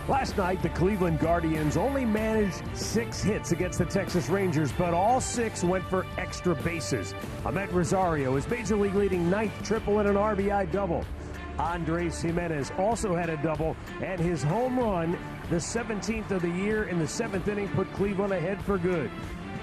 Last night, the Cleveland Guardians only managed 6 hits against the Texas Rangers, but all 6 went for extra bases. Amed Rosario is Major League leading 9th triple and an RBI double. Andres Gimenez also had a double, and his home run, the 17th of the year in the 7th inning, put Cleveland ahead for good.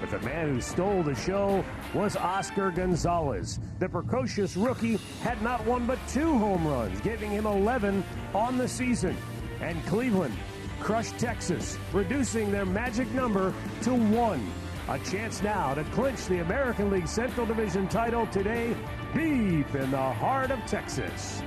But the man who stole the show was Oscar Gonzalez. The precocious rookie had not one but 2 home runs, giving him 11 on the season. And Cleveland crushed Texas, reducing their magic number to 1. A chance now to clinch the American League Central Division title today, deep in the heart of Texas.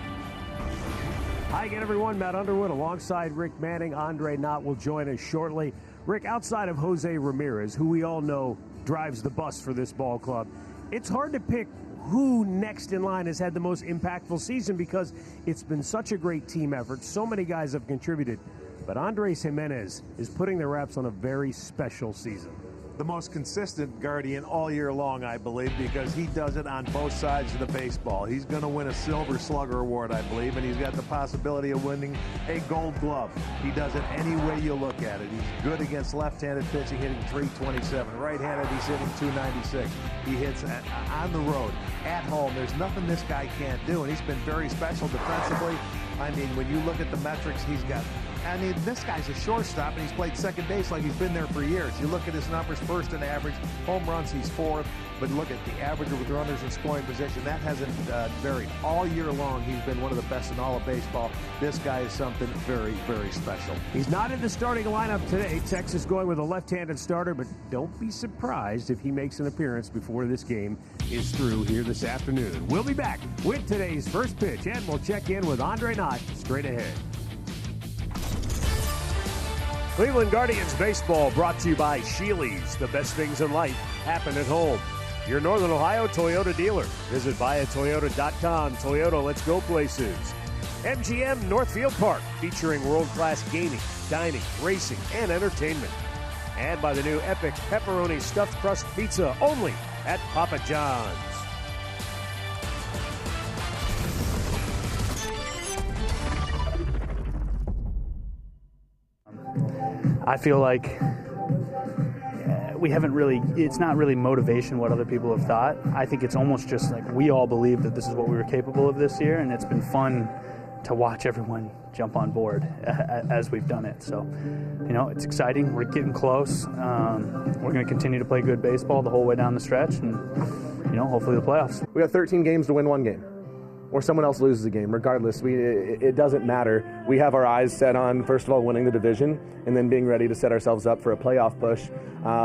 Hi again, everyone. Matt Underwood alongside Rick Manning. Andre Knott will join us shortly. Rick, outside of Jose Ramirez, who we all know drives the bus for this ball club, it's hard to pick who next in line has had the most impactful season because it's been such a great team effort. So many guys have contributed. But Andres Gimenez is putting the Raps on a very special season. The most consistent Guardian all year long, I believe, because he does it on both sides of the baseball. He's going to win a Silver Slugger Award, I believe, and he's got the possibility of winning a Gold Glove. He does it any way you look at it. He's good against left-handed pitching, hitting .327. Right-handed, he's hitting .296. He hits on the road, at home. There's nothing this guy can't do, and he's been very special defensively. I mean, when you look at the metrics, this guy's a shortstop, and he's played second base like he's been there for years. You look at his numbers, first in average, home runs, he's 4th. But look at the average with runners in scoring position. That hasn't varied. All year long, he's been one of the best in all of baseball. This guy is something very, very special. He's not in the starting lineup today. Texas going with a left-handed starter, but don't be surprised if he makes an appearance before this game is through here this afternoon. We'll be back with today's first pitch, and we'll check in with Andre Knott straight ahead. Cleveland Guardians baseball brought to you by Sheely's. The best things in life happen at home. Your Northern Ohio Toyota dealer. Visit buyatoyota.com. Toyota, let's go places. MGM Northfield Park, featuring world-class gaming, dining, racing, and entertainment. And by the new Epic Pepperoni Stuffed Crust Pizza, only at Papa John's. I feel like it's not really motivation what other people have thought. I think it's almost just like we all believe that this is what we were capable of this year, and it's been fun to watch everyone jump on board as we've done it. So, it's exciting. We're getting close. We're going to continue to play good baseball the whole way down the stretch, and, hopefully the playoffs. We have 13 games to win 1 game. Or someone else loses a game. Regardless, it doesn't matter. We have our eyes set on, first of all, winning the division, and then being ready to set ourselves up for a playoff push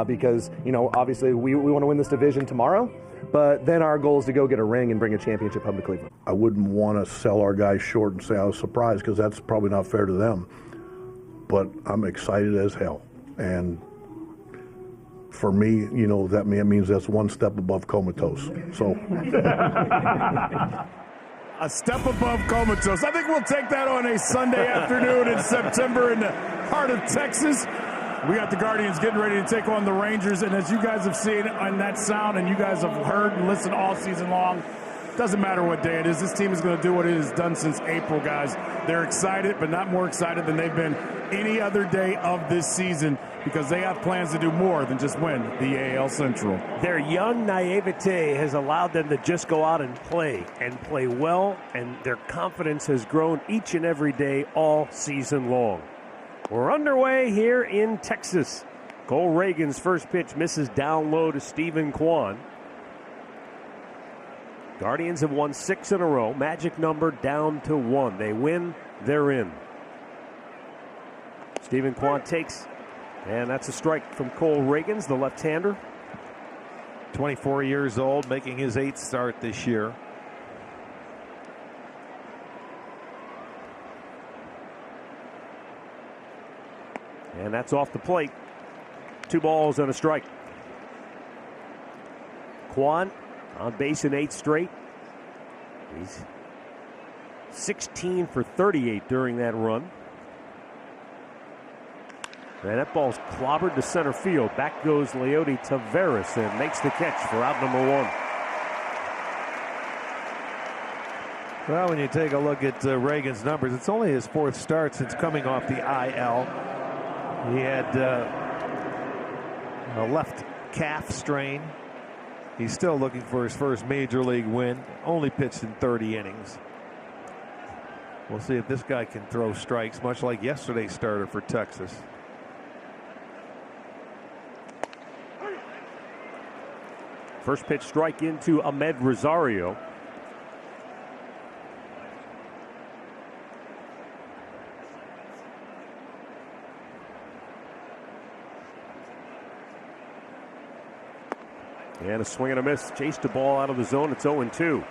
because, obviously we want to win this division tomorrow, but then our goal is to go get a ring and bring a championship home to Cleveland. I wouldn't want to sell our guys short and say I was surprised because that's probably not fair to them, but I'm excited as hell. And for me, that means that's 1 step above comatose. So. A step above comatose. I think we'll take that on a Sunday afternoon in September in the heart of Texas. We got the Guardians getting ready to take on the Rangers, and as you guys have seen on that sound, and you guys have heard and listened all season long, doesn't matter what day it is, this team is going to do what it has done since April, guys. They're excited, but not more excited than they've been any other day of this season because they have plans to do more than just win the AL Central. Their young naivete has allowed them to just go out and play well, and their confidence has grown each and every day all season long. We're underway here in Texas. Cole Reagan's first pitch misses down low to Stephen Kwan. Guardians have won 6 in a row. Magic number down to 1. They win, they're in. Stephen Kwan takes, and that's a strike from Cole Reagans, the left-hander. 24 years old, making his 8th start this year. And that's off the plate. 2 balls and a strike. Kwan on base in 8 straight. He's 16 for 38 during that run. And that ball's clobbered to center field. Back goes Leody Taveras and makes the catch for out number 1. Well, when you take a look at Reagan's numbers, it's only his 4th start since coming off the IL. He had a left calf strain. He's still looking for his first major league win. Only pitched in 30 innings. We'll see if this guy can throw strikes, much like yesterday's starter for Texas. First pitch strike into Ahmed Rosario. And a swing and a miss. Chased the ball out of the zone. It's 0-2.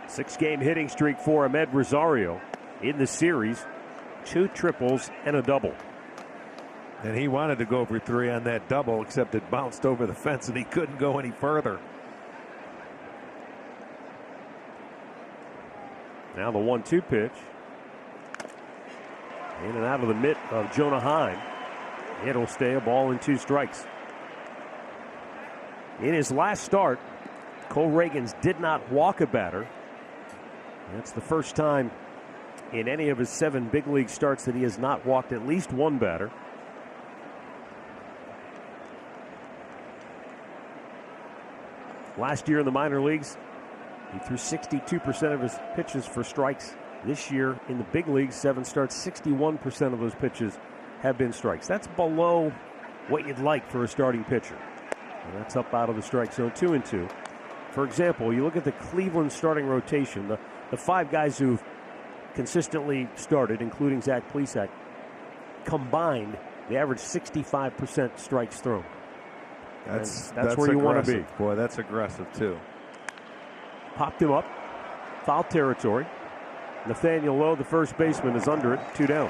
Six-game hitting streak for Ahmed Rosario in the series. 2 triples and a double. And he wanted to go for 3 on that double, except it bounced over the fence and he couldn't go any further. Now the 1-2 pitch. In and out of the mitt of Jonah Heim. It'll stay a ball and 2 strikes. In his last start, Cole Reagans did not walk a batter. That's the first time in any of his 7 big league starts that he has not walked at least one batter. Last year in the minor leagues, he threw 62% of his pitches for strikes. This year in the big leagues, 7 starts, 61% of those pitches have been strikes. That's below what you'd like for a starting pitcher. And that's up out of the strike zone, 2-2. For example, you look at the Cleveland starting rotation, the 5 guys who've consistently started, including Zach Plesac, combined, they average 65% strikes thrown. That's where you want to be. Boy, that's aggressive, too. Popped him up. Foul territory. Nathaniel Lowe, the first baseman, is under it. 2 down.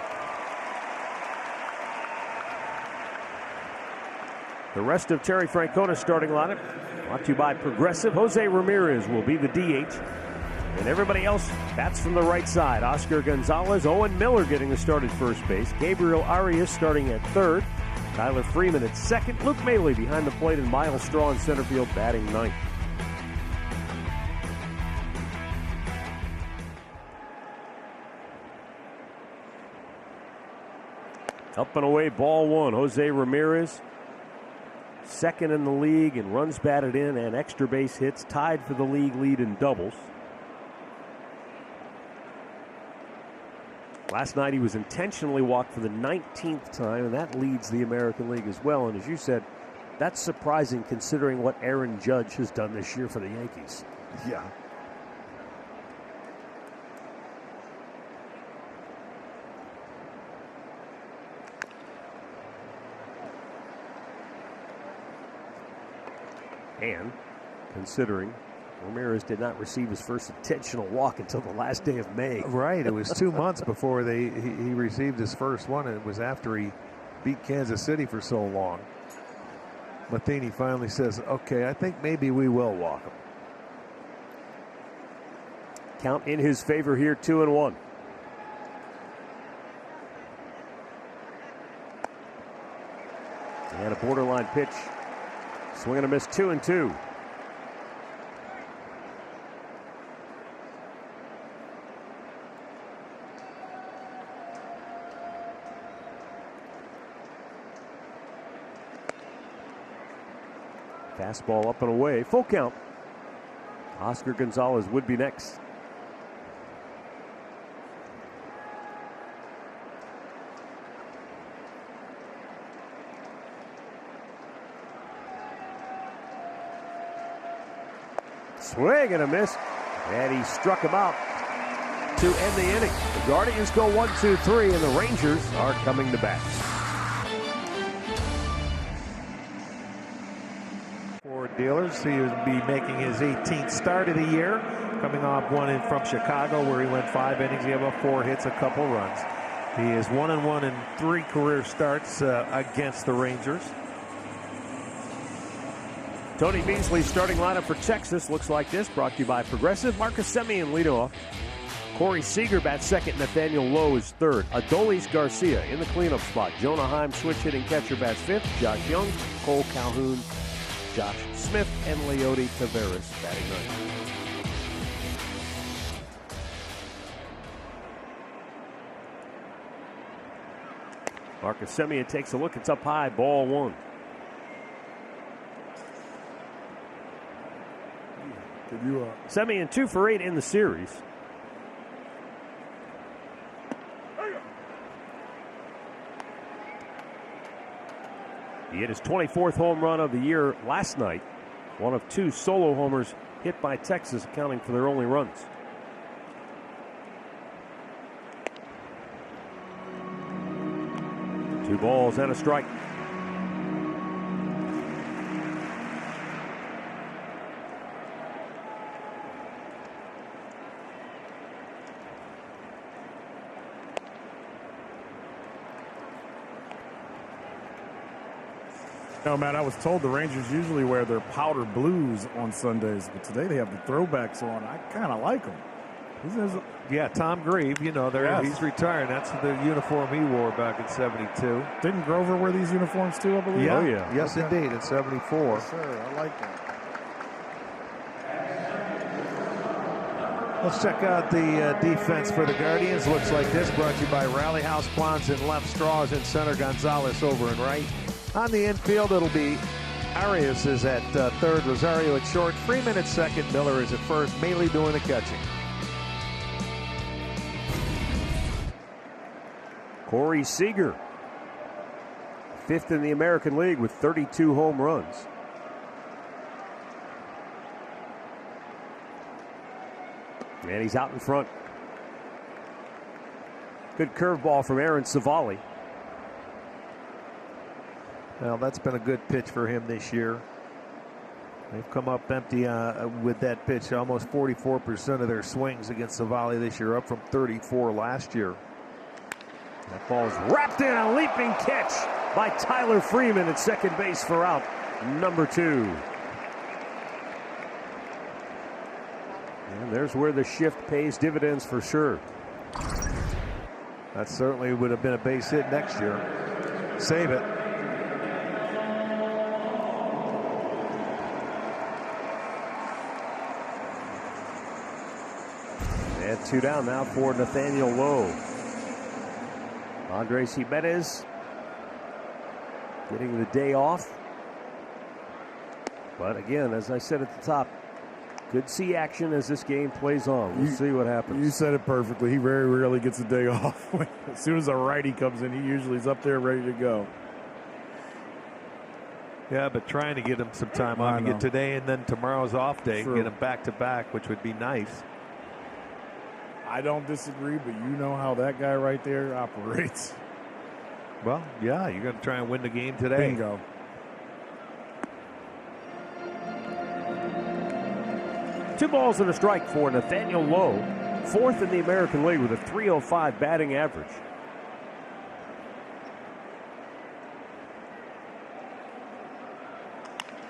The rest of Terry Francona's starting lineup brought to you by Progressive. Jose Ramirez will be the DH. And everybody else bats from the right side. Oscar Gonzalez, Owen Miller getting the start at first base. Gabriel Arias starting at third. Tyler Freeman at second. Luke Maile behind the plate, and Miles Straw in center field batting ninth. Up and away, ball 1. Jose Ramirez, second in the league in runs batted in and extra base hits, tied for the league lead in doubles. Last night he was intentionally walked for the 19th time, and that leads the American League as well. And as you said, that's surprising considering what Aaron Judge has done this year for the Yankees. Yeah. And considering Ramirez did not receive his first intentional walk until the last day of May. Right. It was 2 months before he received his first one, and it was after he beat Kansas City for so long. Matheny finally says, okay, I think maybe we will walk him. Count in his favor here, 2-1. And a borderline pitch. Swing and a miss, 2-2. Fastball up and away, full count. Oscar Gonzalez would be next. Swing and a miss, and he struck him out to end the inning. The Guardians go 1-2-3, and the Rangers are coming to bat. For dealers, he will be making his 18th start of the year, coming off one in from Chicago where he went 5 innings. He had 4 hits, a couple runs. He is 1-1 in 3 career starts against the Rangers. Tony Beasley's starting lineup for Texas looks like this, brought to you by Progressive. Marcus Semien leadoff. Corey Seager bats second. Nathaniel Lowe is third. Adolis Garcia in the cleanup spot. Jonah Heim, switch hitting catcher, bats fifth. Josh Young, Cole Calhoun, Josh Smith, and Leody Taveras batting ninth. Marcus Semien takes a look. It's up high. Ball one. Semien 2 for 8 in the series. He hit his 24th home run of the year last night. One of 2 solo homers hit by Texas, accounting for their only runs. Two balls and a strike. No, Matt, I was told the Rangers usually wear their powder blues on Sundays, but today they have the throwbacks on. I kind of like them. Yeah, Tom Grieve, you know, he's retiring. That's the uniform he wore back in '72. Didn't Grover wear these uniforms too, I believe? Yeah. Oh, yeah. Yes, okay. Indeed, in '74. Yes, sir. I like that. Let's check out the defense for the Guardians. Looks like this, brought to you by Rally House Blondes in left, Straws in center, Gonzalez over and right. On the infield, it'll be Arias is at third, Rosario at short, Freeman at second, Miller is at first, Maile doing the catching. Corey Seager, 5th in the American League with 32 home runs. And he's out in front. Good curveball from Aaron Savali. Well, that's been a good pitch for him this year. They've come up empty with that pitch. Almost 44% of their swings against Savali this year, up from 34 last year. That ball is wrapped in a leaping catch by Tyler Freeman at second base for out number 2. And there's where the shift pays dividends for sure. That certainly would have been a base hit next year. Save it. And 2 down now for Nathaniel Lowe. Andres Jimenez getting the day off. But again, as I said at the top, could see action as this game plays on. We'll see what happens. You said it perfectly. He very rarely gets a day off. As soon as a righty comes in, he usually is up there ready to go. Yeah, but trying to get him some time off. You get today and then tomorrow's off day. True. Get him back to back, which would be nice. I don't disagree, but you know how that guy right there operates. Well, yeah, you're going to try and win the game today. Bingo. Two balls and a strike for Nathaniel Lowe, 4th in the American League with a .305 batting average.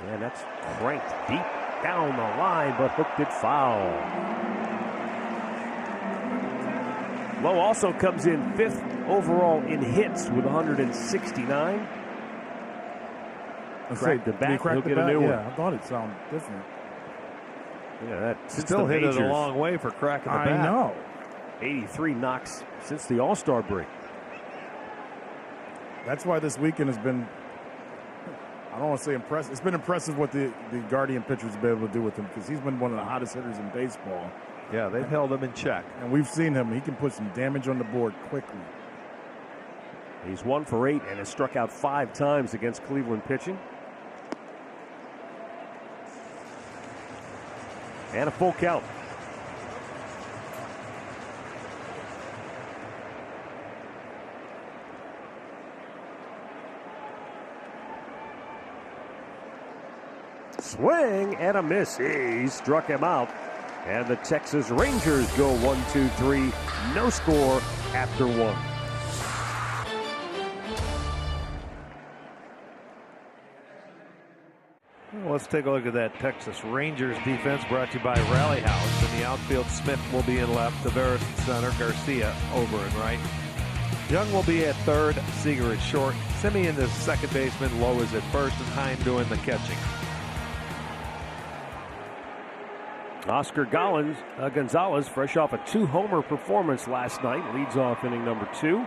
And that's cranked deep down the line, but hooked it foul. Lowe also comes in 5th overall in hits with 169. Cracked the bat, he'll get a new one. Yeah, I thought it sounded different. Yeah, that Still hit it a long way for cracking the bat. I know. 83 knocks since the All-Star break. That's why this weekend has been, I don't want to say impressive. It's been impressive what the Guardian pitchers have been able to do with him, because he's been one of the hottest hitters in baseball. Yeah, they've held him in check. And we've seen him. He can put some damage on the board quickly. He's 1 for 8 and has struck out 5 times against Cleveland pitching. And a full count. Swing and a miss. He struck him out. And the Texas Rangers go 1-2-3. No score after 1. Well, let's take a look at that Texas Rangers defense brought to you by Rally House. In the outfield, Smith will be in left, Tavares in center, Garcia over in right. Young will be at third, Seager at short, Simeon is second baseman, Lowe is at first, and Heim doing the catching. Oscar Gonzalez, fresh off a 2-homer performance last night, leads off inning number 2.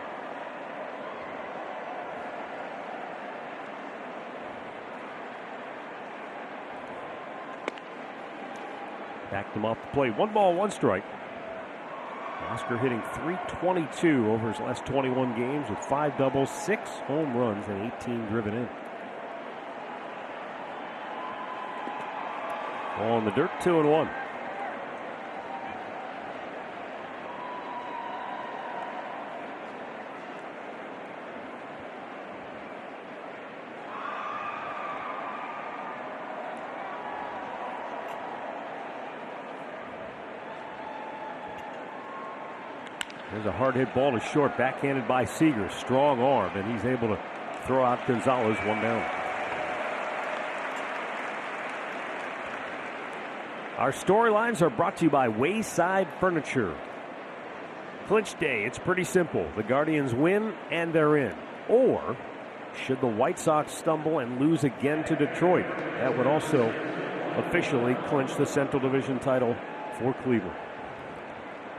Backed him off the plate. 1 ball, 1 strike. Oscar hitting .322 over his last 21 games with 5 doubles, 6 home runs, and 18 driven in. Ball in the dirt, 2-1. There's a hard hit ball to short, backhanded by Seager. Strong arm, and he's able to throw out Gonzalez, 1 down. Our storylines are brought to you by Wayside Furniture. Clinch day, it's pretty simple. The Guardians win and they're in. Or should the White Sox stumble and lose again to Detroit, that would also officially clinch the Central Division title for Cleveland.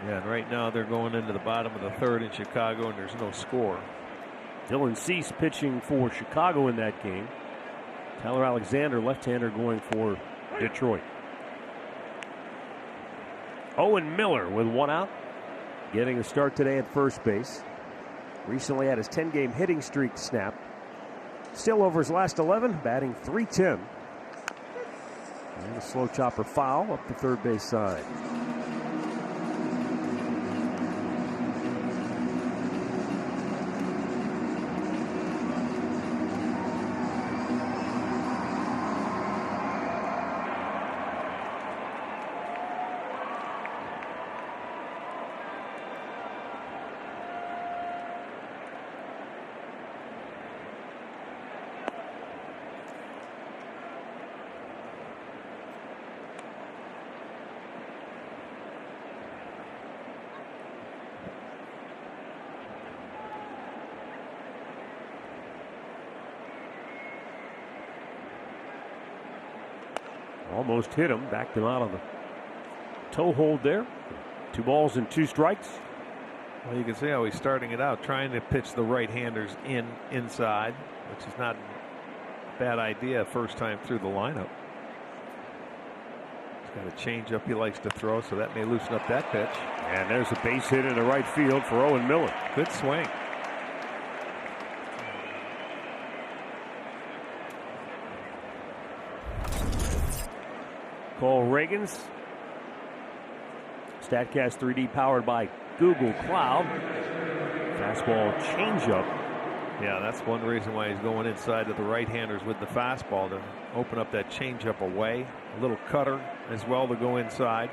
Yeah, and right now they're going into the bottom of the third in Chicago, and there's no score. Dylan Cease pitching for Chicago in that game. Tyler Alexander, left-hander, going for Detroit. Owen Miller with 1 out, getting a start today at first base. Recently had his 10-game hitting streak snapped. Still over his last 11, batting .310. And a slow chopper foul up the third base side. Almost hit him, backed him out of the toe hold there. 2 balls and 2 strikes. Well, you can see how he's starting it out, trying to pitch the right-handers inside, which is not a bad idea first time through the lineup. He's got a changeup he likes to throw, so that may loosen up that pitch. And there's a base hit in the right field for Owen Miller. Good swing. Cole Reagans. StatCast 3D powered by Google Cloud. Fastball changeup. Yeah, that's one reason why he's going inside to the right-handers with the fastball to open up that changeup away. A little cutter as well to go inside.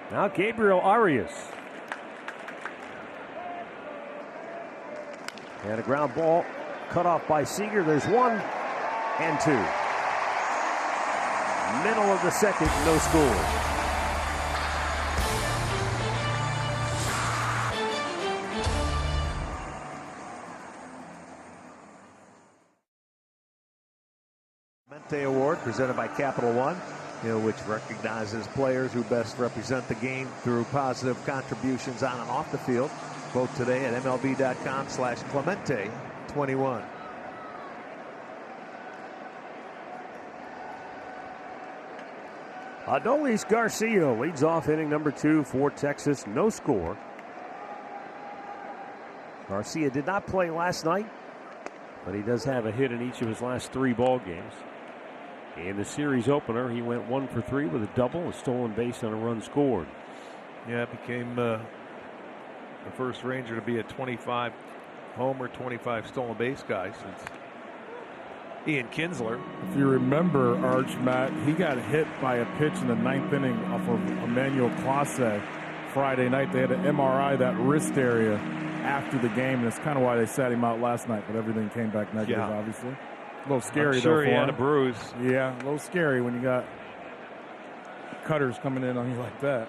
Now Gabriel Arias. And a ground ball cut off by Seager. There's 1 and 2. Middle of the second, no score. Clemente Award presented by Capital One, which recognizes players who best represent the game through positive contributions on and off the field. Vote today at MLB.com/Clemente21. Adolis Garcia leads off inning number 2 for Texas. No score. Garcia did not play last night, but he does have a hit in each of his last 3 ball games. In the series opener, he went 1 for 3 with a double, a stolen base, and a run scored. Yeah, it became the first Ranger to be a 25 homer, 25 stolen base guy since Ian Kinsler. If you remember, Arch, Matt, he got hit by a pitch in the 9th inning off of Emmanuel Clase Friday night. They had to MRI that wrist area after the game, and that's kind of why they sat him out last night, but everything came back negative, obviously. A little scary, I'm sure though, he for had him. a bruise. Yeah, a little scary when you got cutters coming in on you like that.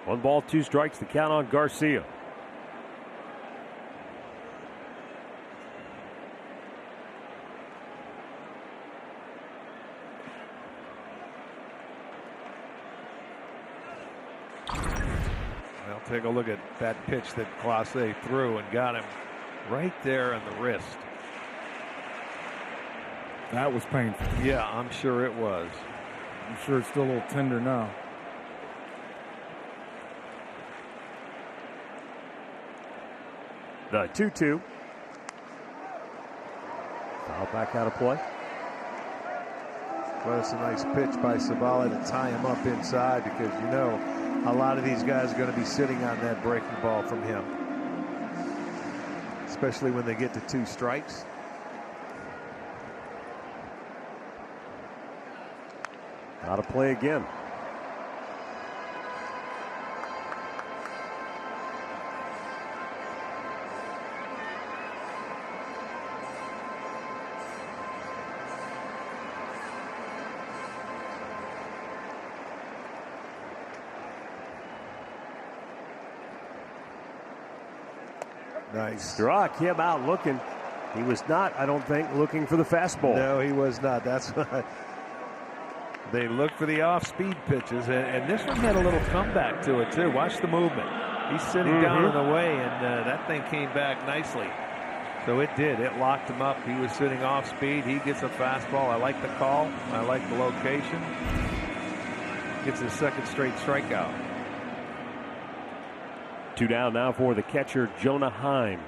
1 ball, 2 strikes, the count on Garcia. Well, take a look at that pitch that Clase threw and got him right there on the wrist. That was painful. Yeah, I'm sure it was. I'm sure it's still a little tender now. The 2-2. Foul back out of play. Well, it's a nice pitch by Civale to tie him up inside, because you know a lot of these guys are going to be sitting on that breaking ball from him, especially when they get to 2 strikes. Out of play again. Nice. Struck him out looking. He was not, I don't think, looking for the fastball. No, he was not. That's why they look for the off-speed pitches, and this one had a little comeback to it too. Watch the movement. He's sitting down in the way, and that thing came back nicely. So it did. It locked him up. He was sitting off-speed. He gets a fastball. I like the call. I like the location. Gets his 2nd straight strikeout. 2 down now for the catcher, Jonah Heim.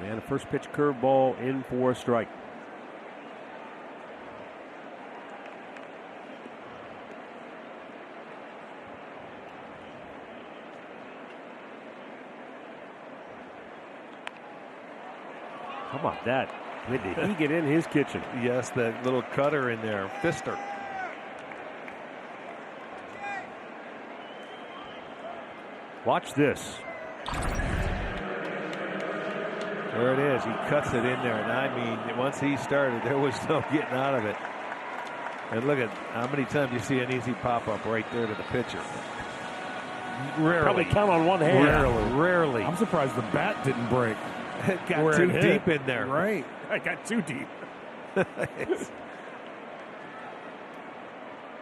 And a first pitch curveball in for a strike. How about that? When did he get in his kitchen? Yes, that little cutter in there, fister. Watch this. There it is. He cuts it in there. And I mean, once he started, there was no getting out of it. And look at how many times you see an easy pop-up right there to the pitcher. Rarely. Probably count on one hand. Rarely. I'm surprised the bat didn't break. It got too deep in there. Right. I got too deep.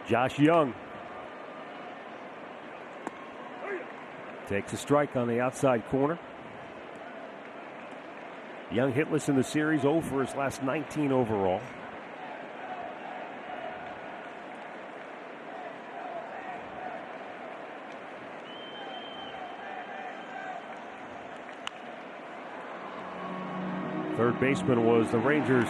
Josh Young takes a strike on the outside corner. Young hitless in the series, 0 for his last 19 overall. Third baseman was the Rangers'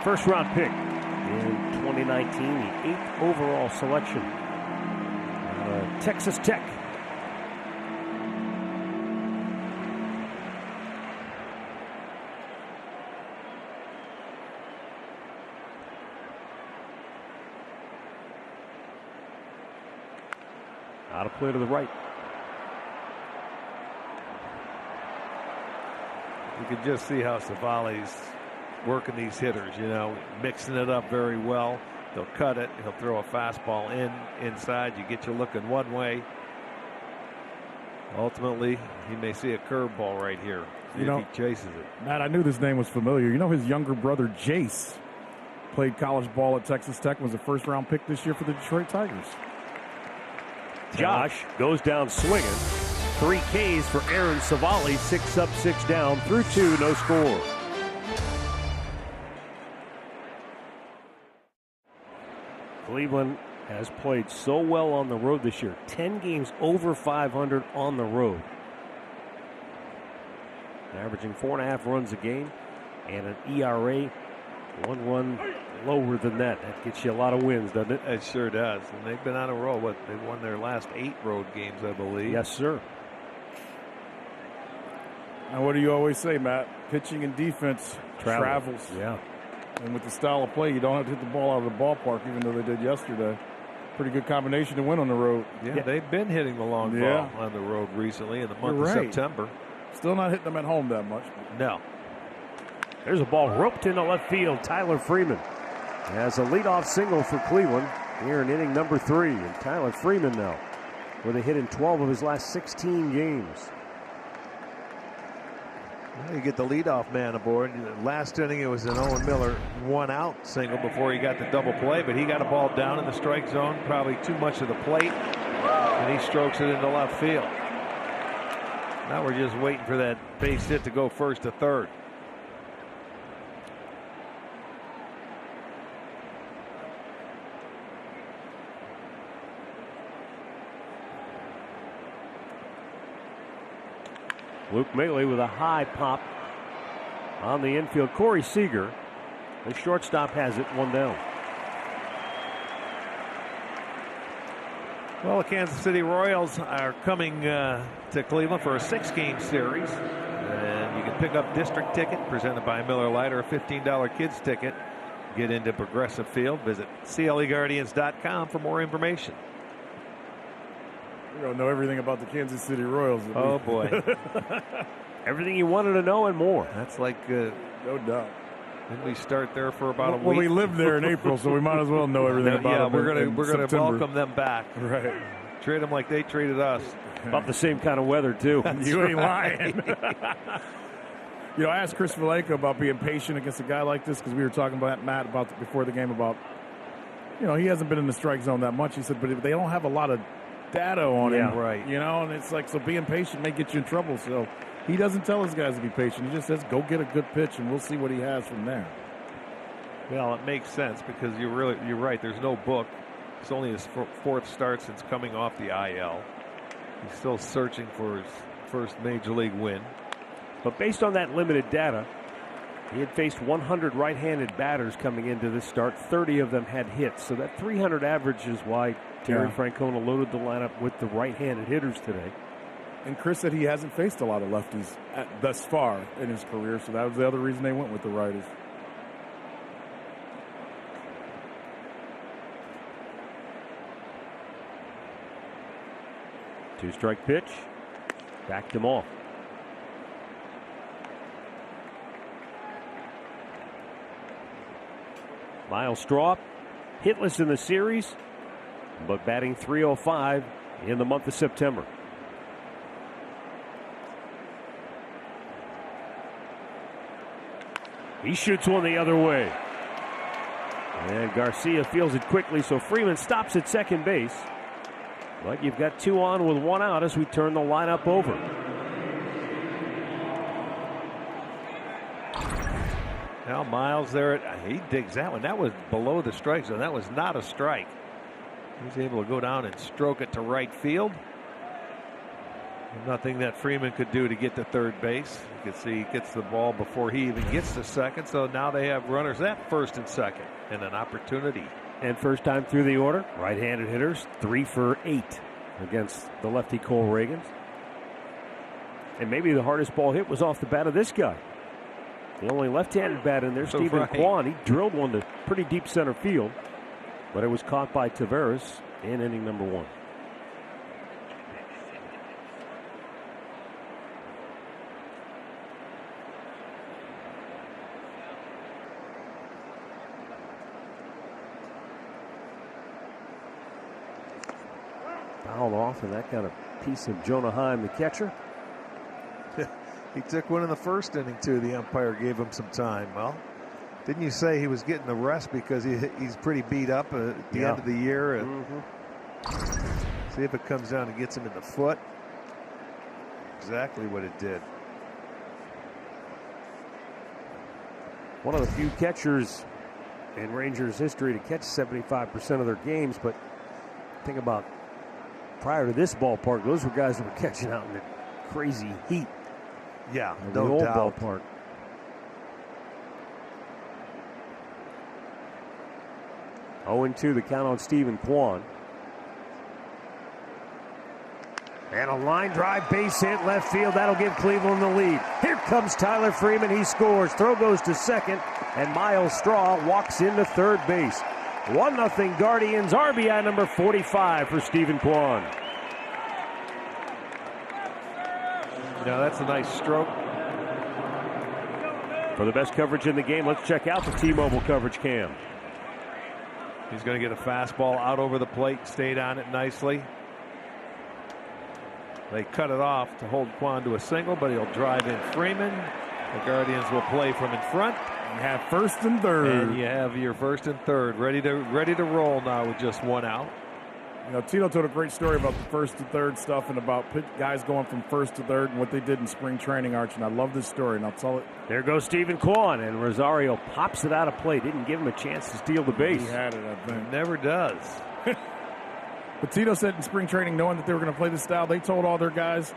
first-round pick in 2019, the 8th overall selection. Texas Tech. Out of play to the right. You can just see how Civale's working these hitters, you know, mixing it up very well. They'll cut it. He'll throw a fastball inside. You get you looking one way. Ultimately, he may see a curveball right here. See if he chases it. Matt, I knew this name was familiar. You know, his younger brother, Jace, played college ball at Texas Tech, was a first-round pick this year for the Detroit Tigers. Josh goes down swinging. 3 Ks for Aaron Civale, 6 up, 6 down, through 2, no score. Cleveland has played so well on the road this year. 10 games over 500 on the road. Averaging 4.5 runs a game and an ERA 1 run lower than that. That gets you a lot of wins, doesn't it? It sure does. And they've been on a roll. They've won their last 8 road games, I believe. Yes, sir. And what do you always say, Matt? Pitching and defense travels. Yeah. And with the style of play, you don't have to hit the ball out of the ballpark, even though they did yesterday. Pretty good combination to win on the road. Yeah, they've been hitting the long ball on the road recently in the month of September. Still not hitting them at home that much. No. There's a ball roped into left field. Tyler Freeman has a leadoff single for Cleveland here in inning number 3. And Tyler Freeman now with a hit in 12 of his last 16 games. Well, you get the leadoff man aboard. Last inning, it was an Owen Miller 1-out single before he got the double play, but he got a ball down in the strike zone, probably too much of the plate, and he strokes it into left field. Now we're just waiting for that base hit to go first to third. Luke Maile with a high pop on the infield. Corey Seager, the shortstop, has it 1 down. Well, the Kansas City Royals are coming to Cleveland for a 6-game series. And you can pick up district ticket presented by Miller Lite or a $15 kids ticket. Get into Progressive Field. Visit CLEGuardians.com for more information. We don't know everything about the Kansas City Royals. Oh, boy. Everything you wanted to know and more. That's like, no doubt. Didn't we start there for about a week? Well, we lived there in April, so we might as well know everything about them. Yeah, we're going to welcome them back. Right. Treat them like they treated us. About the same kind of weather, too. You ain't lying. You know, I asked Chris Vallejo about being patient against a guy like this because we were talking about Matt about before the game about, you know, he hasn't been in the strike zone that much. He said, but they don't have a lot of data on him, right? You know, and it's like, so being patient may get you in trouble. So he doesn't tell his guys to be patient. He just says, go get a good pitch, and we'll see what he has from there. Well, it makes sense because you're right. There's no book. It's only his 4th start since coming off the IL. He's still searching for his first major league win. But based on that limited data, he had faced 100 right-handed batters coming into this start. 30 of them had hits. So that 300 average is why Terry Francona loaded the lineup with the right-handed hitters today. And Chris said he hasn't faced a lot of lefties thus far in his career, so that was the other reason they went with the righties. Two-strike pitch. Backed him off. Miles Straw, hitless in the series, but batting .305 in the month of September. He shoots one the other way. And Garcia fields it quickly, so Freeman stops at second base. But you've got 2 on with 1 out as we turn the lineup over. Now Miles there, he digs that one. That was below the strike zone. That was not a strike. He's able to go down and stroke it to right field. Nothing that Freeman could do to get to third base. You can see he gets the ball before he even gets to second. So now they have runners at first and second and an opportunity. And first time through the order, right-handed hitters 3 for 8 against the lefty Cole Reagans. And maybe the hardest ball hit was off the bat of this guy. The only left-handed bat in there, Stephen Kwan. He drilled one to pretty deep center field, but it was caught by Taveras in inning number 1. Fouled off, and that got a piece of Jonah Heim, the catcher. He took one in the first inning, too. The umpire gave him some time. Well, didn't you say he was getting the rest because he's pretty beat up at the end of the year? See if it comes down and gets him in the foot. Exactly what it did. One of the few catchers in Rangers history to catch 75% of their games, but think about prior to this ballpark, those were guys that were catching out in the crazy heat. Yeah, no no doubt. doubt. Ballpark. 0-2 the count on Stephen Kwan. And a line drive base hit left field. That'll give Cleveland the lead. Here comes Tyler Freeman. He scores. Throw goes to second. And Miles Straw walks into third base. 1-0 Guardians. RBI number 45 for Stephen Kwan. That's a nice stroke. For the best coverage in the game, let's check out the T-Mobile coverage cam. He's going to get a fastball out over the plate. Stayed on it nicely. They cut it off to hold Kwan to a single, but he'll drive in Freeman. The Guardians will play from in front. You have first and third. And you have your first and third ready to roll now with just one out. Tito told a great story about the first to third stuff and about guys going from first to third and what they did in spring training, Arch, and I love this story, and I'll tell it. There goes Stephen Kwan, and Rosario pops it out of play. Didn't give him a chance to steal the base. He had it, I think. Never does. But Tito said in spring training, knowing that they were going to play this style, they told all their guys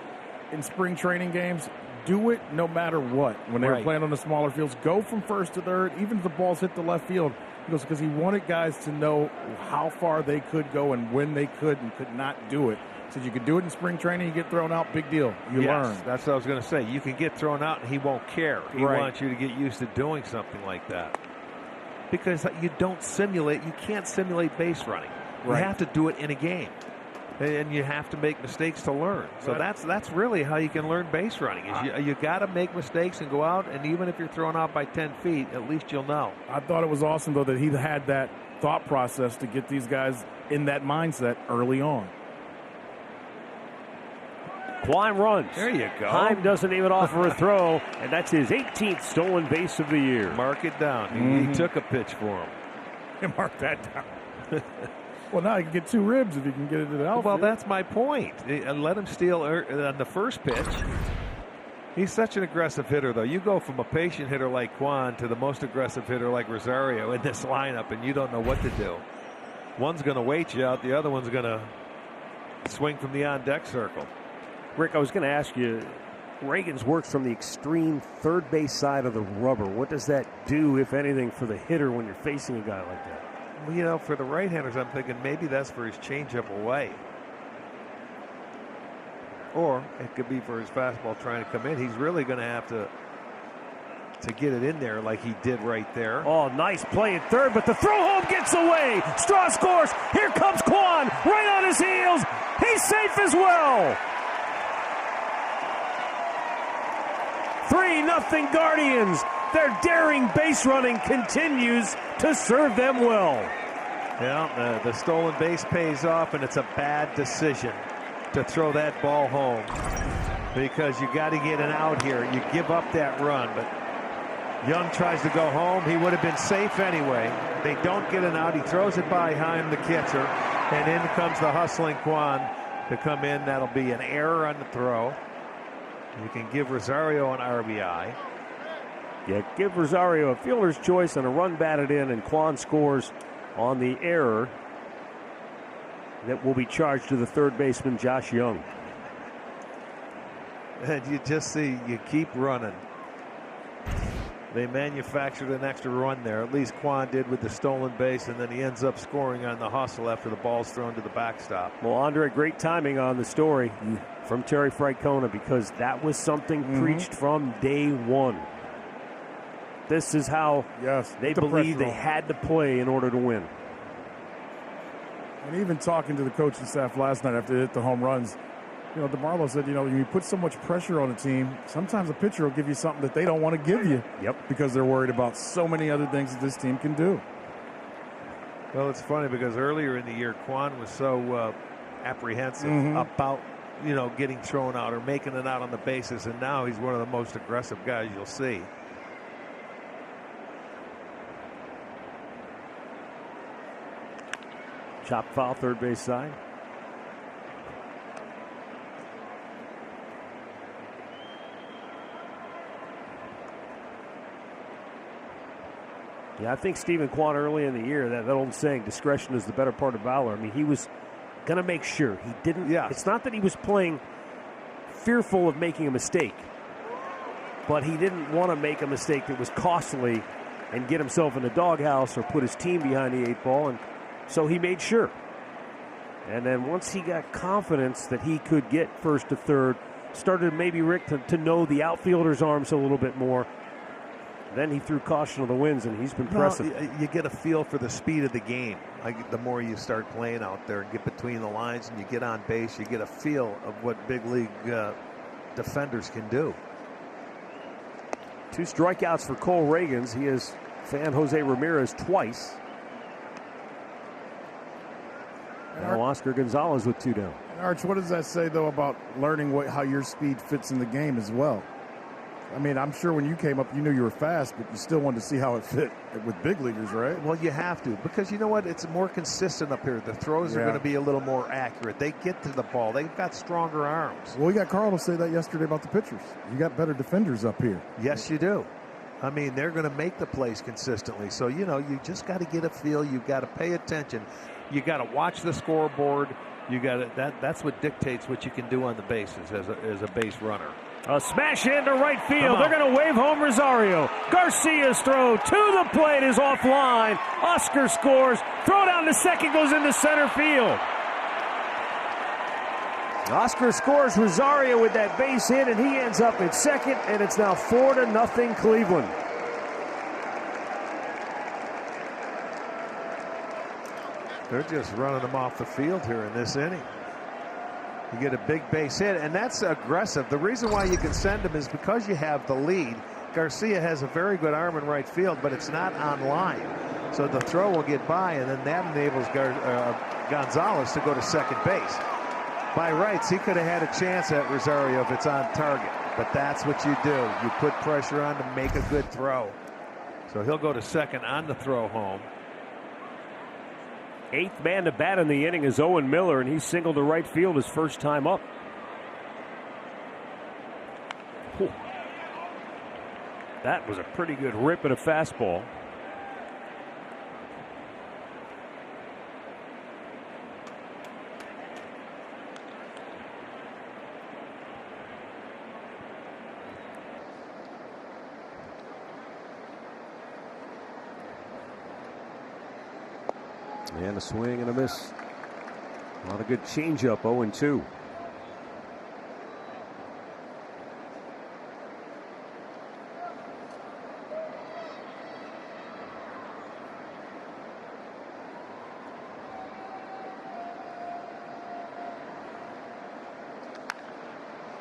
in spring training games, do it no matter what. When they were playing on the smaller fields, go from first to third, even if the balls hit the left field. He goes, because he wanted guys to know how far they could go and when they could and could not do it. He said you could do it in spring training, you get thrown out, big deal. You learn. That's what I was going to say. You can get thrown out and he won't care. He wants you to get used to doing something like that. Because you don't simulate, you can't simulate base running. You have to do it in a game. And you have to make mistakes to learn. So that's really how you can learn base running. Is you got to make mistakes and go out, and even if you're thrown out by 10 feet, at least you'll know. I thought it was awesome, though, that he had that thought process to get these guys in that mindset early on. Kwan runs. There you go. Heim doesn't even offer a throw, and that's his 18th stolen base of the year. Mark it down. He took a pitch for him. Mark that down. Well, now he can get 2 ribs if he can get into the outfield. Well, that's my point. Let him steal on the first pitch. He's such an aggressive hitter, though. You go from a patient hitter like Kwan to the most aggressive hitter like Rosario in this lineup, and you don't know what to do. One's going to wait you out. The other one's going to swing from the on-deck circle. Rick, I was going to ask you, Reagan's works from the extreme third base side of the rubber. What does that do, if anything, for the hitter when you're facing a guy like that? Well, for the right-handers, I'm thinking maybe that's for his changeup away. Or it could be for his fastball trying to come in. He's really going to have to get it in there like he did right there. Oh, nice play at third, but the throw home gets away. Straw scores. Here comes Kwan, right on his heels. He's safe as well. 3-0 Guardians. Their daring base running continues to serve them well. Yeah, the stolen base pays off, and it's a bad decision to throw that ball home because you got to get an out here. You give up that run, but Young tries to go home. He would have been safe anyway. They don't get an out. He throws it behind the catcher, and in comes the hustling Kwan to come in. That'll be an error on the throw. You can give Rosario an RBI. Yeah, give Rosario a fielder's choice and a run batted in, and Kwan scores on the error that will be charged to the third baseman, Josh Young. And you just see, you keep running. They manufactured an extra run there. At least Kwan did with the stolen base, and then he ends up scoring on the hustle after the ball's thrown to the backstop. Well, Andre, great timing on the story from Terry Francona, because that was something preached from day one. This is how they believe they had to play in order to win. And even talking to the coaching staff last night after they hit the home runs, DeMarlo said, when you put so much pressure on a team, sometimes a pitcher will give you something that they don't want to give you. Yep. Because they're worried about so many other things that this team can do. Well, it's funny because earlier in the year, Kwan was so apprehensive about, getting thrown out or making it out on the bases, and now he's one of the most aggressive guys you'll see. Chop foul, third base side. Yeah, I think Stephen Kwan early in the year, that old saying, discretion is the better part of valor. I mean, he was going to make sure he didn't. Yeah. It's not that he was playing fearful of making a mistake, but he didn't want to make a mistake that was costly and get himself in the doghouse or put his team behind the 8 ball. And so he made sure. And then once he got confidence that he could get first to third, started maybe Rick to know the outfielder's arms a little bit more. Then he threw caution to the winds, and he's been impressive. You get a feel for the speed of the game. Like the more you start playing out there and get between the lines and you get on base, you get a feel of what big league defenders can do. 2 strikeouts for Cole Reagans. He has fanned Jose Ramirez twice. Now Oscar Gonzalez with 2 down. Arch, what does that say, though, about learning how your speed fits in the game as well? I mean, I'm sure when you came up, you knew you were fast, but you still wanted to see how it fit with big leaguers, right? Well, you have to, because you know what? It's more consistent up here. The throws are going to be a little more accurate. They get to the ball. They've got stronger arms. Well, we got Carl to say that yesterday about the pitchers. You got better defenders up here. Yes, you do. I mean, they're going to make the plays consistently. So, you know, you just got to get a feel. You've got to pay attention. You got to watch the scoreboard. You got to, that's what dictates what you can do on the bases as a base runner. A smash into right field. They're going to wave home Rosario. Garcia's throw to the plate is offline. Oscar scores. Throw down to second goes into center field. Oscar scores. Rosario with that base hit, and he ends up at second, and it's now 4-0 Cleveland. They're just running them off the field here in this inning. You get a big base hit, and that's aggressive. The reason why you can send him is because you have the lead. Garcia has a very good arm in right field, but it's not on line. So the throw will get by, and then that enables Gonzalez to go to second base. By rights, he could have had a chance at Rosario if it's on target. But that's what you do. You put pressure on to make a good throw. So he'll go to second on the throw home. 8th man to bat in the inning is Owen Miller, and he singled to right field his first time up. Whew. That was a pretty good rip at a fastball. And a swing and a miss. A lot of good changeup, 0-2.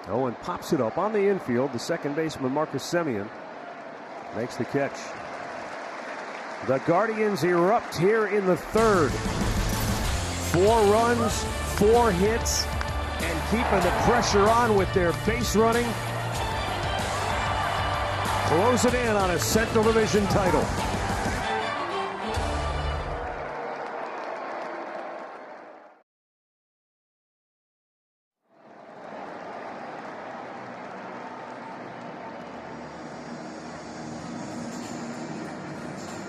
Owen pops it up on the infield. The second baseman, Marcus Semien, makes the catch. The Guardians erupt here in the third. 4 runs, 4 hits, and keeping the pressure on with their base running. Close it in on a Central Division title.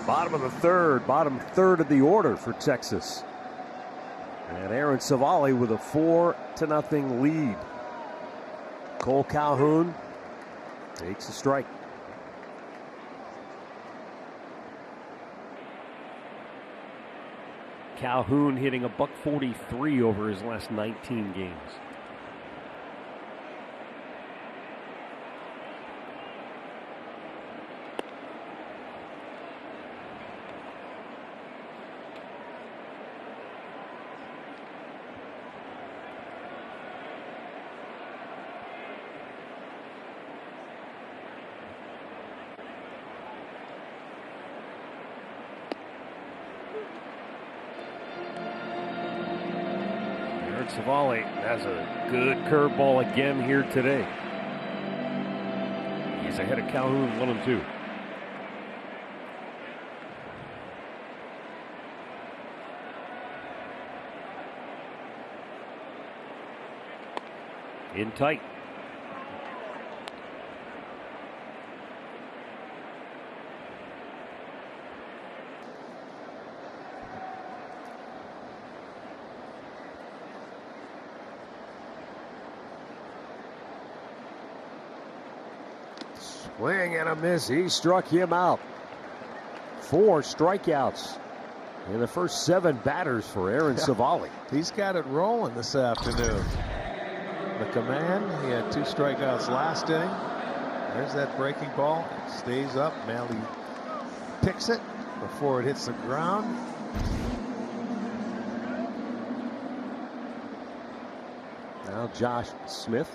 Bottom of the third, bottom third of the order for Texas. And Aaron Civale with a 4-0 lead. Cole Calhoun takes a strike. Calhoun hitting a .143 over his last 19 games. Civale has a good curveball again here today. He's ahead of Calhoun 1-2. In tight. Swing and a miss. He struck him out. 4 strikeouts in the first 7 batters for Aaron Savali. He's got it rolling this afternoon. The command, he had 2 strikeouts last inning. There's that breaking ball. It stays up. Malley picks it before it hits the ground. Now Josh Smith.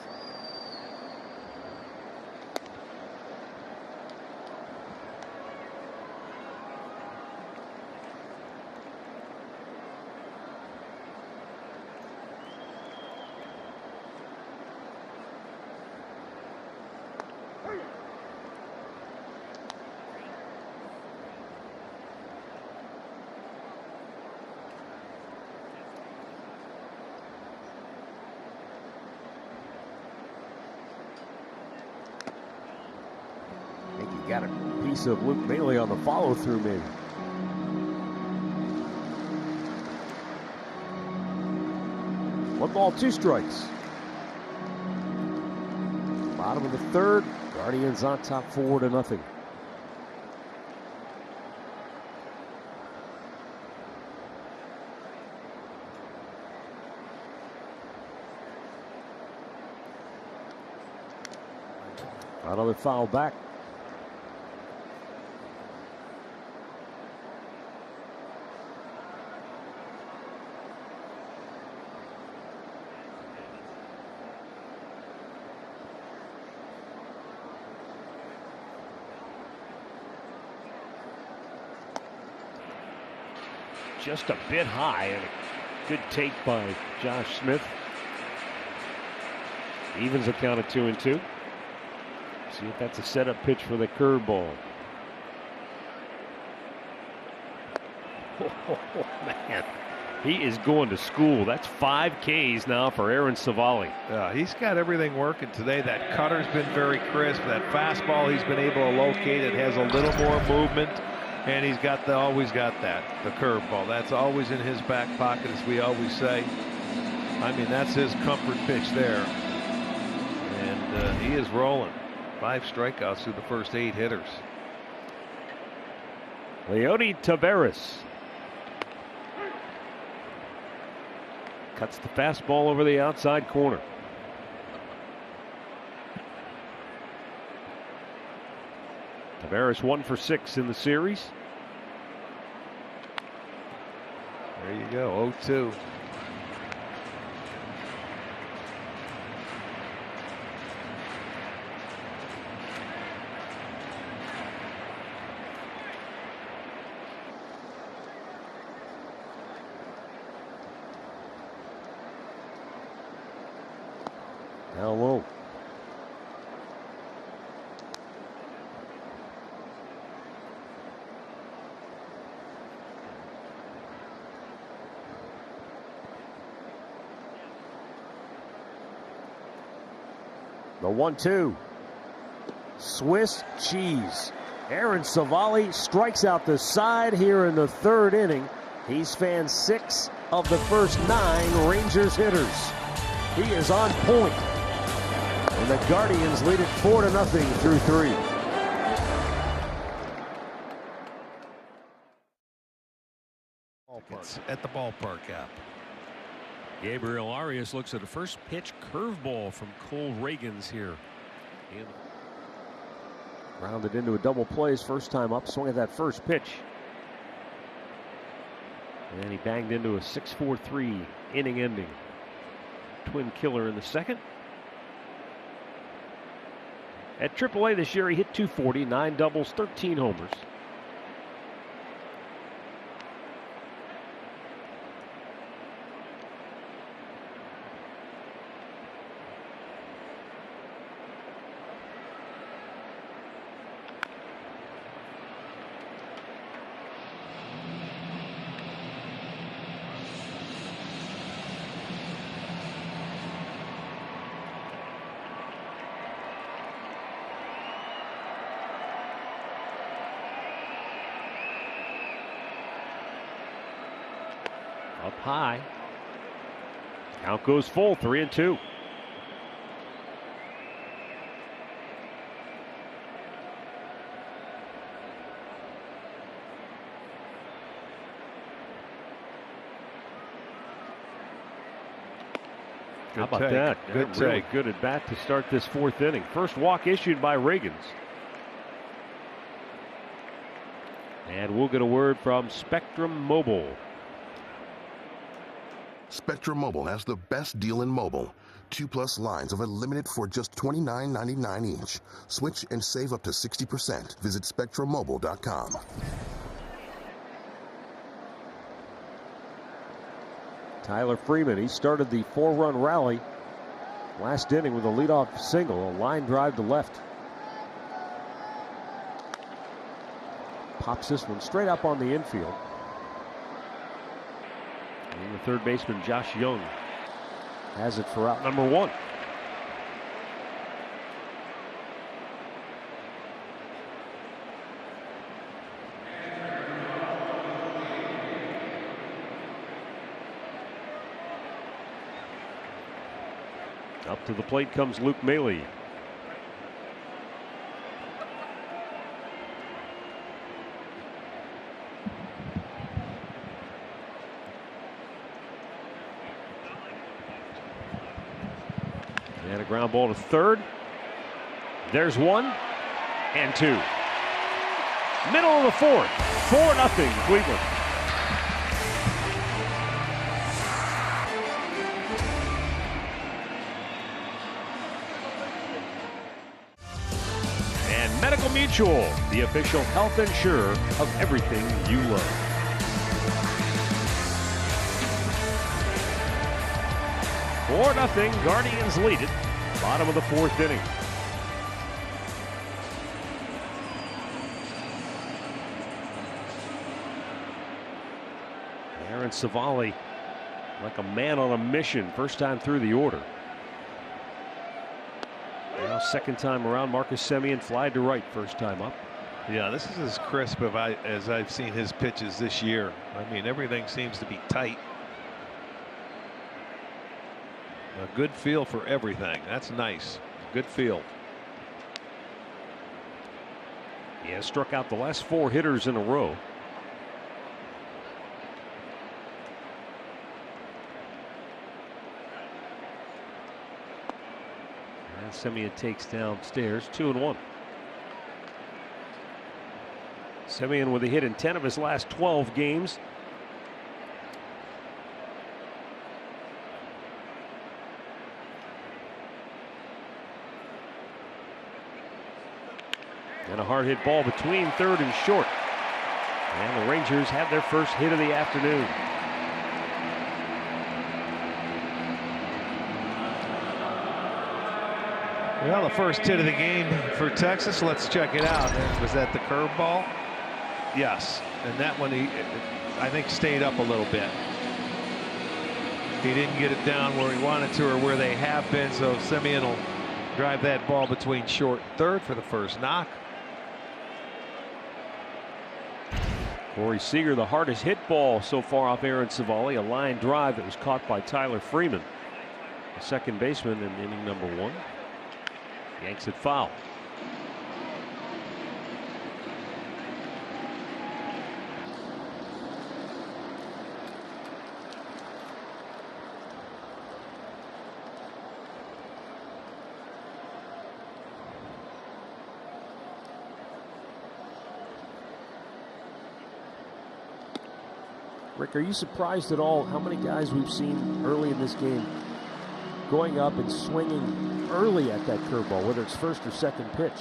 Got a piece of Luke Bailey on the follow through, maybe. One ball, 2 strikes. Bottom of the 3rd. Guardians on top 4-0. Another foul back. Just a bit high, and a good take by Josh Smith. Evens a count of 2-2. See if that's a setup pitch for the curveball. Oh, man, he is going to school. That's 5 Ks now for Aaron Savali. Yeah, he's got everything working today. That cutter's been very crisp. That fastball he's been able to locate. It has a little more movement. And he's got always got that, the curveball. That's always in his back pocket, as we always say. I mean, that's his comfort pitch there. And he is rolling. 5 strikeouts through the first 8 hitters. Leody Taveras cuts the fastball over the outside corner. Taveras 1 for 6 in the series. There you go, 0-2. Down low. The 1-2. Swiss cheese. Aaron Savali strikes out the side here in the 3rd inning. He's fanned 6 of the first 9 Rangers hitters. He is on point. And the Guardians lead it 4-0 through 3. At the ballpark app. Gabriel Arias looks at a first pitch curveball from Cole Reagans here. Grounded into a double play his first time up, swung at that first pitch. And he banged into a 6-4-3 inning ending. Twin killer in the 2nd. At AAA this year, he hit .240, 9 doubles, 13 homers. Up high. Count goes full, 3-2. How about take. that? Good Yeah, really take. good at bat to start this 4th inning. First walk issued by Ragans. And we'll get a word from Spectrum Mobile. Spectrum Mobile has the best deal in mobile. 2+ lines of unlimited for just $29.99 each. Switch and save up to 60%. Visit SpectrumMobile.com. Tyler Freeman, he started the 4-run rally last inning with a leadoff single, a line drive to left. Pops this one straight up on the infield. And the third baseman, Josh Young, has it for out number 1. Up to the plate comes Luke Maile. And a ground ball to third. There's 1 and 2. Middle of the 4th. 4-0 Cleveland. Medical Mutual, the official health insurer of everything you love. Four nothing, Guardians lead it. Bottom of the 4th inning. Aaron Civale, like a man on a mission, first time through the order. Now second time around, Marcus Semien fly to right first time up. Yeah, this is as crisp as I've seen his pitches this year. I mean, everything seems to be tight. A good feel for everything. That's nice. Good feel. He has struck out the last 4 hitters in a row. Semien takes downstairs, 2-1. Semien with a hit in 10 of his last 12 games. And a hard hit ball between third and short. And the Rangers have their first hit of the afternoon. Well, the first hit of the game for Texas. Let's check it out. Was that the curveball? Yes. And that one, I think, stayed up a little bit. He didn't get it down where he wanted to or where they have been, so Semien will drive that ball between short and third for the first knock. Corey Seager, the hardest hit ball so far off Aaron Civale, a line drive that was caught by Tyler Freeman, the second baseman in inning number 1. Yanks it foul. Rick, are you surprised at all how many guys we've seen early in this game going up and swinging early at that curveball, whether it's first or second pitch?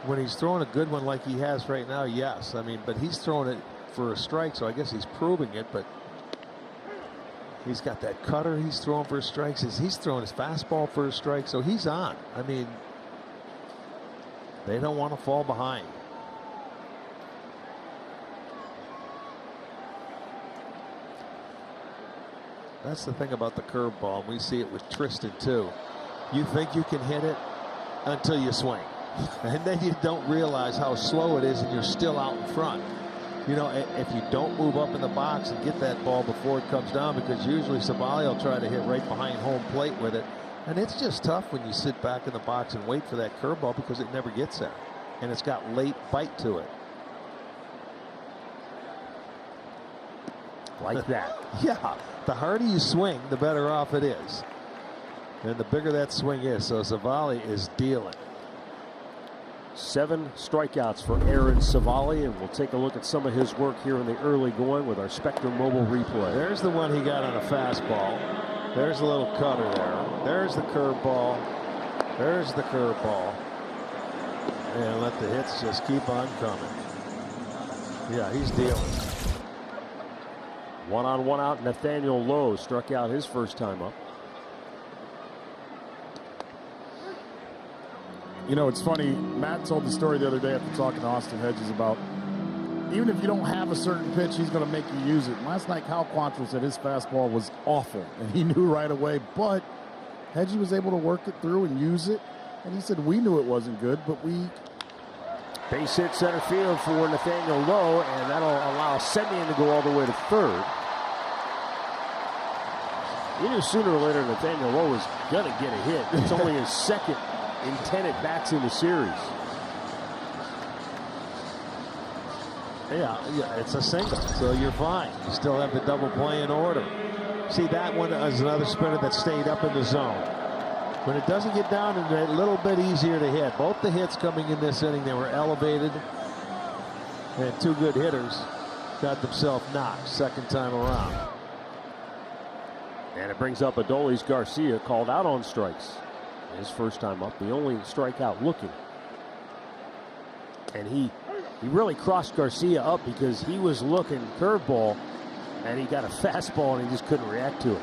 When he's throwing a good one like he has right now, yes. I mean, but he's throwing it for a strike, so I guess he's proving it. But he's got that cutter he's throwing for strikes. He's throwing his fastball for a strike, so he's on. I mean, they don't want to fall behind. That's the thing about the curveball. We see it with Tristan too. You think you can hit it until you swing, and then you don't realize how slow it is, and you're still out in front. You know, if you don't move up in the box and get that ball before it comes down, because usually Civale will try to hit right behind home plate with it, and it's just tough when you sit back in the box and wait for that curveball because it never gets there, and it's got late bite to it. Like that. Yeah, the harder you swing, the better off it is. and the bigger that swing is. So Civale is dealing. 7 strikeouts for Aaron Civale, and we'll take a look at some of his work here in the early going with our Spectrum Mobile replay. There's the one he got on a fastball. There's a little cutter there. There's the curveball. There's the curveball. And let the hits just keep on coming. Yeah, he's dealing. 1-on-1 out. Nathaniel Lowe struck out his first time up. You know, it's funny. Matt told the story the other day after talking to Austin Hedges about even if you don't have a certain pitch, he's going to make you use it. And last night, Kyle Quantrill said his fastball was awful, and he knew right away. But Hedgie was able to work it through and use it. And he said, we knew it wasn't good, but we... Base hit center field for Nathaniel Lowe, and that'll allow Semien to go all the way to third. You knew sooner or later Nathaniel Lowe was going to get a hit. It's only his second in 10 at-bats in the series. Yeah, it's a single, so you're fine. You still have the double play in order. See, that one is another spinner that stayed up in the zone. When it doesn't get down, it's a little bit easier to hit. Both the hits coming in this inning, they were elevated. And 2 good hitters got themselves knocked second time around. And it brings up Adolis Garcia, called out on strikes. His first time up, the only strikeout looking. And he really crossed Garcia up because he was looking curveball, and he got a fastball and he just couldn't react to it.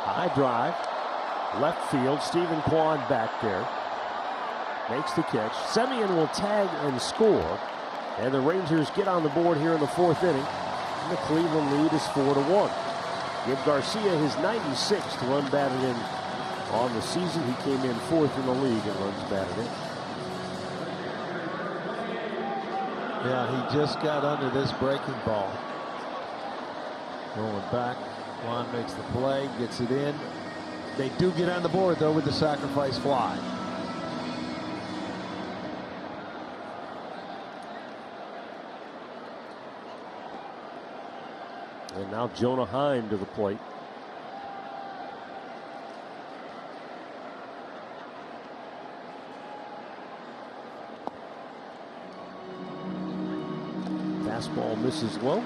High drive, left field. Stephen Kwan back there makes the catch. Semien will tag and score, and the Rangers get on the board here in the 4th inning. And the Cleveland lead is 4-1. Give Garcia his 96th run batted in on the season. He came in 4th in the league in runs batted in. Yeah, he just got under this breaking ball. Going back. Juan makes the play, gets it in. They do get on the board, though, with the sacrifice fly. And now Jonah Heim to the plate. Fastball misses low.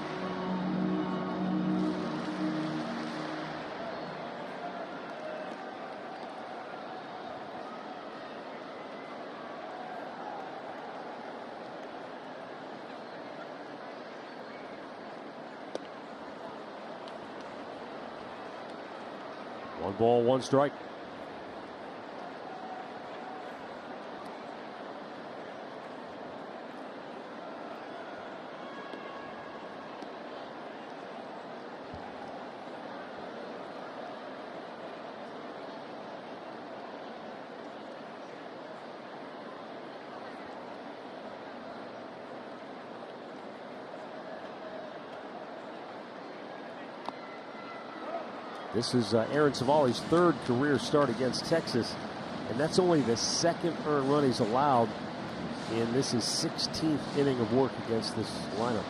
One ball, one strike. This is Aaron Civale's 3rd career start against Texas, and that's only the 2nd earned run he's allowed in this is 16th inning of work against this lineup.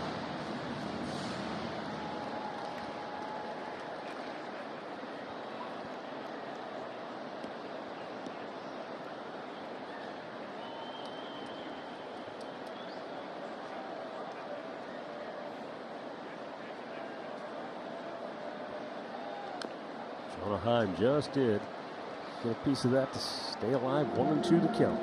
Heim just did get a piece of that to stay alive. 1-2 to count.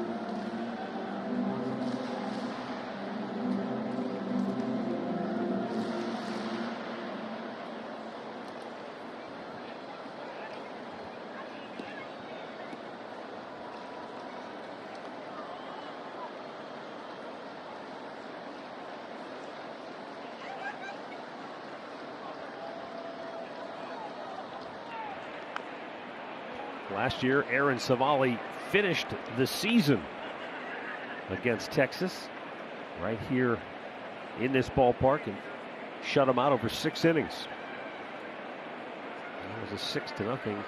Last year, Aaron Civale finished the season against Texas right here in this ballpark and shut them out over 6 innings. It was a 6-0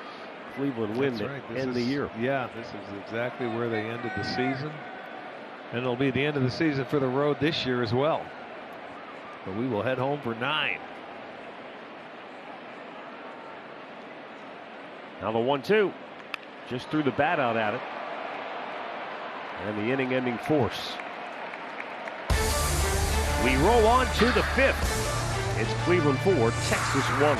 Cleveland win That's to right. end the year. Yeah, this is exactly where they ended the season. And it'll be the end of the season for the Road this year as well. But we will head home for 9. Now the 1-2. Just threw the bat out at it. And the inning-ending force. We roll on to the 5th. It's Cleveland 4, Texas 1.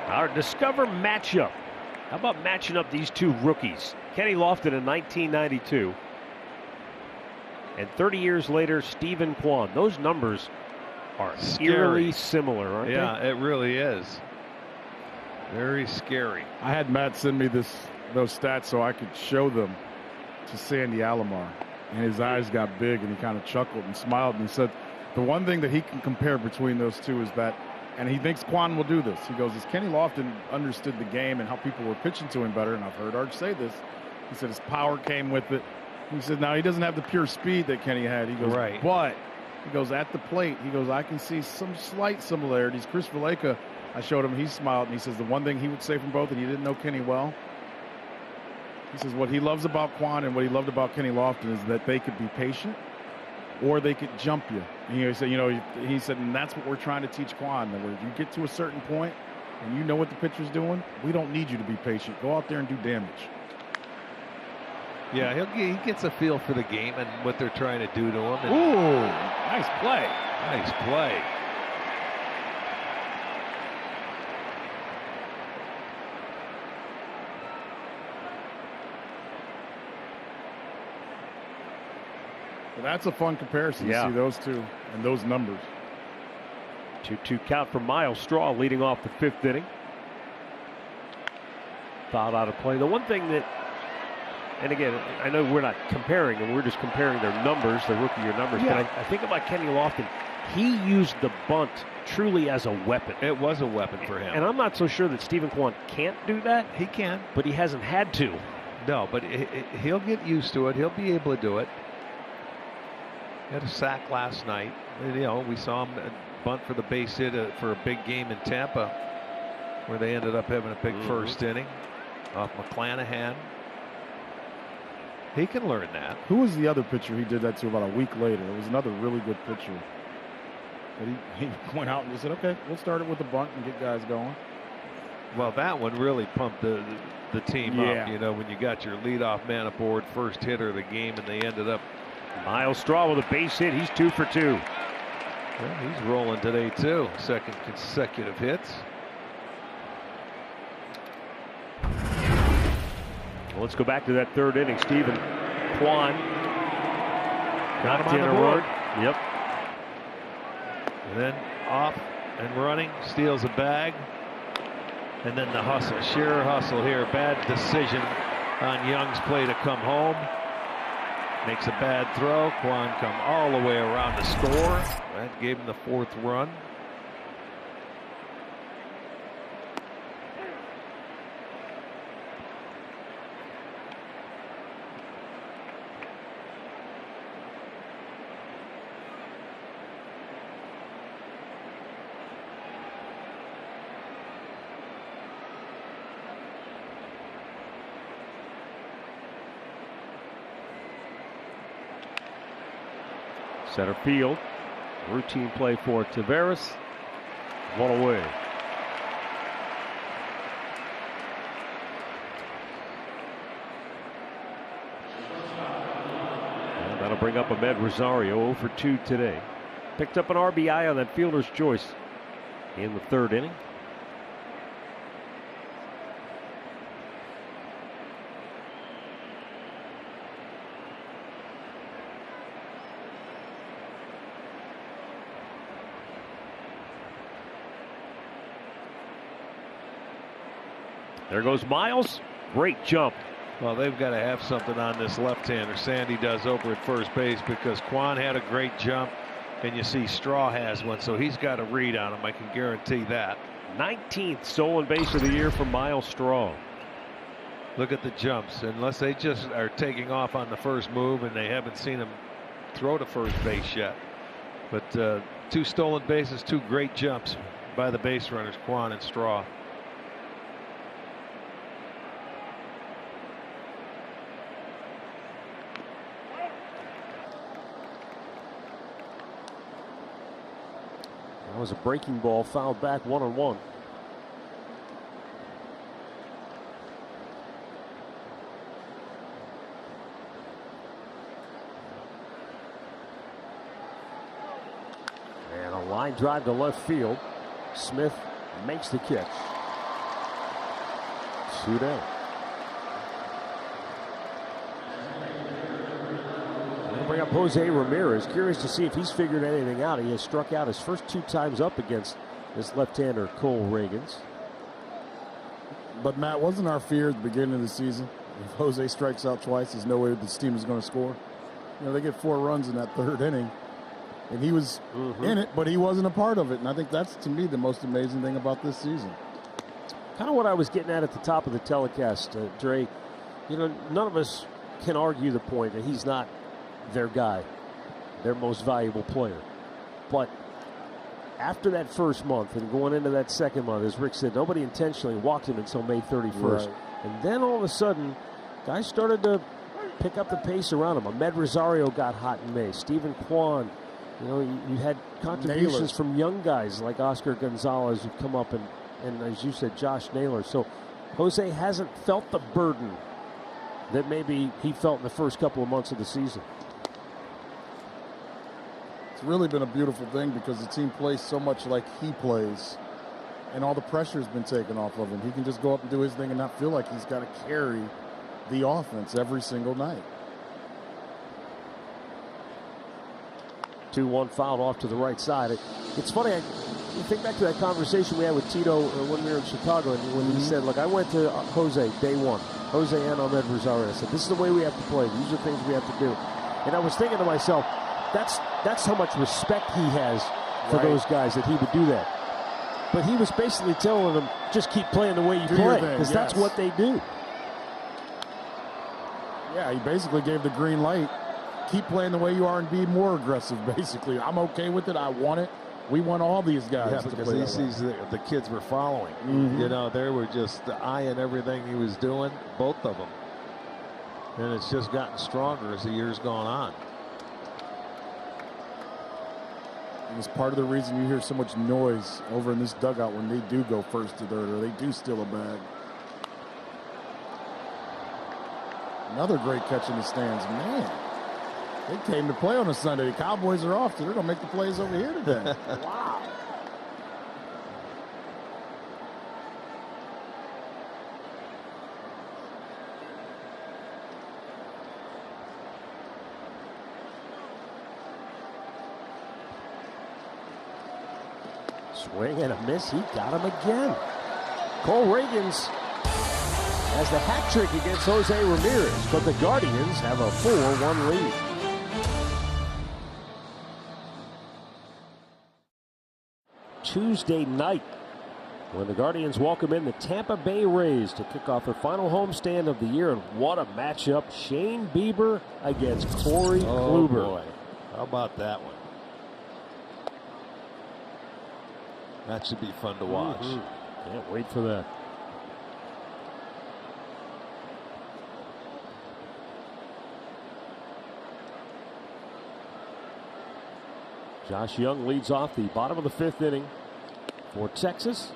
Our Discover matchup. How about matching up these two rookies? Kenny Lofton in 1992. And 30 years later, Stephen Kwan. Those numbers are eerily similar, aren't they? Yeah, it really is. Very scary. I had Matt send me those stats so I could show them to Sandy Alomar. And his eyes got big and he kind of chuckled and smiled and he said the one thing that he can compare between those two is that, and he thinks Kwan will do this. He goes, as Kenny Lofton understood the game and how people were pitching to him better, and I've heard Arch say this, he said his power came with it. He said, now he doesn't have the pure speed that Kenny had. He goes, right. But he goes, at the plate, he goes, I can see some slight similarities. Chris Valaika, I showed him, he smiled, and he says the one thing he would say from both, and he didn't know Kenny well, he says what he loves about Kwan and what he loved about Kenny Lofton is that they could be patient or they could jump you. And he said, he said, and that's what we're trying to teach Kwan, that where you get to a certain point and you know what the pitcher's doing, we don't need you to be patient. Go out there and do damage. Yeah, he gets a feel for the game and what they're trying to do to him. And ooh, nice play. Nice play. Well, that's a fun comparison to see those two and those numbers. 2-2 count for Miles Straw leading off the 5th inning. Fouled out of play. The one thing that, and again, I know we're not comparing them, we're just comparing their numbers, the rookie year numbers, but I think about Kenny Lofton. He used the bunt truly as a weapon. It was a weapon for him. And I'm not so sure that Stephen Kwan can't do that. He can. But he hasn't had to. No, but he'll get used to it. He'll be able to do it. He had a sack last night. And, we saw him bunt for the base hit for a big game in Tampa where they ended up having a big first inning off McClanahan. He can learn that. Who was the other pitcher he did that to about a week later? It was another really good pitcher. But he went out and just said, okay, we'll start it with the bunt and get guys going. Well, that one really pumped the team up. When you got your leadoff man aboard, first hitter of the game, and they ended up. Miles Straw with a base hit. He's 2 for 2. Well, he's rolling today, too. Second consecutive hits. Well, let's go back to that 3rd inning. Stephen Kwan got him on the board. Yep. And then off and running, steals a bag. And then the hustle, sheer hustle here. Bad decision on Young's play to come home. Makes a bad throw. Kwan come all the way around to score. That gave him the 4th run. Center field. Routine play for Taveras. 1 away. And that'll bring up Ahmed Rosario 0 for 2 today. Picked up an RBI on that fielder's choice in the 3rd inning. There goes Miles. Great jump. Well, they've got to have something on this left-hander. Sandy does over at first base because Kwan had a great jump, and you see Straw has one, so he's got a read on him. I can guarantee that. 19th stolen base of the year for Miles Straw. Look at the jumps. Unless they just are taking off on the first move and they haven't seen him throw to first base yet. But 2 stolen bases, 2 great jumps by the base runners, Kwan and Straw. That was a breaking ball, fouled back 1-1. And a line drive to left field. Smith makes the catch. 2 down. Bring up Jose Ramirez. Curious to see if he's figured anything out. He has struck out his first 2 times up against this left-hander Cole Ragans. But Matt, wasn't our fear at the beginning of the season, if Jose strikes out twice, there's no way this team is going to score? You know, they get 4 runs in that 3rd inning, and he was in it, but he wasn't a part of it. And I think that's, to me, the most amazing thing about this season. Kind of what I was getting at the top of the telecast, Dre. You know, none of us can argue the point that he's not their guy, their most valuable player. But after that first month and going into that second month, as Rick said, nobody intentionally walked him until May 31st. Right. And then all of a sudden, guys started to pick up the pace around him. Ahmed Rosario got hot in May. Stephen Kwan. You know, you had contributions from young guys like Oscar Gonzalez who come up and as you said, Josh Naylor. So Jose hasn't felt the burden that maybe he felt in the first couple of months of the season. It's really been a beautiful thing because the team plays so much like he plays, and all the pressure's been taken off of him. He can just go up and do his thing and not feel like he's got to carry the offense every single night. 2-1 fouled off to the right side. It's funny, you think back to that conversation we had with Tito when we were in Chicago, and when he said, look, I went to Jose day 1, Jose and Ahmed Rosario. I said, this is the way we have to play. These are things we have to do. And I was thinking to myself, that's how much respect he has for those guys, that he would do that. But he was basically telling them, just keep playing the way you play, because that's what they do. Yeah, he basically gave the green light. Keep playing the way you are and be more aggressive, basically. I'm okay with it. I want it. We want all these guys. Yeah, because he sees the kids were following. You know, they were just eyeing everything he was doing, both of them. And it's just gotten stronger as the year's gone on. And it's part of the reason you hear so much noise over in this dugout when they do go first to third or they do steal a bag. Another great catch in the stands. Man, they came to play on a Sunday. The Cowboys are off, so they're going to make the plays over here today. Wow. Swing and a miss. He got him again. Cole Ragans has the hat trick against Jose Ramirez, but the Guardians have a 4-1 lead. Tuesday night, when the Guardians welcome in the Tampa Bay Rays to kick off their final homestand of the year. And what a matchup. Shane Bieber against Corey Kluber. Boy. How about that one? That should be fun to watch. Can't wait for that. Josh Young leads off the bottom of the 5th inning for Texas.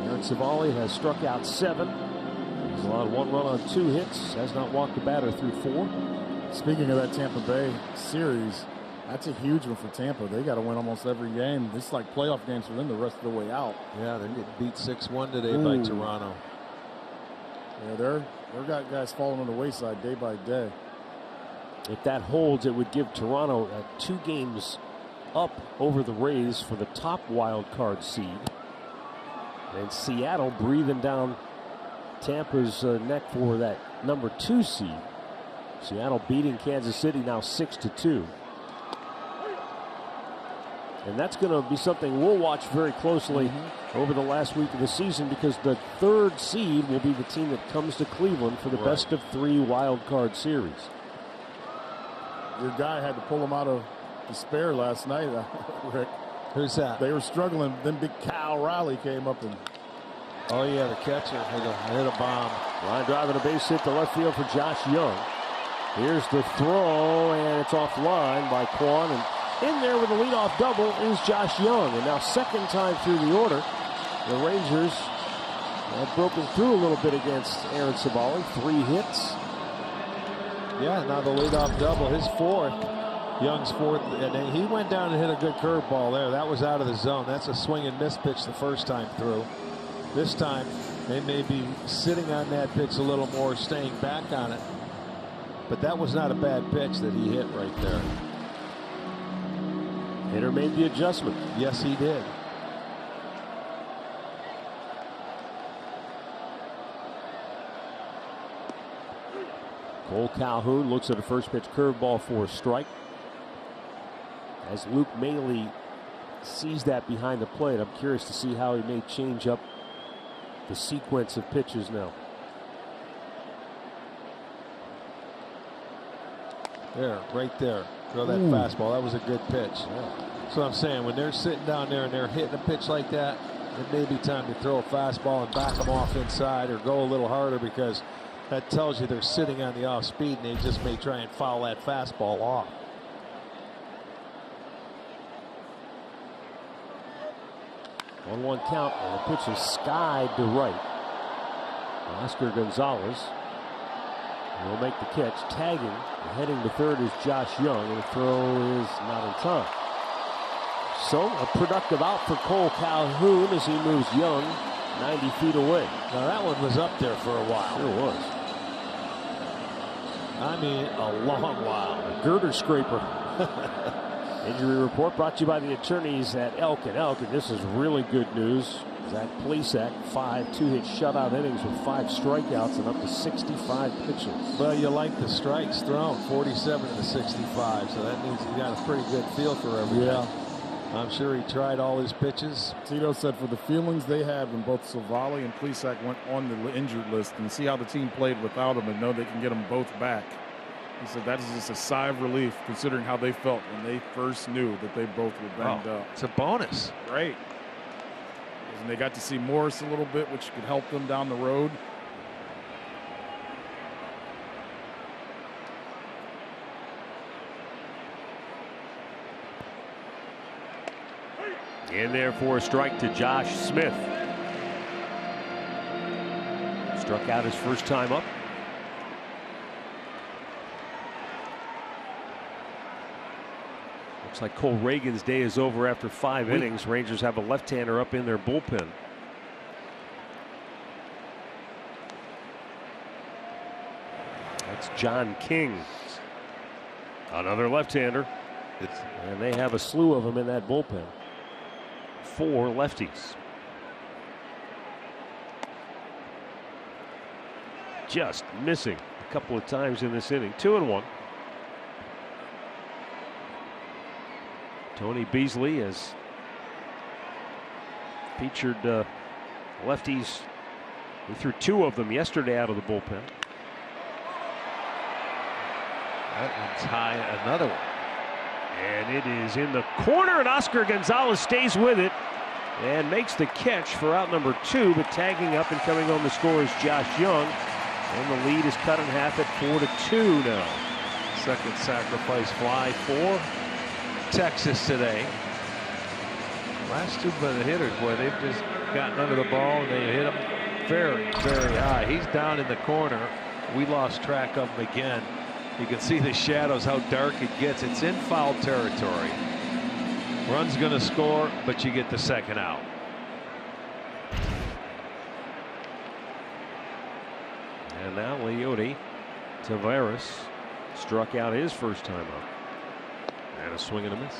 Aaron Civale has struck out 7. He's allowed 1 run on 2 hits. Has not walked the batter through 4. Speaking of that Tampa Bay series, that's a huge one for Tampa. They got to win almost every game. This is like playoff games for them the rest of the way out. Yeah, they get beat 6-1 today by Toronto. Yeah, they're got guys falling on the wayside day by day. If that holds, it would give Toronto 2 games up over the Rays for the top wild card seed. And Seattle breathing down Tampa's neck for that number 2 seed. Seattle beating Kansas City now 6-2. And that's going to be something we'll watch very closely over the last week of the season, because the 3rd seed will be the team that comes to Cleveland for the best of 3 wild card series. your guy had to pull him out of despair last night, Rick. Who's that? They were struggling. Then big Cal Riley came up and. Oh, yeah, the catcher hit a bomb. Line driving a base hit to left field for Josh Young. Here's the throw, and it's offline by Kwon. And in there with the leadoff double is Josh Young. And now second time through the order, the Rangers have broken through a little bit against Aaron Civale. 3 hits. Yeah, now the leadoff double, his 4th. Young's 4th, and he went down and hit a good curveball there. That was out of the zone. That's a swing and miss pitch the first time through. This time, they may be sitting on that pitch a little more, staying back on it. But that was not a bad pitch that he hit right there. Hitter made the adjustment. Yes, he did. Cole Calhoun looks at a first pitch curveball for a strike. As Luke Maile sees that behind the plate, I'm curious to see how he may change up the sequence of pitches now. There, right there. Throw that fastball. That was a good pitch. That's what I'm saying. When they're sitting down there and they're hitting a pitch like that, it may be time to throw a fastball and back them off inside or go a little harder, because that tells you they're sitting on the off speed and they just may try and foul that fastball off. On 1 count, and the pitch is skied to right. Oscar Gonzalez will make the catch, tagging. Heading to third is Josh Young, and the throw is not in time. So a productive out for Cole Calhoun as he moves Young 90 feet away. Now that one was up there for a while. Sure was. I mean, a long while. A girder scraper. Injury report brought to you by the attorneys at Elk & Elk, and this is really good news. Zach Plesac, 5 2-hit shutout innings with 5 strikeouts and up to 65 pitches. Well, you like the strikes thrown, 47 to 65, so that means he got a pretty good feel for everything. Yeah. I'm sure he tried all his pitches. Tito said for the feelings they had when both Civale and Plesac went on the injured list and see how the team played without him and know they can get them both back. He said that is just a sigh of relief considering how they felt when they first knew that they both were banged up. It's a bonus. Great. And they got to see Morris a little bit, which could help them down the road. In there for a strike to Josh Smith. Struck out his first time up. Looks like Cole Reagan's day is over after 5 innings. Rangers have a left-hander up in their bullpen. That's John King. Another left-hander. And they have a slew of them in that bullpen. 4 lefties. Just missing a couple of times in this inning. 2-1. Tony Beasley has featured lefties. He threw 2 of them yesterday out of the bullpen. That one's high, another one. And it is in the corner, and Oscar Gonzalez stays with it and makes the catch for out number 2, but tagging up and coming on the score is Josh Young. And the lead is cut in half at 4-2 now. Second sacrifice fly for Texas today. Last 2 by the hitters, boy, they've just gotten under the ball and they hit him very, very high. He's down in the corner. We lost track of him again. You can see the shadows, how dark it gets. It's in foul territory. Run's going to score, but you get the second out. And now Leody Taveras struck out his first time up. And a swing and a miss.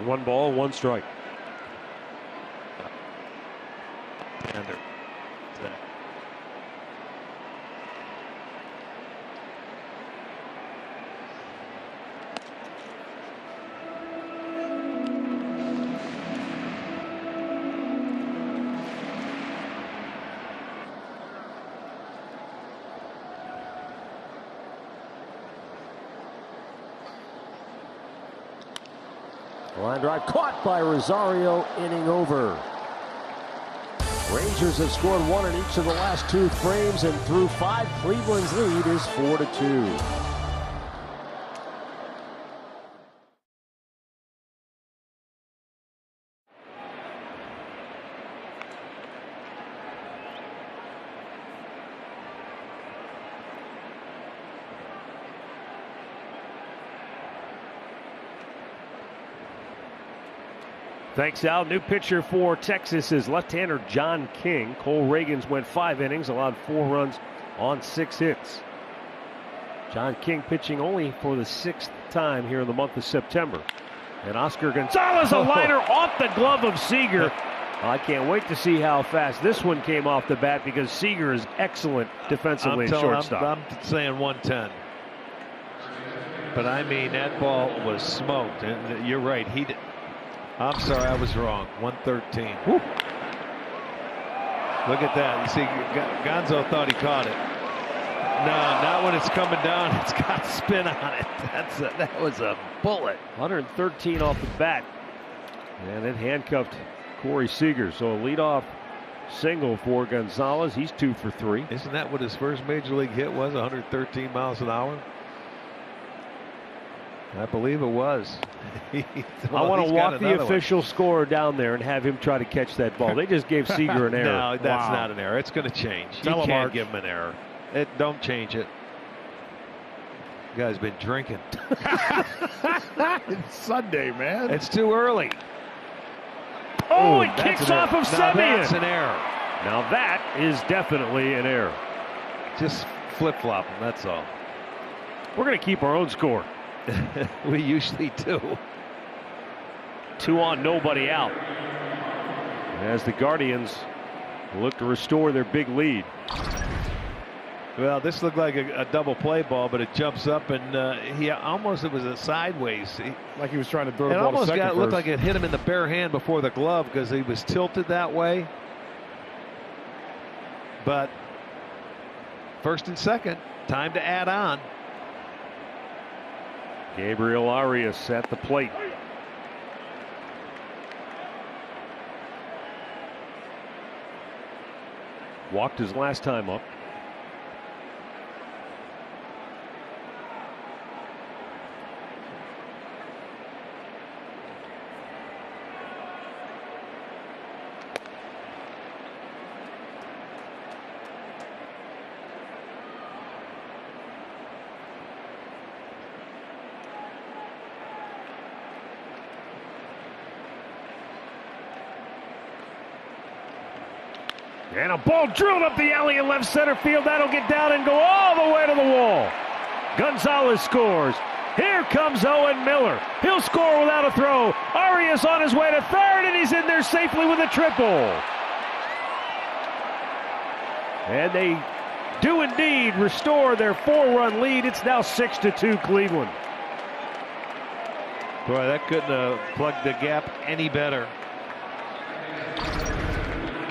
One ball, 1 strike. Line drive caught by Rosario, inning over. Rangers have scored 1 in each of the last 2 frames, and through 5, Cleveland's lead is 4-2. Thanks, Al. New pitcher for Texas is left-hander John King. Cole Reagans went 5 innings, allowed 4 runs on 6 hits. John King pitching only for the 6th time here in the month of September. And Oscar Gonzalez, a liner off the glove of Seager. I can't wait to see how fast this one came off the bat, because Seager is excellent defensively at shortstop. I'm saying 110. But I mean, that ball was smoked. And you're right. I'm sorry, I was wrong. 113. Woo. Look at that. You see, Gonzo thought he caught it. No, not when it's coming down. It's got spin on it. That was a bullet. 113 off the bat. And it handcuffed Corey Seager. So a leadoff single for Gonzalez. He's 2 for 3. Isn't that what his first major league hit was? 113 miles an hour? I believe it was. I want to walk the official scorer down there and have him try to catch that ball. They just gave Seager an error. No, that's not an error. It's going to change. You can't give him an error. Don't change it. The guy's been drinking. It's Sunday, man. It's too early. Oh, it kicks off of Semien. That's an error. Now that is definitely an error. Just flip-flop him, that's all. We're going to keep our own score. We usually do. 2 on, nobody out. As the Guardians look to restore their big lead. Well, this looked like a double play ball, but it jumps up, and it was a sideways. Like he was trying to throw the ball to second. It almost looked like it hit him in the bare hand before the glove, because he was tilted that way. But first and second, time to add on. Gabriel Arias at the plate. Walked his last time up. And a ball drilled up the alley in left center field. That'll get down and go all the way to the wall. Gonzalez scores. Here comes Owen Miller. He'll score without a throw. Arias on his way to third, and he's in there safely with a triple. And they do indeed restore their 4-run lead. It's now 6-2 Cleveland. Boy, that couldn't have plugged the gap any better.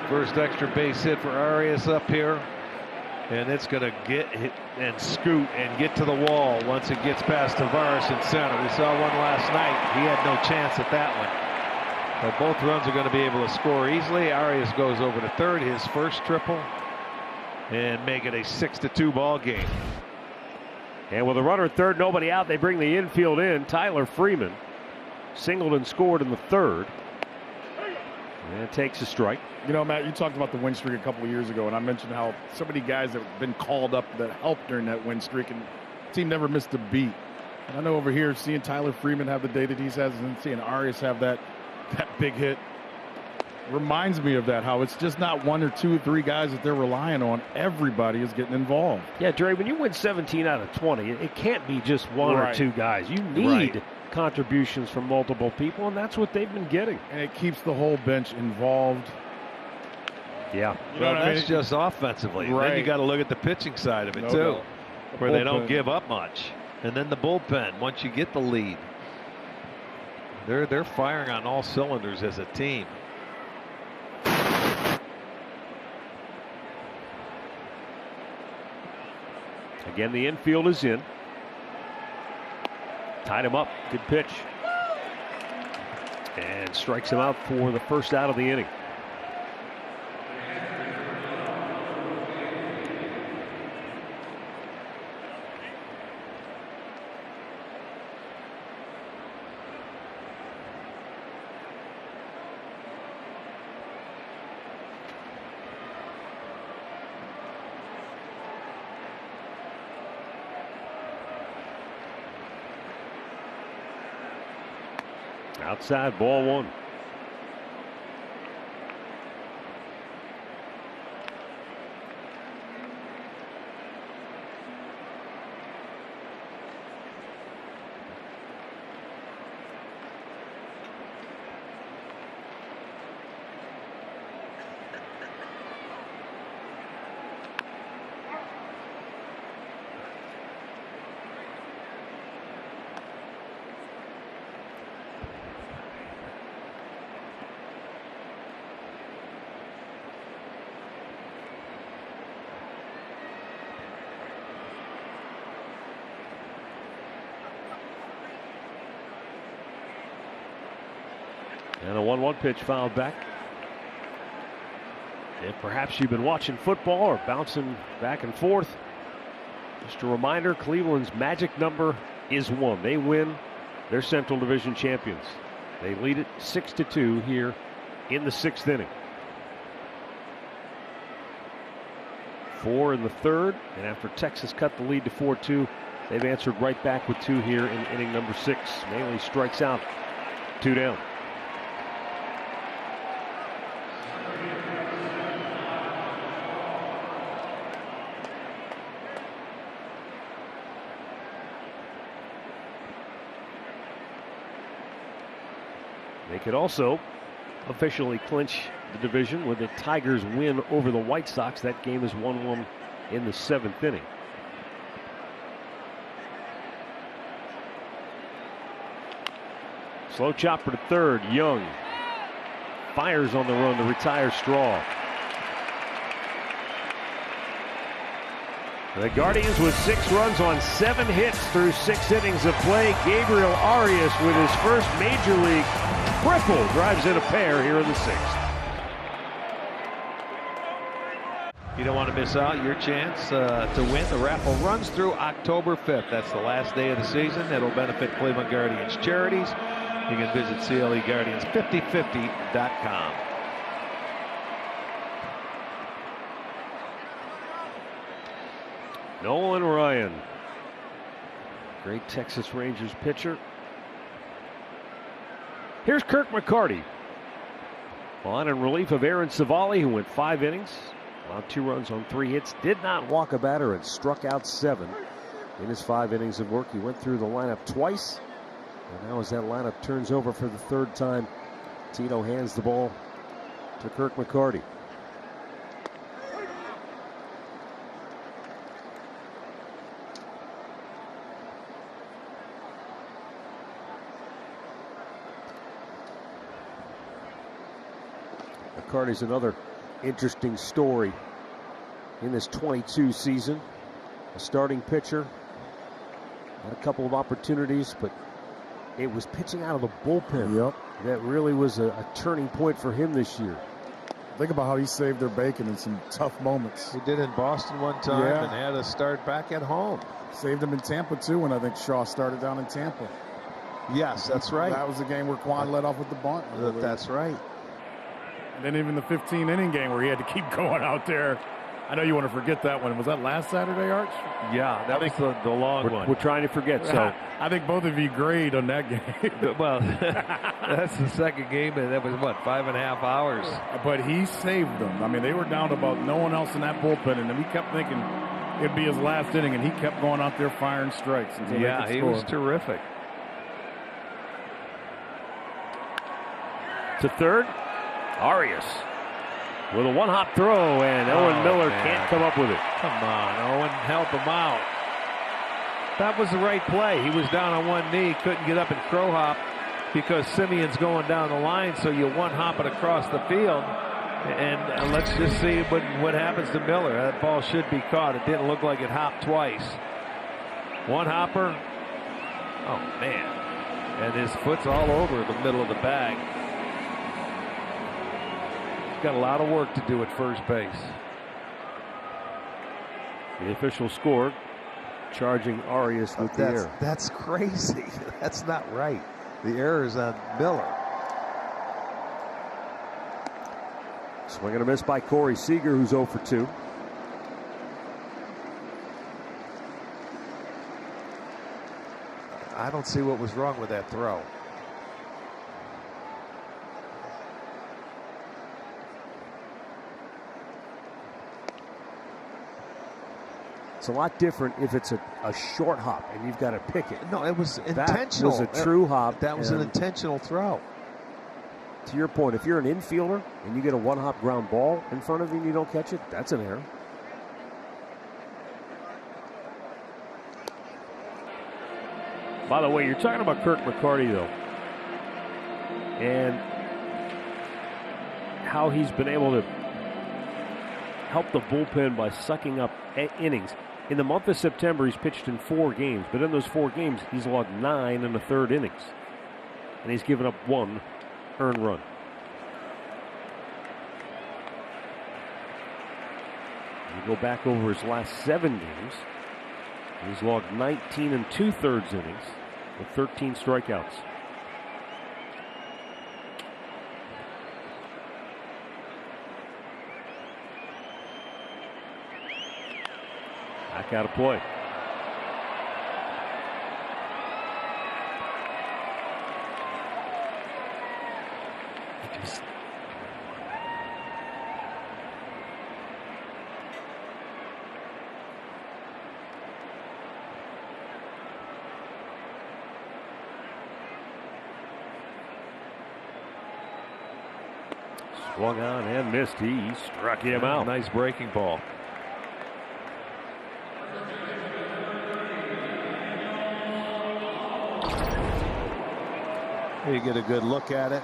First extra base hit for Arias up here, and it's going to get hit and scoot and get to the wall once it gets past Tavares in center. We saw one last night. He had no chance at that one. But both runs are going to be able to score easily. Arias goes over to third, his first triple, and make it a 6-2 ball game. And with a runner at third, nobody out, they bring the infield in. Tyler Freeman singled and scored in the third. And takes a strike. You know, Matt, you talked about the win streak a couple of years ago, and I mentioned how so many guys have been called up that helped during that win streak, and the team never missed a beat. And I know over here, seeing Tyler Freeman have the day that he's had, and seeing Arias have that big hit reminds me of that, how it's just not 1 or 2 or 3 guys that they're relying on. Everybody is getting involved. Yeah, Dre, when you win 17 out of 20, it can't be just 1 or 2 guys. You need contributions from multiple people, and that's what they've been getting. And it keeps the whole bench involved. Yeah. You know, that's just offensively. Right. Then you got to look at the pitching side of it, too, where they don't give up much. And then the bullpen, once you get the lead, they're firing on all cylinders as a team. Again, the infield is in. Tied him up. Good pitch. And strikes him out for the first out of the inning. Outside, ball one. And a 1-1 pitch fouled back. And perhaps you've been watching football or bouncing back and forth. Just a reminder, Cleveland's magic number is 1. They win. They're Central Division champions. They lead it 6-2 here in the 6th inning. 4 in the 3rd, and after Texas cut the lead to 4-2, they've answered right back with 2 here in inning number 6. Maley strikes out, 2 down. They could also officially clinch the division with the Tigers win over the White Sox. That game is 1-1 in the 7th inning. Slow chopper to third. Young fires on the run to retire Straw. The Guardians with 6 runs on 7 hits through 6 innings of play. Gabriel Arias with his first major league triple drives in a pair here in the 6th. You don't want to miss out your chance to win. The raffle runs through October 5th. That's the last day of the season. It'll benefit Cleveland Guardians charities. You can visit CLEGuardians5050.com. Nolan Ryan, great Texas Rangers pitcher. Here's Kirk McCarty on in relief of Aaron Savali, who went 5 innings, allowed 2 runs on 3 hits, did not walk a batter, and struck out 7 in his 5 innings of work. He went through the lineup twice, and now as that lineup turns over for the 3rd time, Tito hands the ball to Kirk McCarty. McCarty's another interesting story in this 22 season. A starting pitcher, had a couple of opportunities, but it was pitching out of the bullpen that really was a turning point for him this year. Think about how he saved their bacon in some tough moments. He did in Boston one time and had to start back at home. Saved him in Tampa too, when I think Shaw started down in Tampa. Yes, that's right. That was the game where Quan led off with the bunt. That's right. And then even the 15-inning game where he had to keep going out there. I know you want to forget that one. Was that last Saturday, Arch? Yeah, that was the long one. We're trying to forget. So I think both of you grade on that game. Well, that's the second game, and that was, 5.5 hours? But he saved them. I mean, they were down to about no one else in that bullpen, and then we kept thinking it'd be his last inning, and he kept going out there firing strikes. Yeah, he was terrific. To third, Arias with a 1-hop throw, and Owen Miller can't come up with it. Come on, Owen, help him out. That was the right play. He was down on one knee, couldn't get up and crow hop because Simeon's going down the line, so you 1-hop it across the field. And let's just see what happens to Miller. That ball should be caught. It didn't look like it hopped twice. 1-hopper. Oh, man. And his foot's all over the middle of the bag. He's got a lot of work to do at first base. The official score, charging Arias with the error. That's crazy. That's not right. The error is on Miller. Swing and a miss by Corey Seager, who's 0 for 2. I don't see what was wrong with that throw. It's a lot different if it's a short hop and you've got to pick it. No, it was intentional. That was a true hop. That was an intentional throw. To your point, if you're an infielder and you get a one-hop ground ball in front of you and you don't catch it, that's an error. By the way, you're talking about Kirk McCarty, though, and how he's been able to help the bullpen by sucking up innings. In the month of September, he's pitched in 4 games, but in those 4 games, he's logged 9 1/3 innings, and he's given up 1 earned run. You go back over his last 7 games, he's logged 19 2/3 innings with 13 strikeouts. Back out of play. Swung on and missed. He struck him out. Nice breaking ball. You get a good look at it.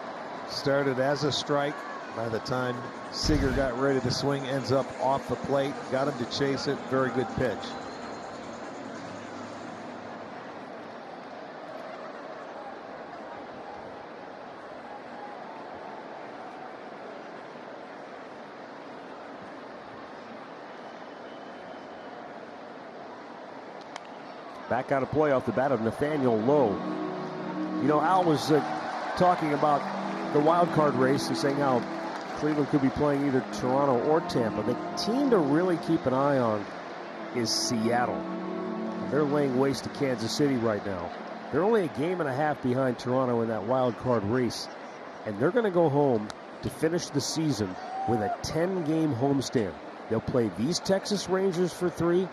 Started as a strike. By the time Seager got ready to swing, ends up off the plate. Got him to chase it. Very good pitch. Back out of play off the bat of Nathaniel Lowe. You know, Al was talking about the wild card race and saying how Cleveland could be playing either Toronto or Tampa. The team to really keep an eye on is Seattle. They're laying waste to Kansas City right now. They're only a game and a half behind Toronto in that wild card race, and they're going to go home to finish the season with a 10-game homestand. They'll play these Texas Rangers for 3,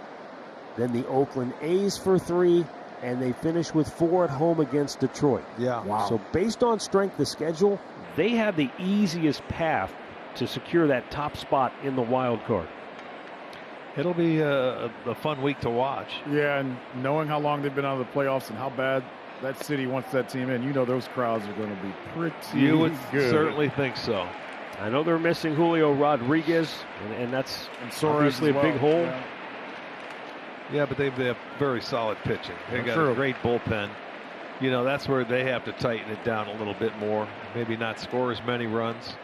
then the Oakland A's for 3, and they finish with 4 at home against Detroit. Yeah. Wow. So based on strength of schedule, they have the easiest path to secure that top spot in the wild card. It'll be a fun week to watch. Yeah, and knowing how long they've been out of the playoffs and how bad that city wants that team in, you know those crowds are going to be pretty You would good. certainly think so. I know they're missing Julio Rodriguez, and that's obviously a big hole. Yeah. Yeah, but they have very solid pitching. They got a great bullpen. You know, that's where they have to tighten it down a little bit more. Maybe not score as many runs.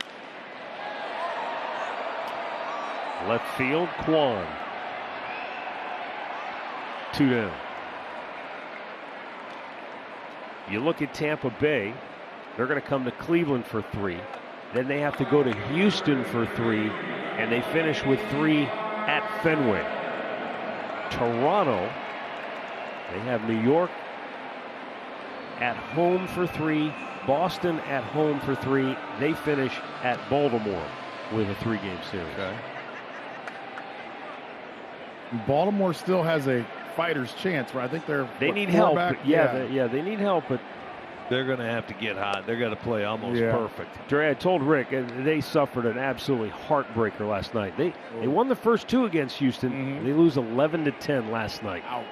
Left field, Kwan. 2 down. You look at Tampa Bay, they're going to come to Cleveland for 3. Then they have to go to Houston for 3, and they finish with 3 at Fenway. Toronto, they have New York at home for 3, Boston at home for 3. They finish at Baltimore with a 3-game series. Okay. Baltimore still has a fighter's chance, right? I think they need help. They need help, but they're going to have to get hot. They're going to play almost perfect. Dre, I told Rick, they suffered an absolutely heartbreaker last night. They won the first 2 against Houston. Mm-hmm. They lose 11-10 last night. Ouch.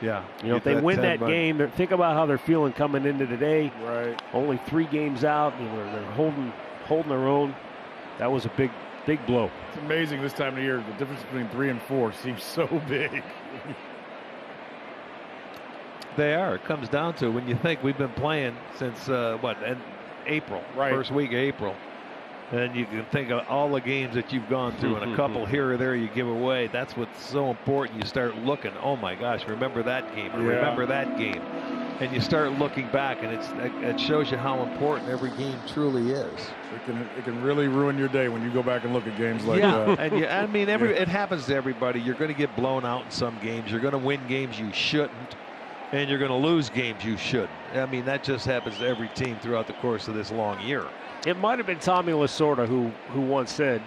Yeah. You know, if they win that game, think about how they're feeling coming into today. Right. Only 3 games out. You know, they're holding their own. That was a big blow. It's amazing this time of year. The difference between 3 and 4 seems so big. They are. It comes down to when you think we've been playing since April, first week of April. And you can think of all the games that you've gone through, and a couple here or there you give away. That's what's so important. You start looking, oh my gosh, remember that game, or remember that game. And you start looking back, and it shows you how important every game truly is. It can really ruin your day when you go back and look at games like that. And I mean, it happens to everybody. You're going to get blown out in some games. You're going to win games you shouldn't, and you're going to lose games you shouldn't. I mean, that just happens to every team throughout the course of this long year. It might have been Tommy Lasorda who once said,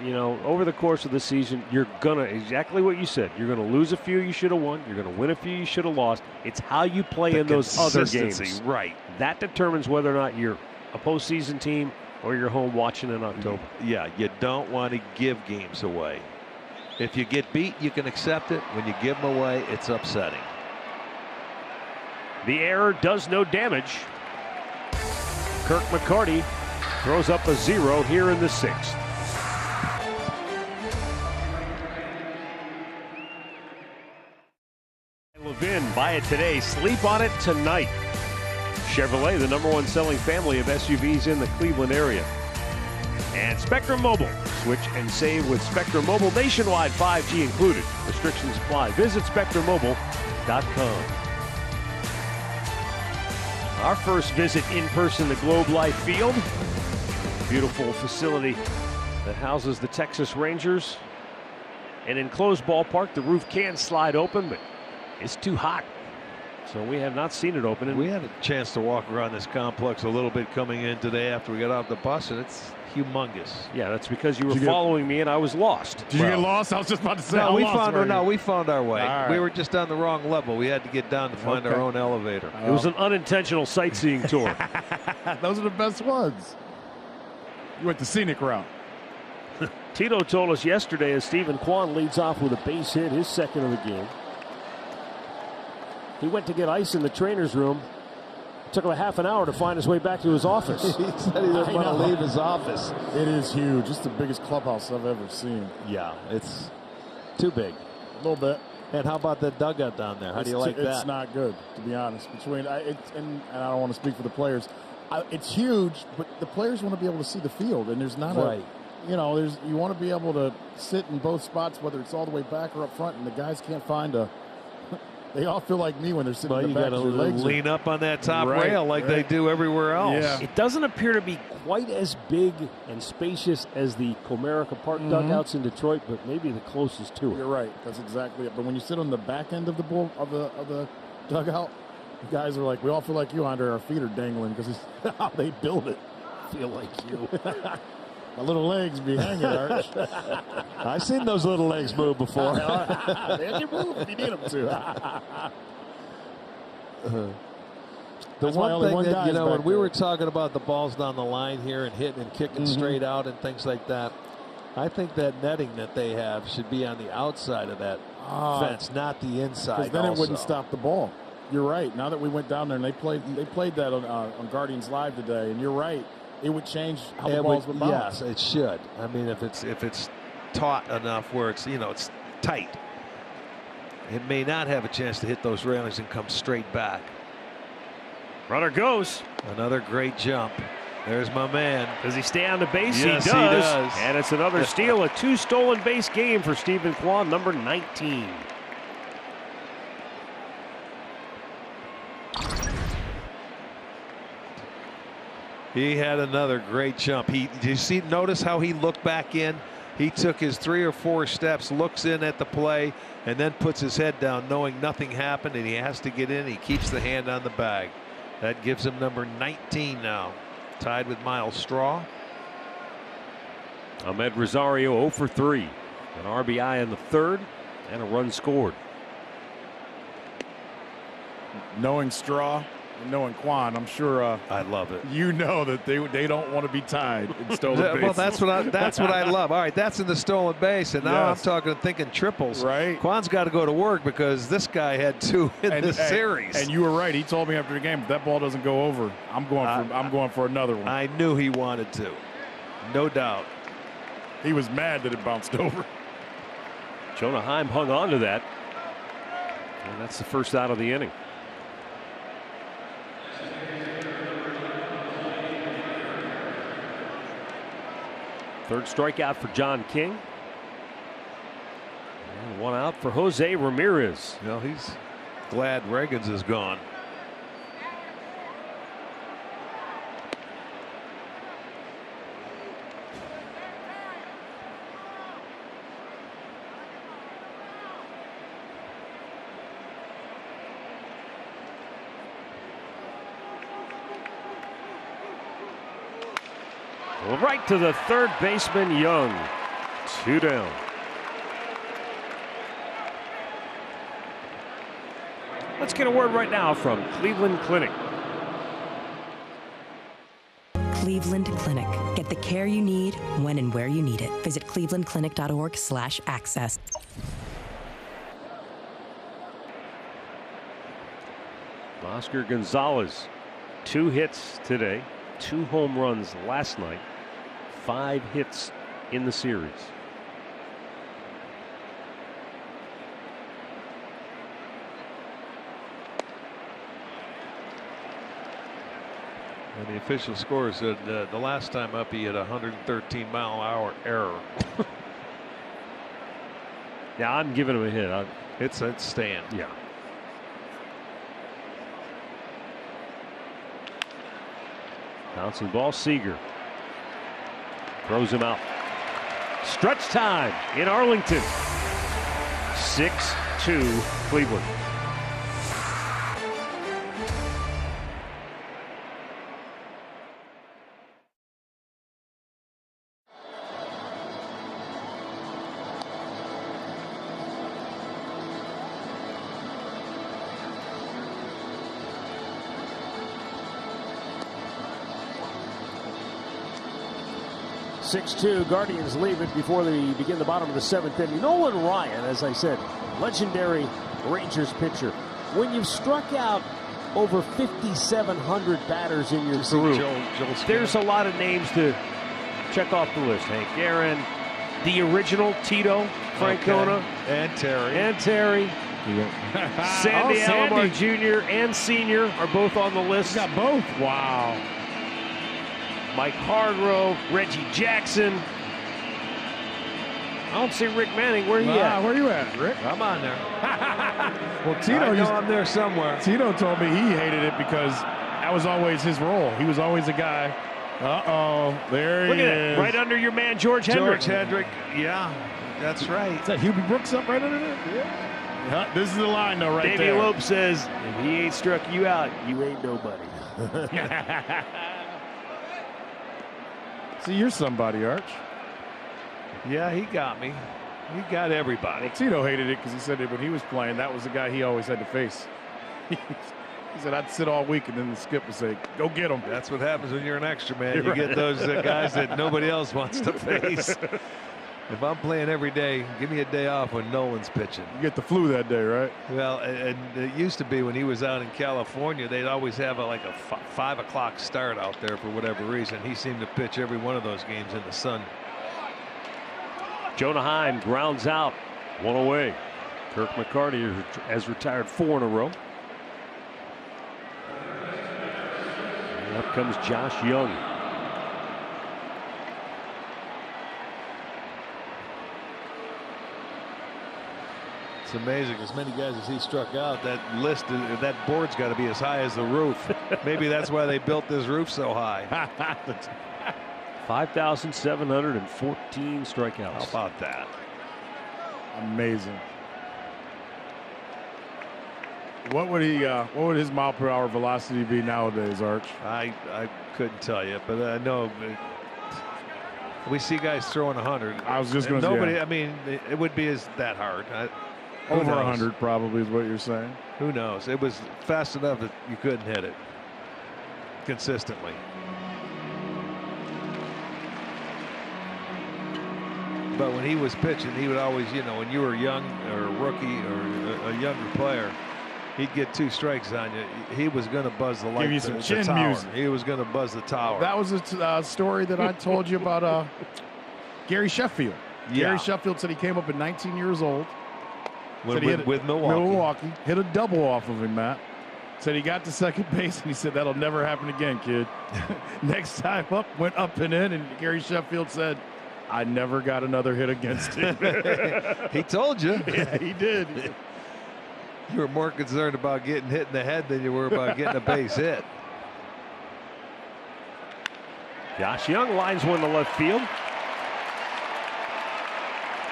over the course of the season, you're going to, exactly what you said, you're going to lose a few you should have won, you're going to win a few you should have lost. It's how you play in those other games. Right. That determines whether or not you're a postseason team or you're home watching in October. Yeah, you don't want to give games away. If you get beat, you can accept it. When you give them away, it's upsetting. The error does no damage. Kirk McCarty throws up a 0 here in the 6th. Levin, buy it today, sleep on it tonight. Chevrolet, the #1 selling family of SUVs in the Cleveland area. And Spectrum Mobile. Switch and save with Spectrum Mobile nationwide, 5G included. Restrictions apply. Visit SpectrumMobile.com. Our first visit in person to Globe Life Field. Beautiful facility that houses the Texas Rangers. An enclosed ballpark. The roof can slide open, but it's too hot. So we have not seen it open. We had a chance to walk around this complex a little bit coming in today after we got off the bus, and it's humongous. Yeah, that's because you were following me and I was lost. Did you get lost? I was just about to say. We found our way. Right. We were just on the wrong level. We had to get down to find our own elevator. It was an unintentional sightseeing tour. Those are the best ones. You went the scenic route. Tito told us yesterday as Stephen Kwan leads off with a base hit, his second of the game. He went to get ice in the trainer's room. It took him a half an hour to find his way back to his office. He said he doesn't want to leave his office. It is huge. It's the biggest clubhouse I've ever seen. Yeah, it's too big. A little bit. And how about the dugout down there? How do you like that? It's not good, to be honest. And I don't want to speak for the players. It's huge, but the players want to be able to see the field, and there's not you want to be able to sit in both spots, whether it's all the way back or up front, and the guys can't find they all feel like me when they're sitting in the back. You got to lean up on that top rail like they do everywhere else. Yeah. It doesn't appear to be quite as big and spacious as the Comerica Park dugouts in Detroit, but maybe the closest to it. You're right. That's exactly it. But when you sit on the back end of the dugout, the guys are like, we all feel like you, Andre. Our feet are dangling because it's how they build it. Feel like you. My little legs be hanging, Arch. I've seen those little legs move before. They can move if you need them to. The one thing that, when we were talking about the balls down the line here and hitting and kicking straight out and things like that, I think that netting that they have should be on the outside of that fence, not the inside. Because then it wouldn't stop the ball. You're right. Now that we went down there and they played that on Guardians Live today, and you're right. It would change how the balls would bounce. Yes, it should. I mean, if it's taut enough where it's it's tight, it may not have a chance to hit those railings and come straight back. Runner goes. Another great jump. There's my man. Does he stay on the base? Yes, he does. And it's another steal, a 2 stolen base game for Stephen Kwan, number 19. He had another great jump. Notice how he looked back in? He took his 3 or 4 steps, looks in at the play, and then puts his head down knowing nothing happened and he has to get in. He keeps the hand on the bag. That gives him number 19 now. Tied with Miles Straw. Ahmed Rosario 0 for 3. An RBI in the 3rd and a run scored. Knowing Straw, knowing Kwan, I'm sure. I love it. That they don't want to be tied in stolen base. Well, that's what I love. All right, that's in the stolen base, and now I'm thinking triples. Right. Kwan's got to go to work because this guy had 2 in this series. And you were right. He told me after the game, if that ball doesn't go over, I'm going for another one. I knew he wanted to, no doubt. He was mad that it bounced over. Jonah Heim hung on to that, and that's the first out of the inning. Third strikeout for John King. And one out for Jose Ramirez. You know, he's glad Ragans is gone. Right to the third baseman, Young. 2 down. Let's get a word right now from Cleveland Clinic. Cleveland Clinic. Get the care you need when and where you need it. Visit clevelandclinic.org/access. Oscar Gonzalez, 2 hits today, 2 home runs last night, 5 hits in the series. And the official score said the last time up he had a 113-mile-an-hour error. Yeah, I'm giving him a hit. It's a stand. Yeah. Bouncing ball, Seager. Throws him out. Stretch time in Arlington. 6-2 Cleveland. Guardians leave it before they begin the bottom of the 7th inning. Nolan Ryan, as I said, legendary Rangers pitcher. When you've struck out over 5,700 batters in your career, there's a lot of names to check off the list. Hank Aaron, the original Tito Francona, and Terry. Sandy Alomar Jr. and Sr. are both on the list. Got both. Wow. Mike Hargrove, Reggie Jackson. I don't see Rick Manning. Where are you at? Where you at, Rick? I'm on there. Well, Tito, I'm there somewhere. Tito told me he hated it because that was always his role. He was always a guy. There Look he at is. it, right under your man George Hendrick. George Hendrick, yeah, that's right. Is that Hubie Brooks up right under there? Yeah. This is the line, though, right Davey there. Lope says, if he ain't struck you out, you ain't nobody. See, you're somebody, Arch. Yeah, he got me. He got everybody. Well, Tito hated it because he said that when he was playing, that was the guy he always had to face. He said, I'd sit all week and then the skip would say, go get him. That's what happens when you're an extra man. You get those guys that nobody else wants to face. If I'm playing every day, give me a day off when no one's pitching. You get the flu that day, right? Well, and it used to be when he was out in California, they'd always have a 5 o'clock start out there for whatever reason. He seemed to pitch every one of those games in the sun. Jonah Heim grounds out, 1 away. Kirk McCarty has retired 4 in a row. And up comes Josh Young. It's amazing. As many guys as he struck out, that board's got to be as high as the roof. Maybe that's why they built this roof so high. 5,714 strikeouts. How about that? Amazing. What would his mile per hour velocity be nowadays, Arch? I couldn't tell you, but I know we see guys throwing 100. I was just going to say. Nobody. I mean, it would be that hard. Over 100 probably is what you're saying. Who knows? It was fast enough that you couldn't hit it consistently. But when he was pitching, he would always, when you were young or a rookie or a younger player, he'd get 2 strikes on you. He was going to buzz the light. Give you some chin tower. music. He was going to buzz the tower. That was a story that I told you about Gary Sheffield. Yeah. Gary Sheffield said he came up at 19 years old. With Milwaukee. Hit a double off of him, Matt. Said he got to second base, and he said, that'll never happen again, kid. Next time up, went up and in, and Gary Sheffield said, I never got another hit against him. He told you. Yeah, he did. You were more concerned about getting hit in the head than you were about getting a base hit. Josh Young lines one to left field.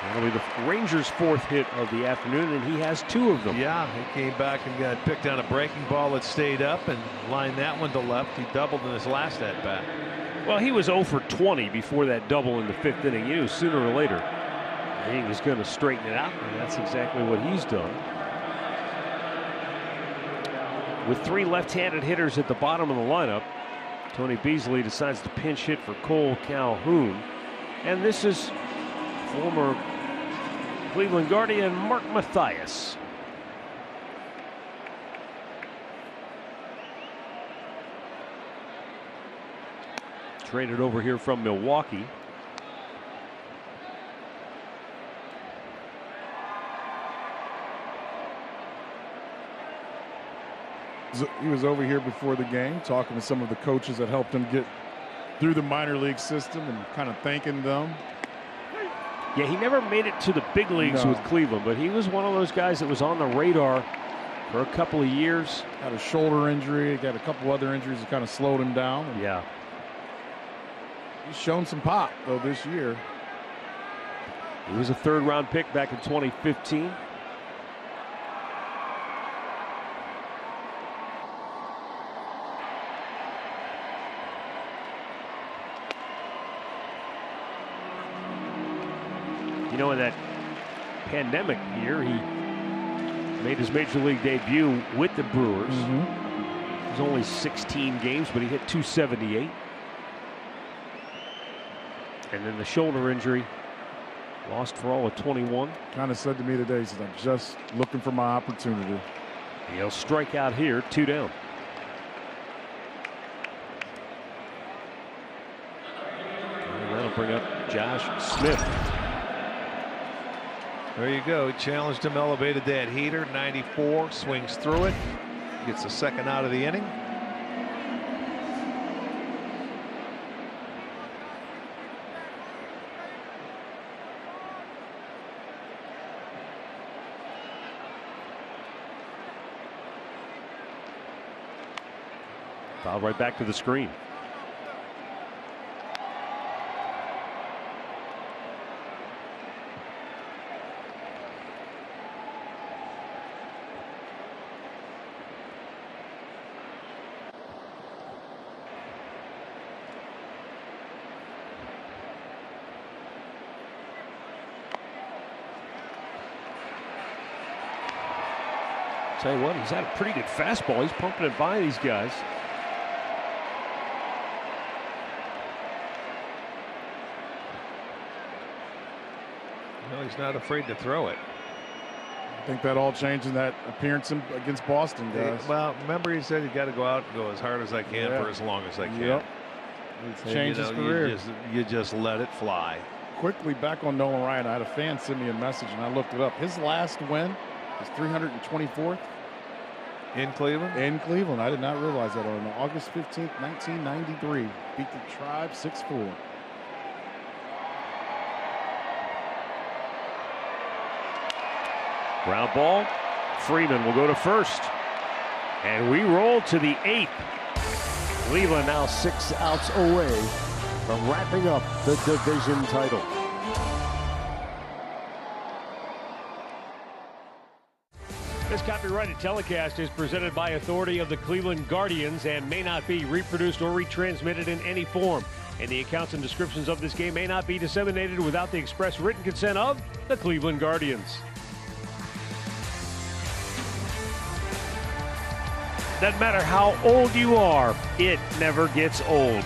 That'll be the Rangers' 4th hit of the afternoon, and he has 2 of them. Yeah, he came back and got picked on a breaking ball that stayed up and lined that one to left. He doubled in his last at bat. Well, he was 0 for 20 before that double in the 5th inning. You knew sooner or later he was going to straighten it out, and that's exactly what he's done. With 3 left-handed hitters at the bottom of the lineup, Tony Beasley decides to pinch hit for Cole Calhoun. And this is former Cleveland Guardian Mark Mathias. Traded over here from Milwaukee. He was over here before the game talking to some of the coaches that helped him get through the minor league system and kind of thanking them. Yeah, he never made it to the big leagues with Cleveland, but he was one of those guys that was on the radar for a couple of years. Had a shoulder injury, got a couple other injuries that kind of slowed him down. Yeah. He's shown some pop, though, this year. He was a 3rd-round pick back in 2015. You know, in that pandemic year, he made his major league debut with the Brewers. It was only 16 games, but he hit .278. And then the shoulder injury, lost for all of 21. Kind of said to me today, he said, I'm just looking for my opportunity. He'll strike out here, 2 down. And that'll bring up Josh Smith. There you go. He challenged him, elevated that heater. 94, swings through it. Gets the 2nd out of the inning. Foul right back to the screen. Tell you what, he's had a pretty good fastball. He's pumping it by these guys. No, he's not afraid to throw it. I think that all changed in that appearance against Boston, guys. Well, remember he said you got to go out and go as hard as I can for as long as I can. Yep. Changed his career. You just let it fly. Quickly back on Nolan Ryan, I had a fan send me a message and I looked it up. His last win was 324th. In Cleveland? In Cleveland. I did not realize that on August 15th, 1993. Beat the Tribe 6-4. Ground ball. Freeman will go to first. And we roll to the 8th. Cleveland now 6 outs away from wrapping up the division title. This copyrighted telecast is presented by authority of the Cleveland Guardians and may not be reproduced or retransmitted in any form. And the accounts and descriptions of this game may not be disseminated without the express written consent of the Cleveland Guardians. Doesn't matter how old you are, it never gets old.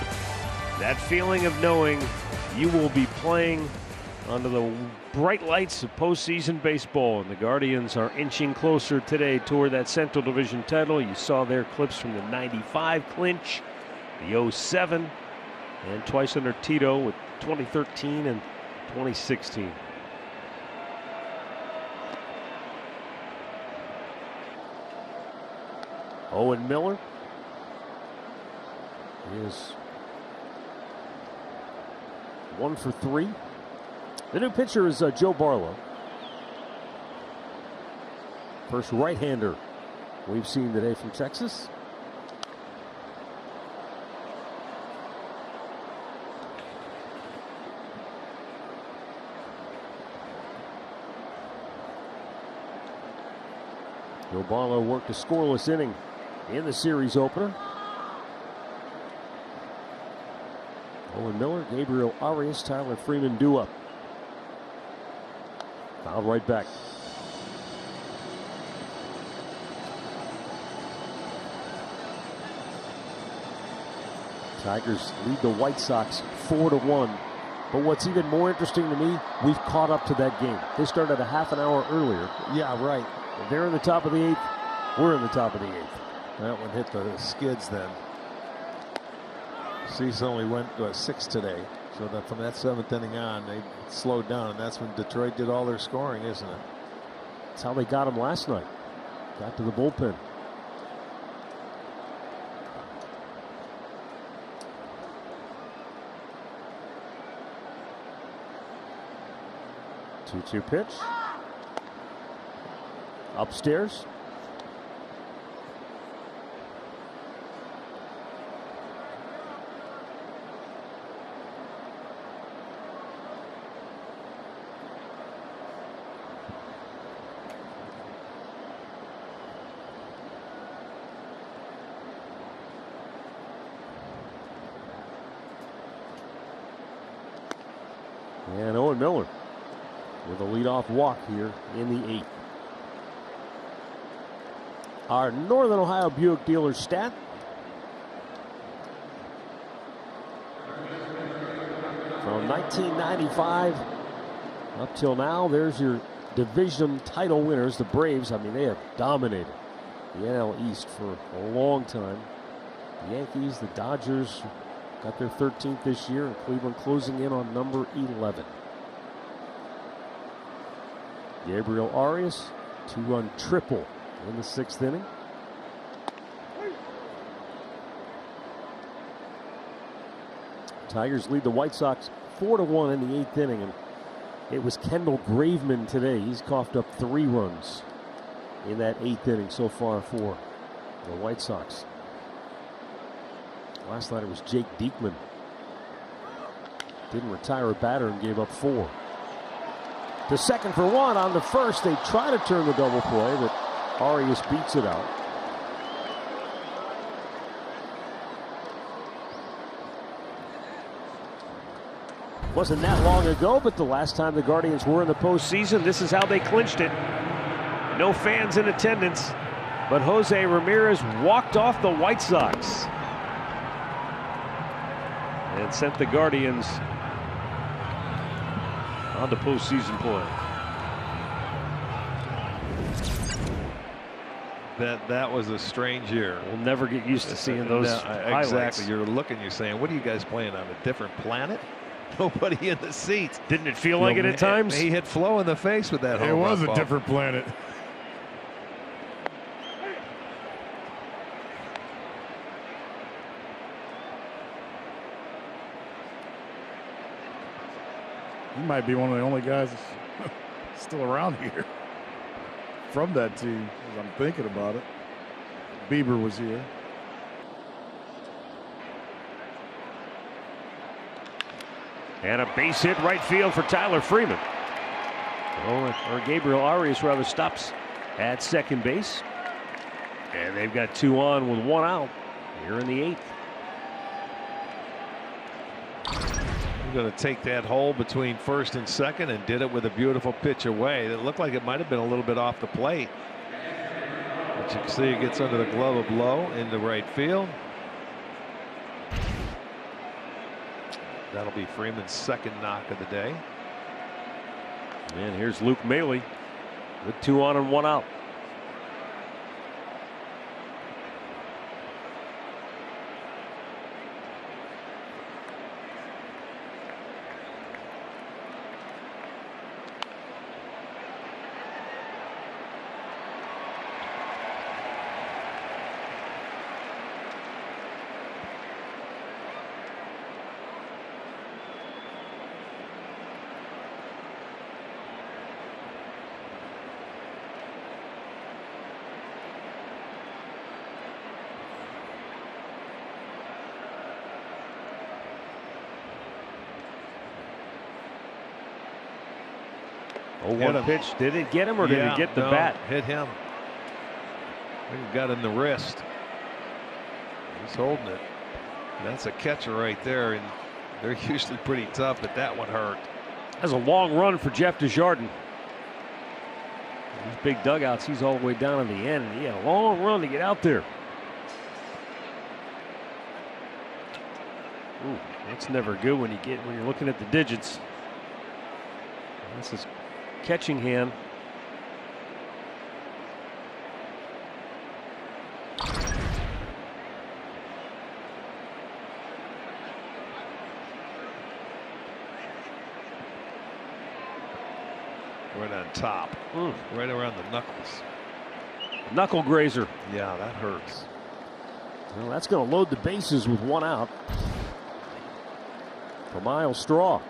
That feeling of knowing you will be playing under the bright lights of postseason baseball, and the Guardians are inching closer today toward that Central Division title. You saw their clips from the 95 clinch, the 07, and twice under Tito with 2013 and 2016. Owen Miller is 1 for 3. The new pitcher is Joe Barlow. First right-hander we've seen today from Texas. Joe Barlow worked a scoreless inning in the series opener. Owen Miller, Gabriel Arias, Tyler Freeman due up. Fouled right back. Tigers lead the White Sox 4-1. But what's even more interesting to me, we've caught up to that game. They started a half an hour earlier. Yeah, right. They're in the top of the 8th. We're in the top of the 8th. That one hit the skids then. Season only went 6 today. So that from that 7th inning on, they slowed down. And that's when Detroit did all their scoring, isn't it? That's how they got him last night. Got to the bullpen. Two pitch. Upstairs. And Owen Miller with a leadoff walk here in the 8th. Our Northern Ohio Buick dealer stat. From 1995 up till now, there's your division title winners, the Braves. I mean, they have dominated the NL East for a long time. The Yankees, the Dodgers got their 13th this year, and Cleveland closing in on number 11. Gabriel Arias, 2-run triple in the 6th inning. Tigers lead the White Sox 4-1 in the 8th inning, and it was Kendall Graveman today. He's coughed up 3 runs in that 8th inning so far for the White Sox. Last night it was Jake Diekman. Didn't retire a batter and gave up 4. To second for 1 on the first. They try to turn the double play, but Arias beats it out. Wasn't that long ago, but the last time the Guardians were in the postseason, this is how they clinched it. No fans in attendance, but Jose Ramirez walked off the White Sox and sent the Guardians on to postseason play. That was a strange year. We'll never get used to seeing those highlights. Exactly. You're looking, you're saying, what are you guys playing on a different planet? Nobody in the seats. Didn't it feel like it at times? He hit Flo in the face with that. It was a different planet. He might be one of the only guys still around here from that team, as I'm thinking about it. Bieber was here. And a base hit right field for Tyler Freeman. Or Gabriel Arias rather stops at second base. And they've got 2 on with 1 out here in the 8th. Going to take that hole between first and second and did it with a beautiful pitch away. It looked like it might have been a little bit off the plate. But you can see it gets under the glove of Lowe into right field. That'll be Freeman's second knock of the day. And here's Luke Maile with 2 on and 1 out. 0-1 pitch. Did it get him or did it get the bat? Hit him. I think it got in the wrist. He's holding it. That's a catcher right there, and they're usually pretty tough, but that one hurt. That's a long run for Jeff Desjardins. These big dugouts, he's all the way down in the end, and he had a long run to get out there. Ooh, that's never good when you're looking at the digits. That's his catching hand. Right on top, right around the knuckles. Knuckle grazer. Yeah, that hurts. Well, that's going to load the bases with one out for Myles Straw.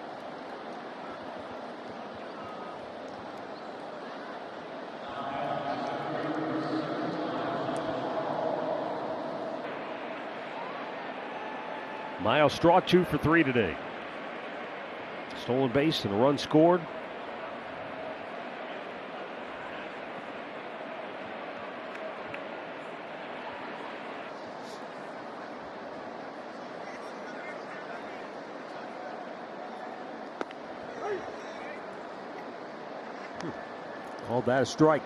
Myles Straw 2 for 3 today. Stolen base and a run scored. All that a strike.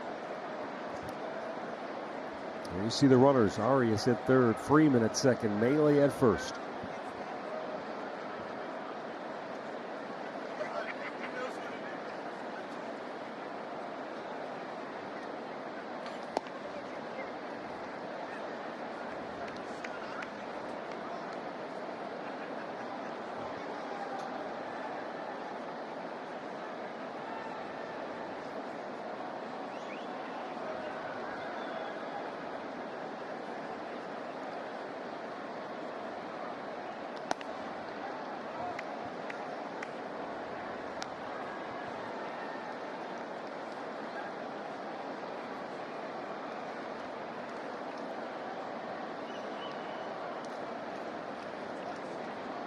And you see the runners. Arias at third, Freeman at second, Mahle at first.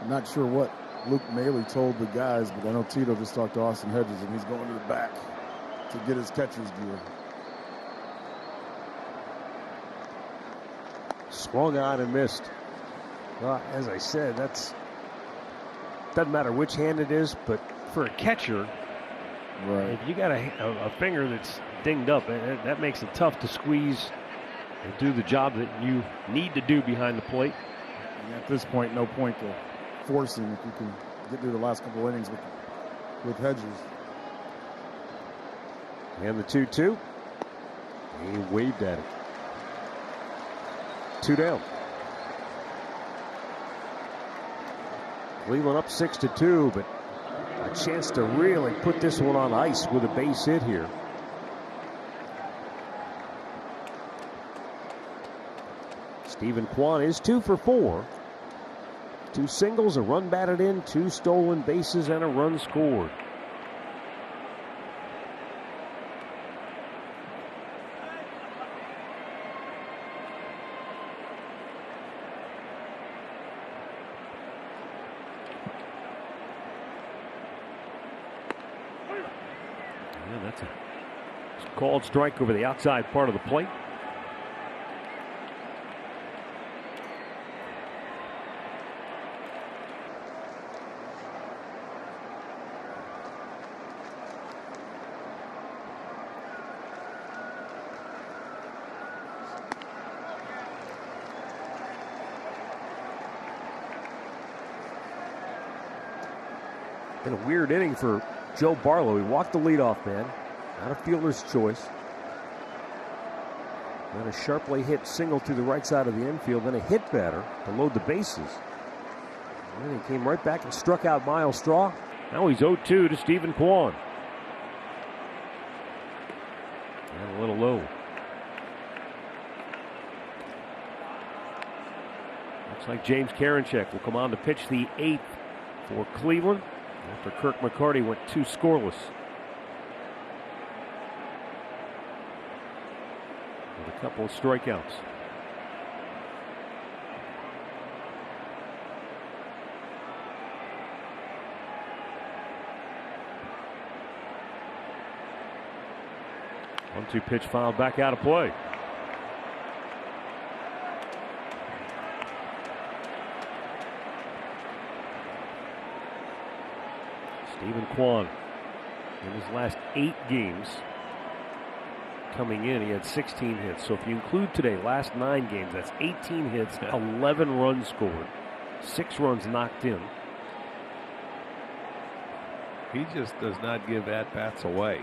I'm not sure what Luke Mahle told the guys, but I know Tito just talked to Austin Hedges, and he's going to the back to get his catcher's gear. Swung on and missed. Well, as I said, doesn't matter which hand it is, but for a catcher, right, if you got a finger that's dinged up, that makes it tough to squeeze and do the job that you need to do behind the plate. And at this point, no point to force him if you can get through the last couple innings with Hedges. And the 2-2. He waved at it. 2 down. Cleveland up 6-2, but a chance to really put this one on ice with a base hit here. Stephen Kwan is 2 for 4. 2 singles, a run batted in, 2 stolen bases, and a run scored. Yeah, that's a called strike over the outside part of the plate. Been a weird inning for Joe Barlow. He walked the leadoff man, not a fielder's choice. Then a sharply hit single to the right side of the infield, then a hit batter to load the bases. And then he came right back and struck out Myles Straw. Now he's 0-2 to Stephen Kwan. And a little low. Looks like James Karinchak will come on to pitch the 8th for Cleveland after Kirk McCarty went 2 scoreless. With a couple of strikeouts. 1-2 pitch fouled back out of play. Stephen Kwan, in his last 8 games coming in, he had 16 hits. So if you include today, last 9 games, that's 18 hits, 11 runs scored, 6 runs knocked in. He just does not give at-bats away.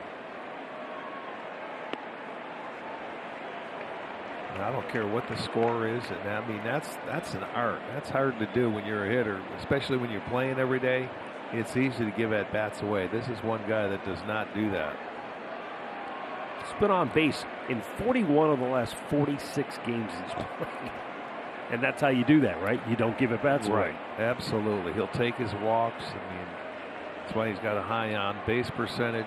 And I don't care what the score is. And I mean, that's an art. That's hard to do when you're a hitter, especially when you're playing every day. It's easy to give at-bats away. This is one guy that does not do that. He's been on base in 41 of the last 46 games he's played. And that's how you do that, right? You don't give at-bats away. Right, absolutely. He'll take his walks. I mean, that's why he's got a high on-base percentage.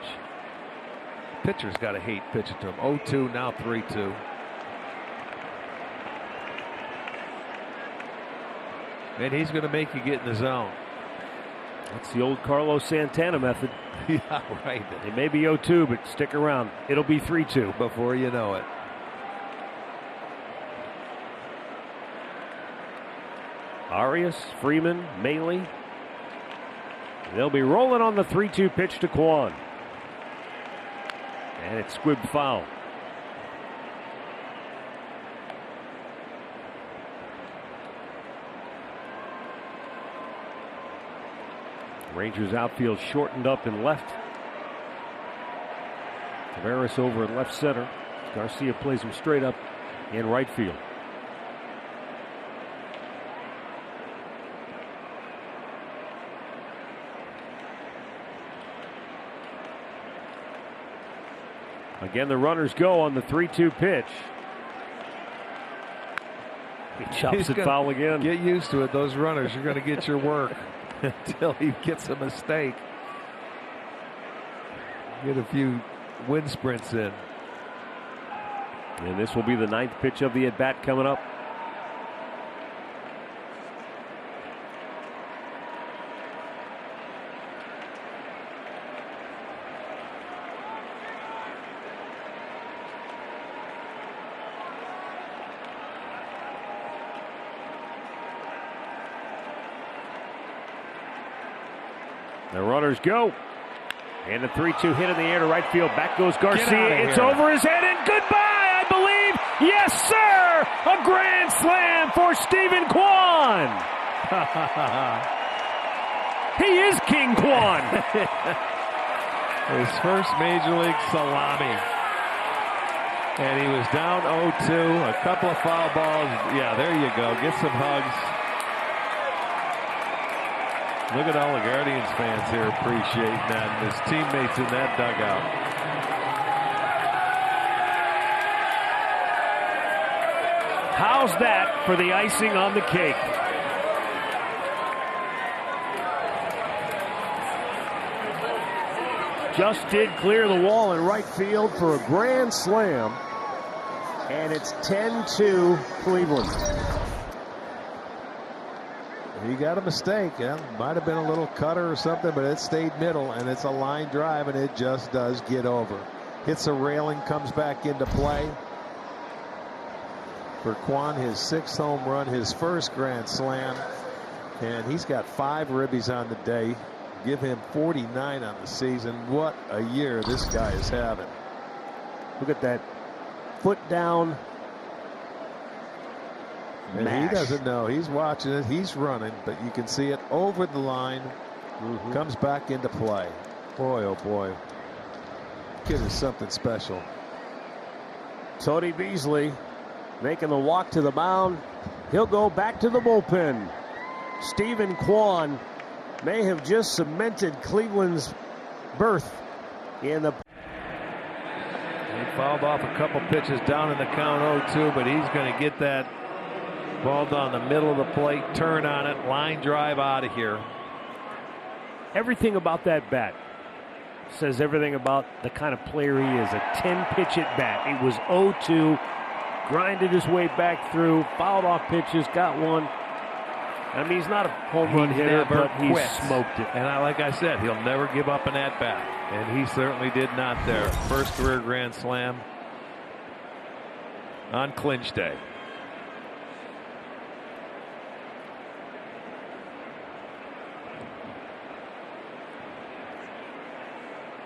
Pitcher's got to hate pitching to him. 0-2, now 3-2. And he's going to make you get in the zone. That's the old Carlos Santana method. Yeah, right. It may be 0-2, but stick around. It'll be 3-2. Before you know it. Arias, Freeman, Maley. They'll be rolling on the 3-2 pitch to Kwan. And it's squibbed foul. Rangers outfield shortened up in left. Tavares over in left center. Garcia plays him straight up in right field. Again, the runners go on the 3-2 pitch. He chops it foul again. Get used to it. Those runners, you're going to get your work until he gets a mistake. Get a few wind sprints in. And this will be the 9th pitch of the at-bat coming up. The runners go. And the 3-2 hit in the air to right field. Back goes Garcia. It's over his head and goodbye, I believe. Yes, sir! A grand slam for Stephen Kwan. He is King Kwan. His first major league salami. And he was down 0-2. A couple of foul balls. Yeah, there you go. Get some hugs. Look at all the Guardians fans here appreciating that, and his teammates in that dugout. How's that for the icing on the cake? Just did clear the wall in right field for a grand slam, and it's 10-2 Cleveland. He got a mistake. Yeah, might have been a little cutter or something, but it stayed middle, and it's a line drive, and it just does get over. Hits a railing, comes back into play. For Kwan, his 6th home run, his first grand slam, and he's got 5 ribbies on the day. Give him 49 on the season. What a year this guy is having. Look at that foot down. And he doesn't know. He's watching it. He's running, but you can see it over the line. Comes back into play. Boy, oh boy. Kid is something special. Tony Beasley making the walk to the mound. He'll go back to the bullpen. Stephen Kwan may have just cemented Cleveland's berth in the. He fouled off a couple pitches down in the count 0-2, but he's going to get that ball down the middle of the plate, turn on it, line drive out of here. Everything about that bat says everything about the kind of player he is. A 10-pitch at bat. It was 0-2, grinded his way back through, fouled off pitches, got one. I mean, he's not a home run hitter, but he smoked it. And like I said, he'll never give up an at-bat. And he certainly did not there. First career grand slam. on clinch day.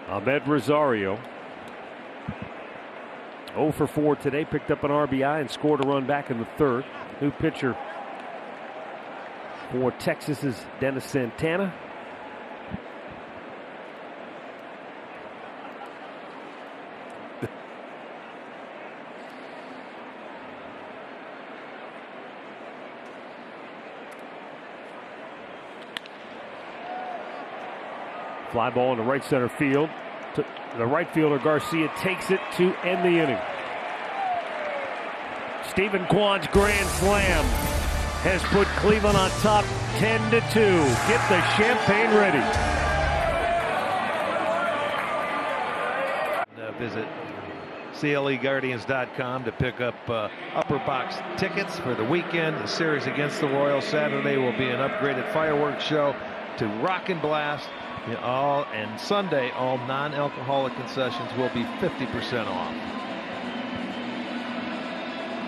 Ahmed Rosario, 0 for 4 today, picked up an RBI and scored a run back in the third. New pitcher for Texas is Dennis Santana. Fly ball in the right center field. The right fielder Garcia takes it to end the inning. Stephen Kwan's grand slam has put Cleveland on top 10-2. Get the champagne ready. Visit CLEGuardians.com to pick up upper box tickets for the weekend. The series against the Royals Saturday will be an upgraded fireworks show to rock and blast. And Sunday, all non-alcoholic concessions will be 50% off.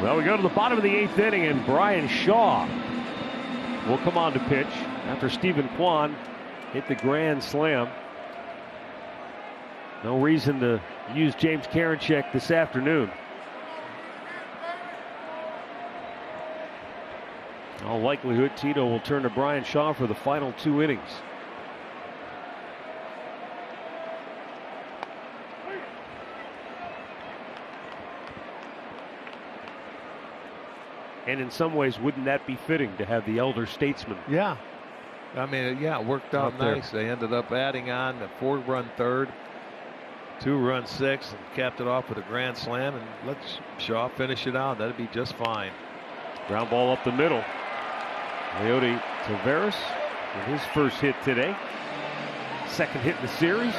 Well, we go to the bottom of the 8th inning, and Brian Shaw will come on to pitch after Stephen Kwan hit the grand slam. No reason to use James Karinchak this afternoon. In all likelihood, Tito will turn to Brian Shaw for the final 2 innings. And in some ways, wouldn't that be fitting to have the elder statesman? Yeah. I mean, yeah, it worked out nice. They ended up adding on a 4-run third, 2-run 6th, and capped it off with a grand slam. And let Shaw finish it out. That'd be just fine. Ground ball up the middle. Leody Taveras with his first hit today. Second hit in the series.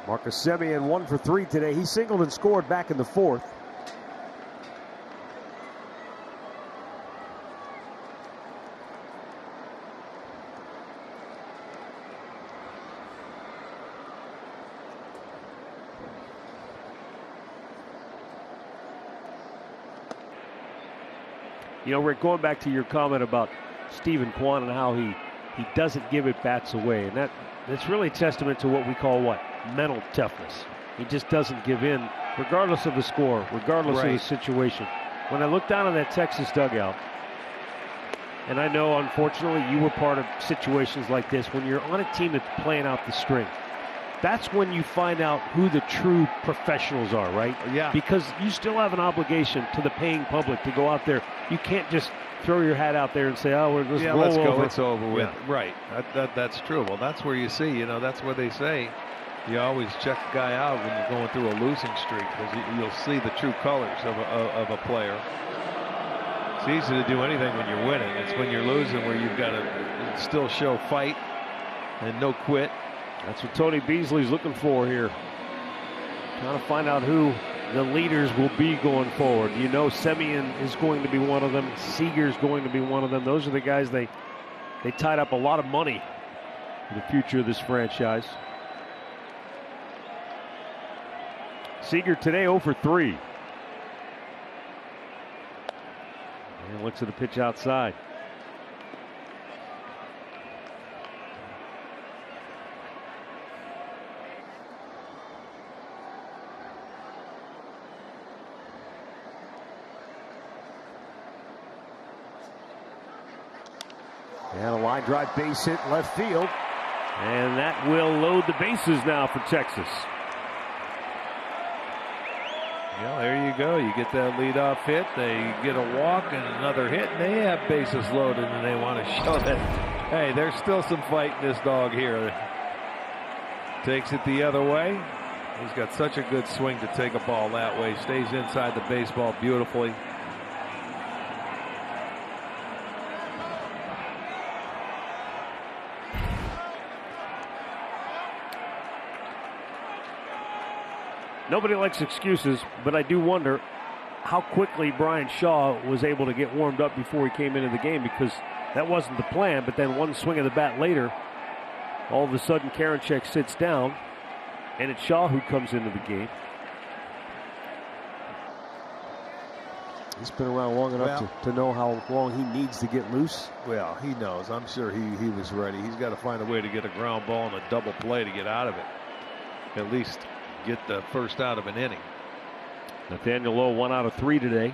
Marcus Semien 1 for 3 today. He singled and scored back in the 4th. You know, Rick, going back to your comment about Stephen Kwan and how he doesn't give at bats away, and that's really a testament to what we call mental toughness. He just doesn't give in, regardless of the score, regardless of the situation. When I look down on that Texas dugout, and I know, unfortunately, you were part of situations like this, when you're on a team that's playing out the string, that's when you find out who the true professionals are, right? Yeah. Because you still have an obligation to the paying public to go out there. You can't just throw your hat out there and say, oh, let's roll let's go. over. It's over with. Yeah. Right. That's true. Well, that's where you see, that's where they say you always check a guy out when you're going through a losing streak, because you'll see the true colors of a player. It's easy to do anything when you're winning. It's when you're losing where you've got to still show fight and no quit. That's what Tony Beasley's looking for here. Trying to find out who the leaders will be going forward. Semien is going to be one of them. Seager's going to be one of them. Those are the guys they tied up a lot of money for the future of this franchise. Seager today 0 for 3. And looks at the pitch outside. And a line drive base hit left field. And that will load the bases now for Texas. Yeah, there you go. You get that leadoff hit, they get a walk and another hit, and they have bases loaded, and they want to show that, hey, there's still some fight in this dog here. Takes it the other way. He's got such a good swing to take a ball that way. Stays inside the baseball beautifully. Nobody likes excuses, but I do wonder how quickly Bryan Shaw was able to get warmed up before he came into the game, because that wasn't the plan. But then one swing of the bat later, all of a sudden Karinchak sits down, and it's Shaw who comes into the game. He's been around long enough to know how long he needs to get loose. Well, he knows. I'm sure he was ready. He's got to find a way to get a ground ball and a double play to get out of it. At least get the first out of an inning. Nathaniel Lowe 1 out of 3 today.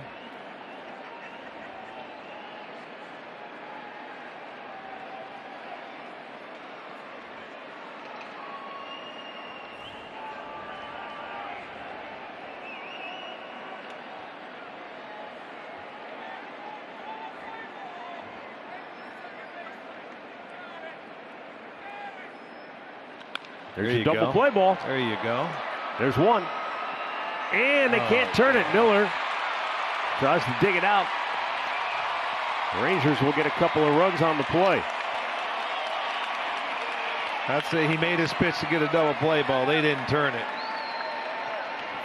There's a double play ball. There you go. There's one. And they can't turn it. Miller tries to dig it out. Rangers will get a couple of runs on the play. I'd say he made his pitch to get a double play ball. They didn't turn it.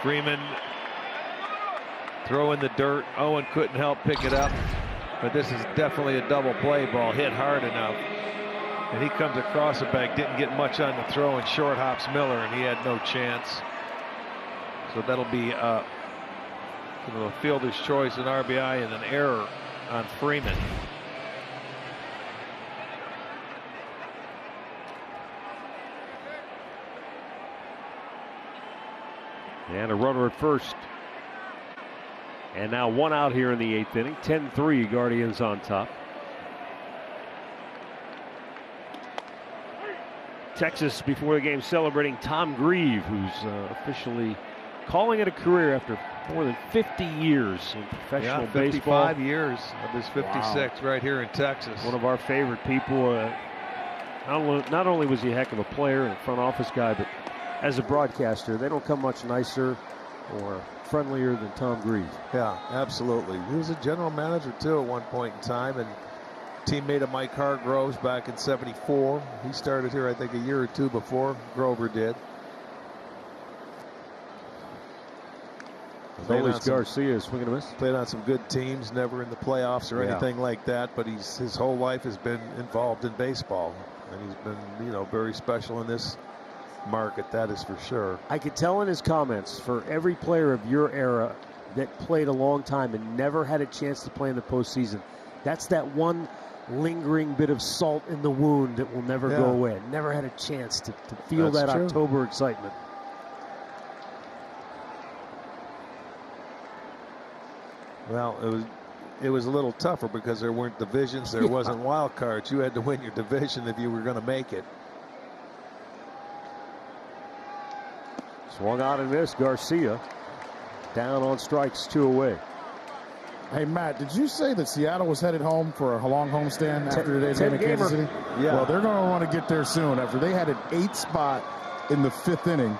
Freeman throwing the dirt. Owen couldn't help pick it up. But this is definitely a double play ball. Hit hard enough. And he comes across the bag, didn't get much on the throw, and short hops Miller, and he had no chance. So that'll be a fielder's choice, an RBI, and an error on Freeman. And a runner at first. And now one out here in the 8th inning. 10-3, Guardians on top. Texas before the game celebrating Tom Grieve, who's officially calling it a career after more than 50 years in professional 55 baseball. 55 years of his 56 right here in Texas. One of our favorite people. Not only was he a heck of a player and a front office guy, but as a broadcaster, they don't come much nicer or friendlier than Tom Grieve. Yeah, absolutely. He was a general manager too at one point in time, and teammate of Mike Hargrove's back in '74. He started here, I think, a year or two before Grover did. Adolis Garcia swinging a miss. Played on some good teams, never in the playoffs or anything like that, but his whole life has been involved in baseball, and he's been, very special in this market, that is for sure. I could tell in his comments, for every player of your era that played a long time and never had a chance to play in the postseason, that's that one lingering bit of salt in the wound that will never go away. Never had a chance to feel that October excitement. Well, it was a little tougher because there weren't divisions, there wasn't wild cards. You had to win your division if you were going to make it. Swung out and missed. Garcia down on strikes, 2 away. Hey, Matt, did you say that Seattle was headed home for a long homestand after today's game in Kansas City? Yeah. Well, they're going to want to get there soon. After they had an 8 spot in the 5th inning,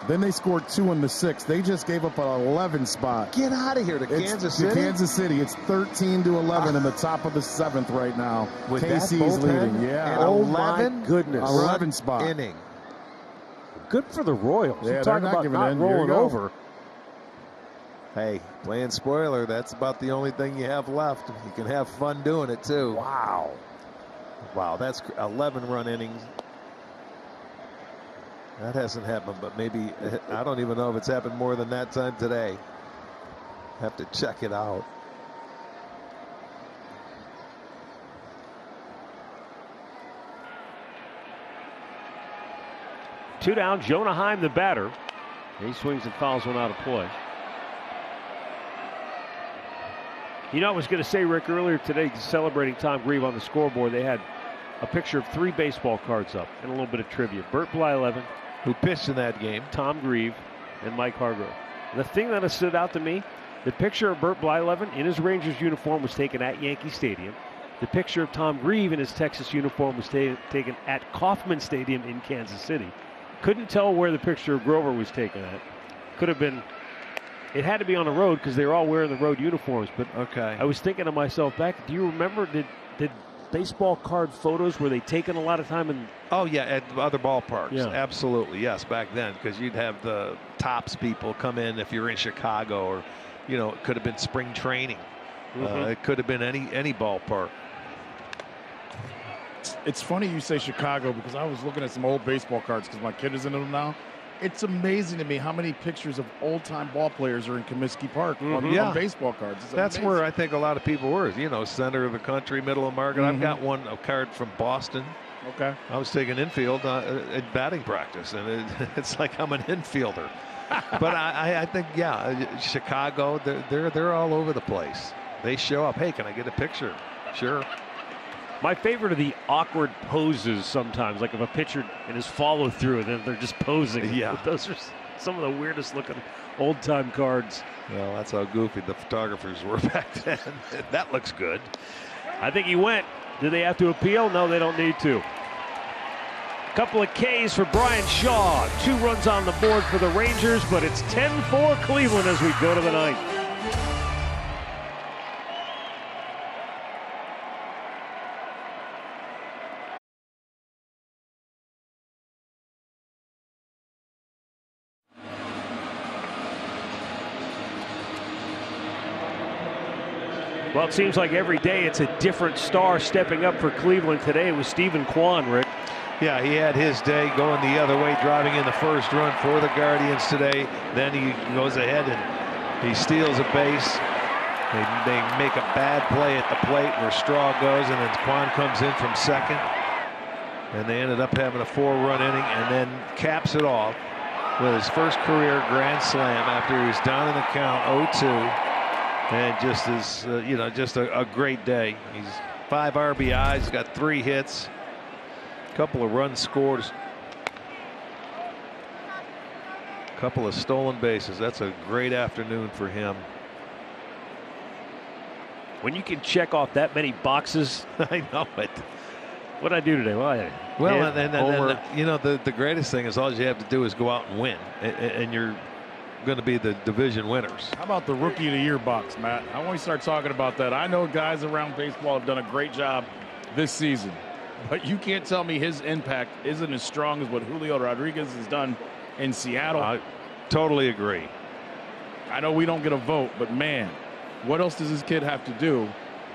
then they scored 2 in the 6th. They just gave up an 11 spot. Get out of here to Kansas City. Kansas City. It's 13-11 in the top of the 7th right now. With KC's leading. Yeah. And 11 my goodness. 11 spot inning. Good for the Royals. Yeah, talking about not rolling over. Hey, playing spoiler, that's about the only thing you have left. You can have fun doing it, too. Wow. Wow, that's 11-run innings. That hasn't happened, but maybe, I don't even know if it's happened more than that time today. Have to check it out. Two down, Jonah Heim, the batter. He swings and fouls one out of play. I was going to say, Rick, earlier today, celebrating Tom Grieve on the scoreboard, they had a picture of 3 baseball cards up and a little bit of trivia. Bert Blyleven, who pitched in that game, Tom Grieve, and Mike Hargrove. The thing that has stood out to me, the picture of Bert Blyleven in his Rangers uniform was taken at Yankee Stadium. The picture of Tom Grieve in his Texas uniform was taken at Kauffman Stadium in Kansas City. Couldn't tell where the picture of Grover was taken at. Could have been, it had to be on the road because they were all wearing the road uniforms. But okay, I was thinking to myself back, do you remember, did baseball card photos, were they taken a lot of time in? Oh yeah, at other ballparks. Yeah. Absolutely, yes, back then, because you'd have the Tops people come in if you're in Chicago, or it could have been spring training. It could have been any ballpark. It's funny you say Chicago, because I was looking at some old baseball cards because my kid is into them now. It's amazing to me how many pictures of old-time ball players are in Comiskey Park on baseball cards. That's amazing. Where I think a lot of people were, center of the country, middle of market. I've got a card from Boston. Okay. I was taking infield at batting practice, and it's like I'm an infielder. But I think, Chicago, they're all over the place. They show up. Hey, can I get a picture? Sure. My favorite are the awkward poses sometimes, like if a pitcher and his follow through, and then they're just posing. Yeah. Those are some of the weirdest looking old time cards. Well, that's how goofy the photographers were back then. That looks good. I think he went. Did they have to appeal? No, they don't need to. Couple of Ks for Brian Shaw. 2 runs on the board for the Rangers, but it's 10-4 Cleveland as we go to the ninth. Well, it seems like every day it's a different star stepping up for Cleveland. Today it was Stephen Kwan, Rick. Yeah, he had his day going the other way, driving in the first run for the Guardians today. Then he goes ahead and he steals a base. They make a bad play at the plate where Straw goes, and then Kwan comes in from second. And they ended up having a 4-run inning, and then caps it off with his first career grand slam after he was down in the count 0-2. And just as just a great day. He's 5 RBIs, got 3 hits, a couple of runs scored, a couple of stolen bases. That's a great afternoon for him. When you can check off that many boxes, I know it. What did I do today? Well, and the greatest thing is all you have to do is go out and win, and you're going to be the division winners. How about the Rookie of the Year box, Matt? I want to start talking about that. I know guys around baseball have done a great job this season, but you can't tell me his impact isn't as strong as what Julio Rodriguez has done in Seattle. I totally agree. I know we don't get a vote, but man, what else does this kid have to do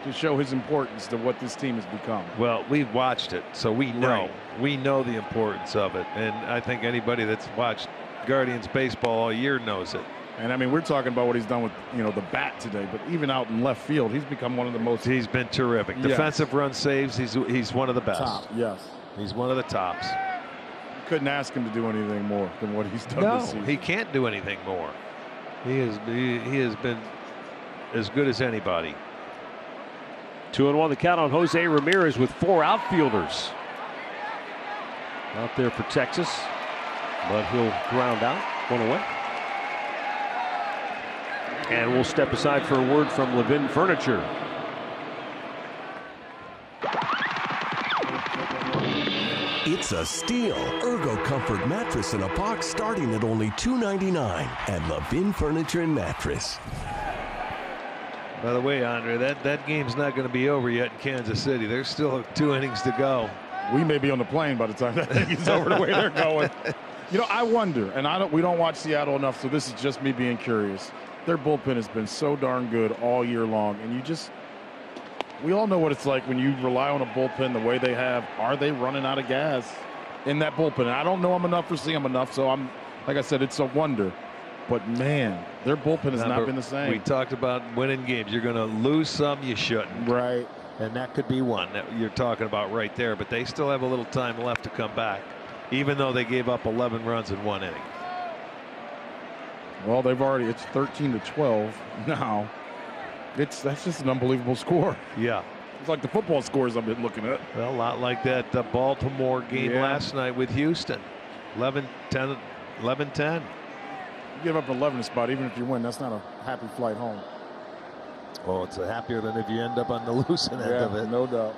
to show his importance to what this team has become? Well, we've watched it, so we know. Right. We know the importance of it, and I think anybody that's watched Guardians baseball all year knows it. And I mean, we're talking about what he's done with the bat today, but even out in left field, he's become one of the most. He's been terrific. Yes. Defensive run saves. He's one of the best. Top, yes. He's one of the tops. You couldn't ask him to do anything more than what he's done this season. He can't do anything more. He has been as good as anybody. 2-1 the count on Jose Ramirez with 4 outfielders out there for Texas. But he'll ground out, 1 away. And we'll step aside for a word from Levin Furniture. It's a steal. Ergo Comfort mattress in a box starting at only $2.99 at Levin Furniture and Mattress. By the way, Andre, that game's not going to be over yet in Kansas City. There's still 2 innings to go. We may be on the plane by the time that is over the way they're going. I wonder, and we don't watch Seattle enough, so this is just me being curious. Their bullpen has been so darn good all year long, and we all know what it's like when you rely on a bullpen the way they have. Are they running out of gas in that bullpen? And I don't know them enough or see them enough, so like I said, it's a wonder. But man, their bullpen has not been the same. We talked about winning games. You're going to lose some you shouldn't. Right. And that could be one that you're talking about right there. But they still have a little time left to come back, even though they gave up 11 runs in 1 inning. Well, it's 13-12 now. That's just an unbelievable score. Yeah. It's like the football scores I've been looking at. Well, a lot like that Baltimore game last night with Houston. 11-10. You give up 11th spot, even if you win, that's not a happy flight home. Oh, it's happier than if you end up on the losing end of it. No doubt.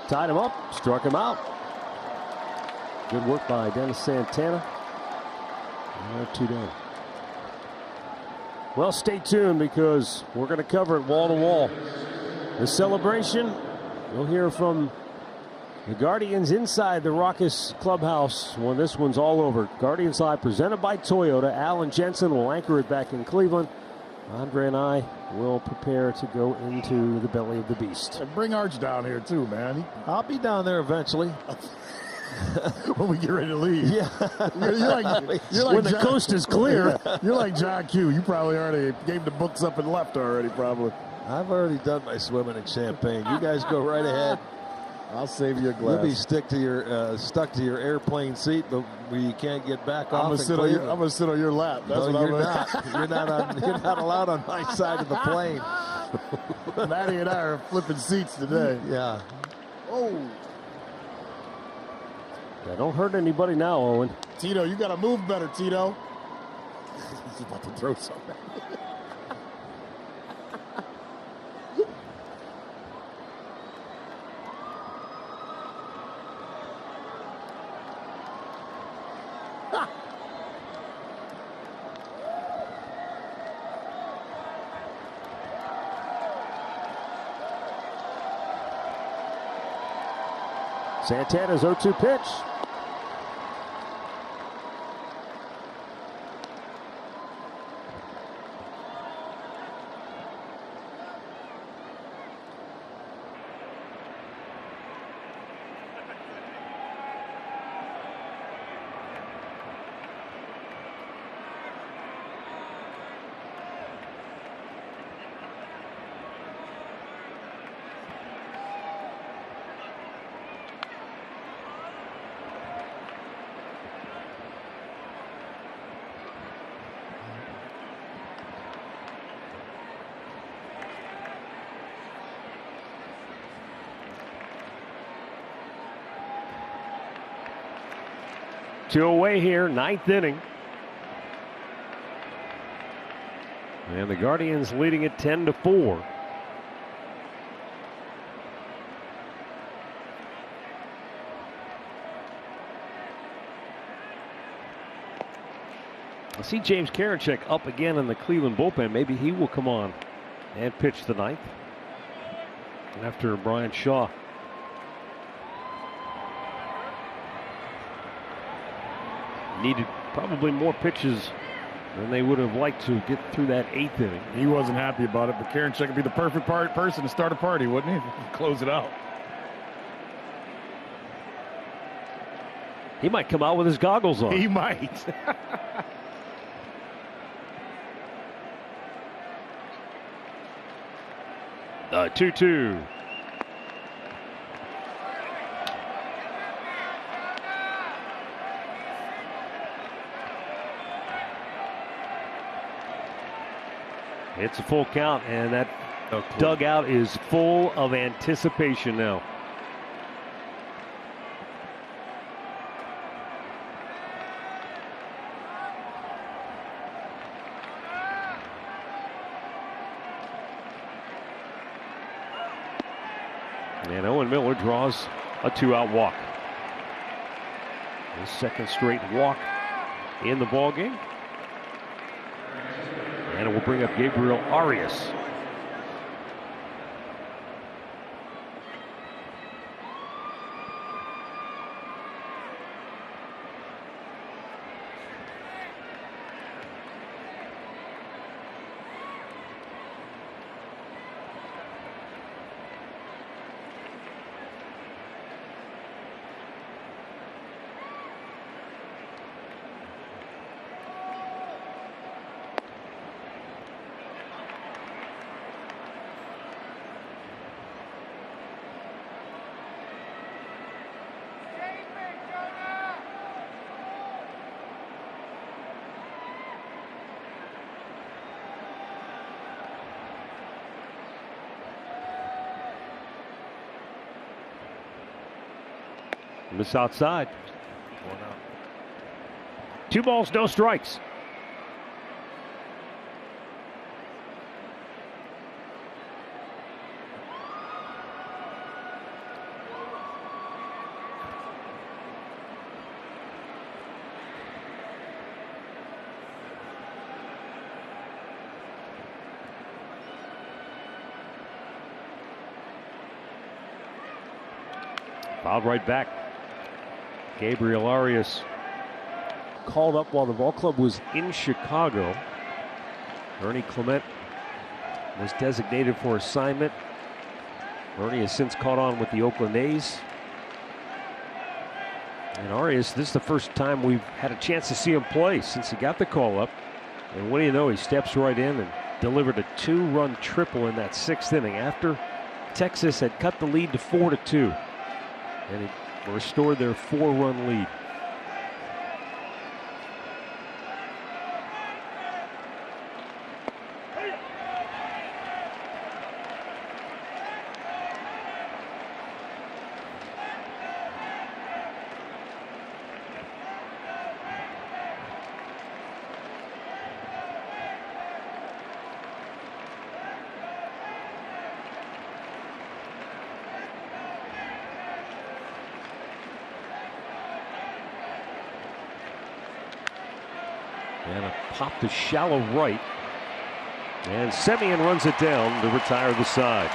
Tied him up, struck him out. Good work by Dennis Santana. And 2 down. Well, stay tuned because we're going to cover it wall to wall. The celebration, you'll hear from the Guardians inside the raucous clubhouse when this one's all over. Guardians Live presented by Toyota. Alan Jensen will anchor it back in Cleveland. Andre and I will prepare to go into the belly of the beast. And bring Arch down here too, man. I'll be down there eventually. When we get ready to leave. Yeah. You're like when the coast is clear. You're like John Q. You probably already gave the books up and left already, probably. I've already done my swimming in Champagne. You guys go right ahead. I'll save you a glass. You'll be stuck to your airplane seat, but you can't get back off. I'm gonna sit on your lap. That's no, what you're I'm not. You're not allowed on my side of the plane. Maddie and I are flipping seats today. Yeah. Oh. Yeah, don't hurt anybody now, Owen. Tito, you got to move better, Tito. He's about to throw something. Santana's 0-2 pitch. Two away here, 9th inning. And the Guardians leading it 10-4. I see James Karinchak up again in the Cleveland bullpen. Maybe he will come on and pitch the 9th after Brian Shaw. Needed probably more pitches than they would have liked to get through that 8th inning. He wasn't happy about it, but Karinchak would be the perfect person to start a party, wouldn't he? Close it out. He might come out with his goggles on. He might. 2-2. It's a full count, and that dugout is full of anticipation now. And Owen Miller draws a 2-out walk. His second straight walk in the ballgame. And it will bring up Gabriel Arias. From the south side. 2 balls, no strikes. Fouled right back. Gabriel Arias called up while the ball club was in Chicago. Ernie Clement was designated for assignment. Ernie has since caught on with the Oakland A's. And Arias, this is the first time we've had a chance to see him play since he got the call up. And what do you know, he steps right in and delivered a 2-run triple in that 6th inning after Texas had cut the lead to 4-2. And it restored their 4-run lead. And a pop to shallow right. And Semien runs it down to retire the side.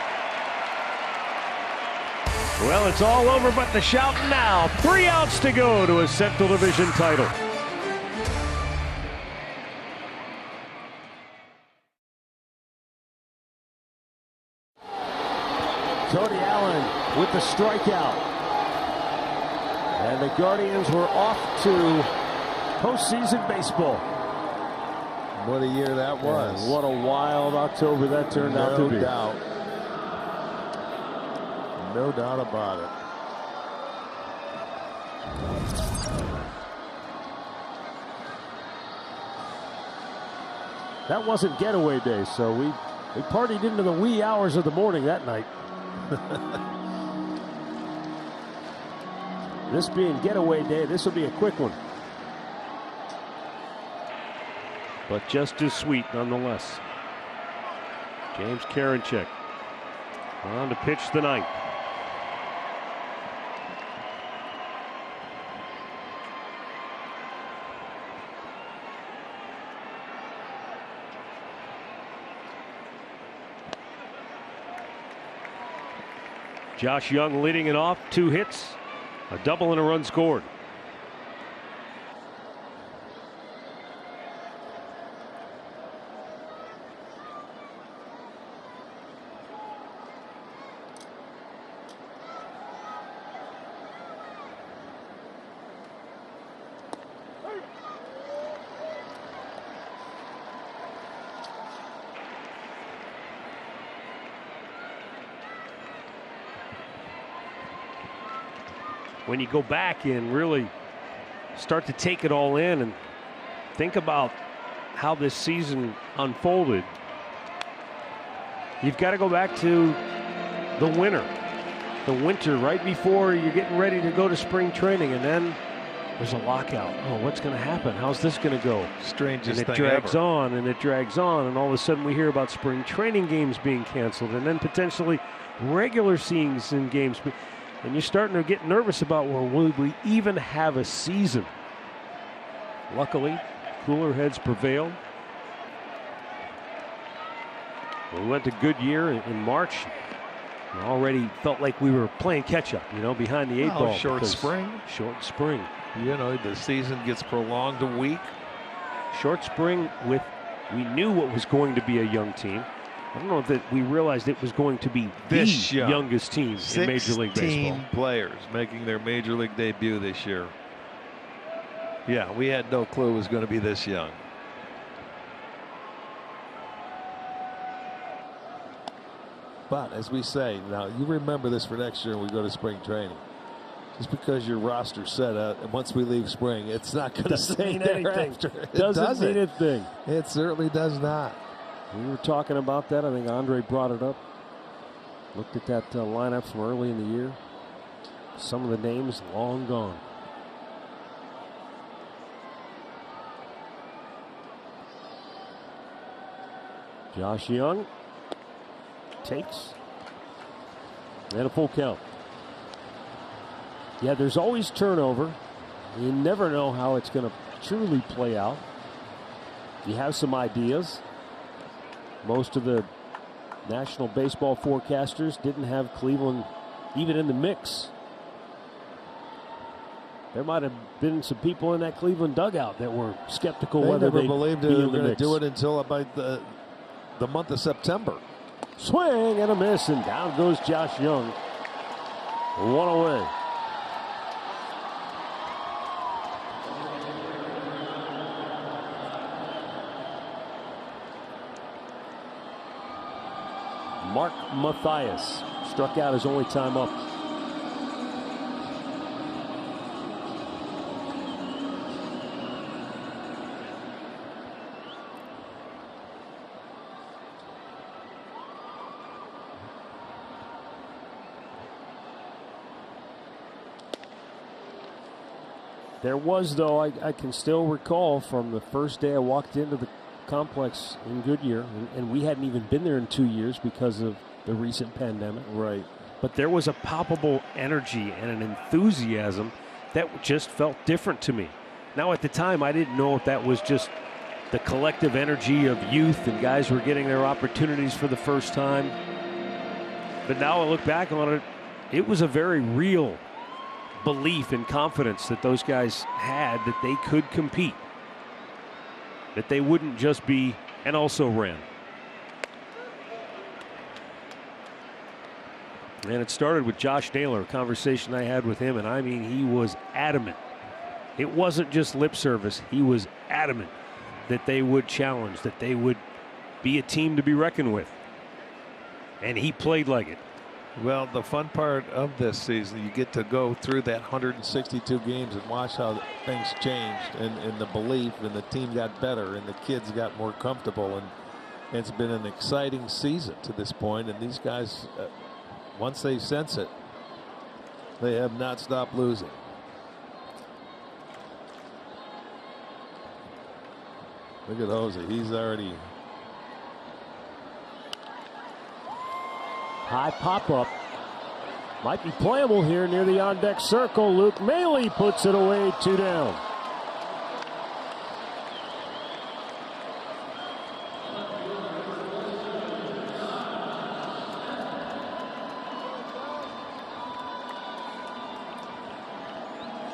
Well, it's all over but the shout now. 3 outs to go to a Central Division title. Cody Allen with the strikeout. And the Guardians were off to postseason baseball. What a year that was. And what a wild October that turned out to be. No doubt. No doubt about it. That wasn't getaway day, so we partied into the wee hours of the morning that night. This being getaway day, this will be a quick one. But just as sweet nonetheless. James Karinchak on to pitch the 9th. Josh Young leading it off, 2 hits, a double and a run scored. When you go back and really start to take it all in and think about how this season unfolded, you've got to go back to the winter right before you're getting ready to go to spring training, and then there's a lockout. Oh, what's going to happen? How's this going to go? Strangest thing ever. And it drags on and it drags on, and all of a sudden we hear about spring training games being canceled, and then potentially regular season games. And you're starting to get nervous about, well, will we even have a season? Luckily, cooler heads prevailed. We went to Goodyear in March. We already felt like we were playing catch-up, behind the 8 ball. Short spring. Short spring. The season gets prolonged a week. Short spring we knew what was going to be a young team. I don't know that we realized it was going to be the youngest team in Major League Baseball. 16 players making their Major League debut this year. Yeah, we had no clue it was going to be this young. But as we say, now you remember this for next year when we go to spring training. Just because your roster's set up, and once we leave spring, it's not going to stay there after. It doesn't mean a thing. It certainly does not. We were talking about that. I think Andre brought it up. Looked at that lineup from early in the year. Some of the names long gone. Josh Young takes, and a full count. Yeah, there's always turnover. You never know how it's going to truly play out. You have some ideas. Most of the National Baseball forecasters didn't have Cleveland even in the mix. There might have been some people in that Cleveland dugout that were skeptical whether they believed be they were in the going to mix. do it until about the month of September. Swing and a miss, and down goes Josh Young. One away. Mark Mathias struck out his only time up. There was, though, I can still recall from the first day I walked into the complex in Goodyear, and we hadn't even been there in 2 years because of the recent pandemic. Right. But there was a palpable energy and an enthusiasm that just felt different to me. Now, at the time, I didn't know if that was just the collective energy of youth and guys were getting their opportunities for the first time. But now I look back on it, it was a very real belief and confidence that those guys had that they could compete, that they wouldn't just be and also ran. And it started with Josh Naylor, a conversation I had with him, and I mean, he was adamant. It wasn't just lip service. He was adamant that they would challenge, that they would be a team to be reckoned with. And he played like it. Well, the fun part of this season, you get to go through that 162 games and watch how things changed, and the belief, and the team got better, and the kids got more comfortable, and it's been an exciting season to this point. And these guys, once they sense it, they have not stopped losing. Look at Jose. He's already. High pop-up. Might be playable here near the on-deck circle. Luke Maile puts it away, 2 down.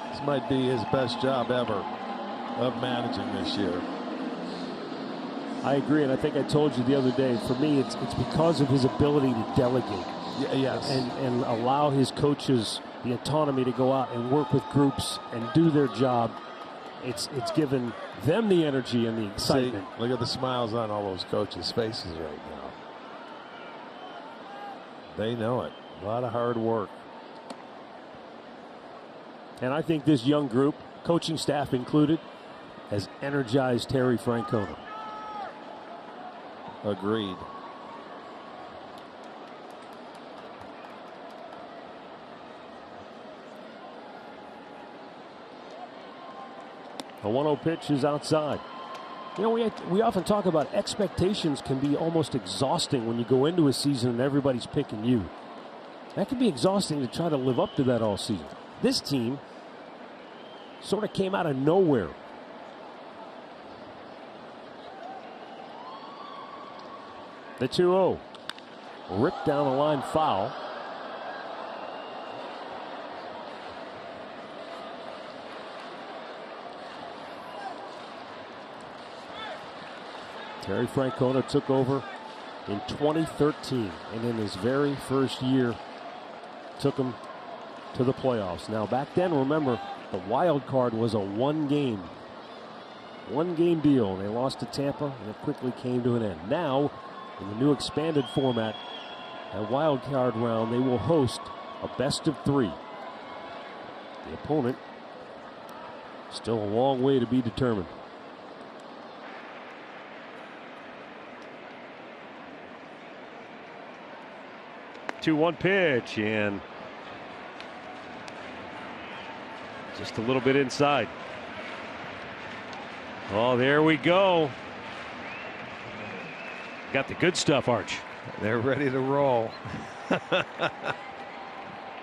This might be his best job ever of managing this year. I agree, and I think I told you the other day, for me, it's because of his ability to delegate. Yes. And allow his coaches the autonomy to go out and work with groups and do their job. It's given them the energy and the excitement. See, look at the smiles on all those coaches' faces right now. They know it. A lot of hard work. And I think this young group, coaching staff included, has energized Terry Francona. Agreed. A 1-0 pitch is outside. You know, we often talk about expectations can be almost exhausting when you go into a season and everybody's picking you. That can be exhausting to try to live up to that all season. This team sort of came out of nowhere. The 2-0. Ripped down the line, foul. Terry Francona took over in 2013, and in his very first year took him to the playoffs. Now back then, remember, the wild card was a one-game deal, and they lost to Tampa, and it quickly came to an end. Now, in the new expanded format, a wild card round, they will host a best-of-3. The opponent still a long way to be determined. 2-1 pitch, and Just a little bit inside. Oh, there we go. Got the good stuff, Arch. They're ready to roll.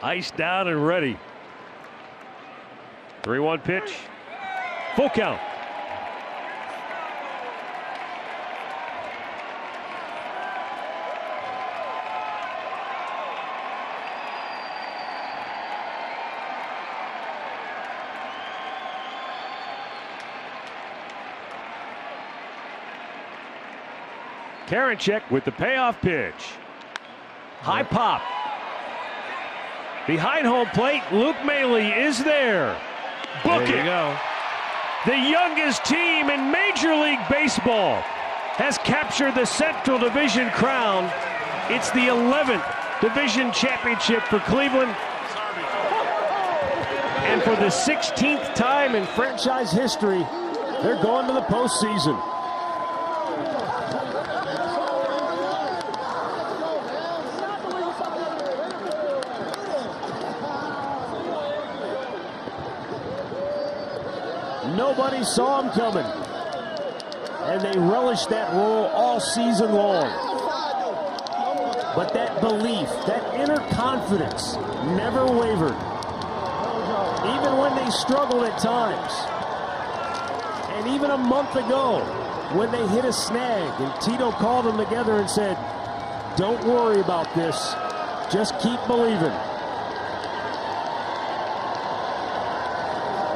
Iced down and ready. 3-1 pitch. Full count. Karinchak with the payoff pitch. High pop. Behind home plate, Luke Maile is there. Book There you it. go. The youngest team in Major League Baseball has captured the Central Division crown. It's the 11th division championship for Cleveland. And for the 16th time in franchise history, they're going to the postseason. Nobody saw him coming, and they relished that role all season long. But that belief, that inner confidence never wavered, even when they struggled at times. And even a month ago, when they hit a snag, and Tito called them together and said, "Don't worry about this, just keep believing."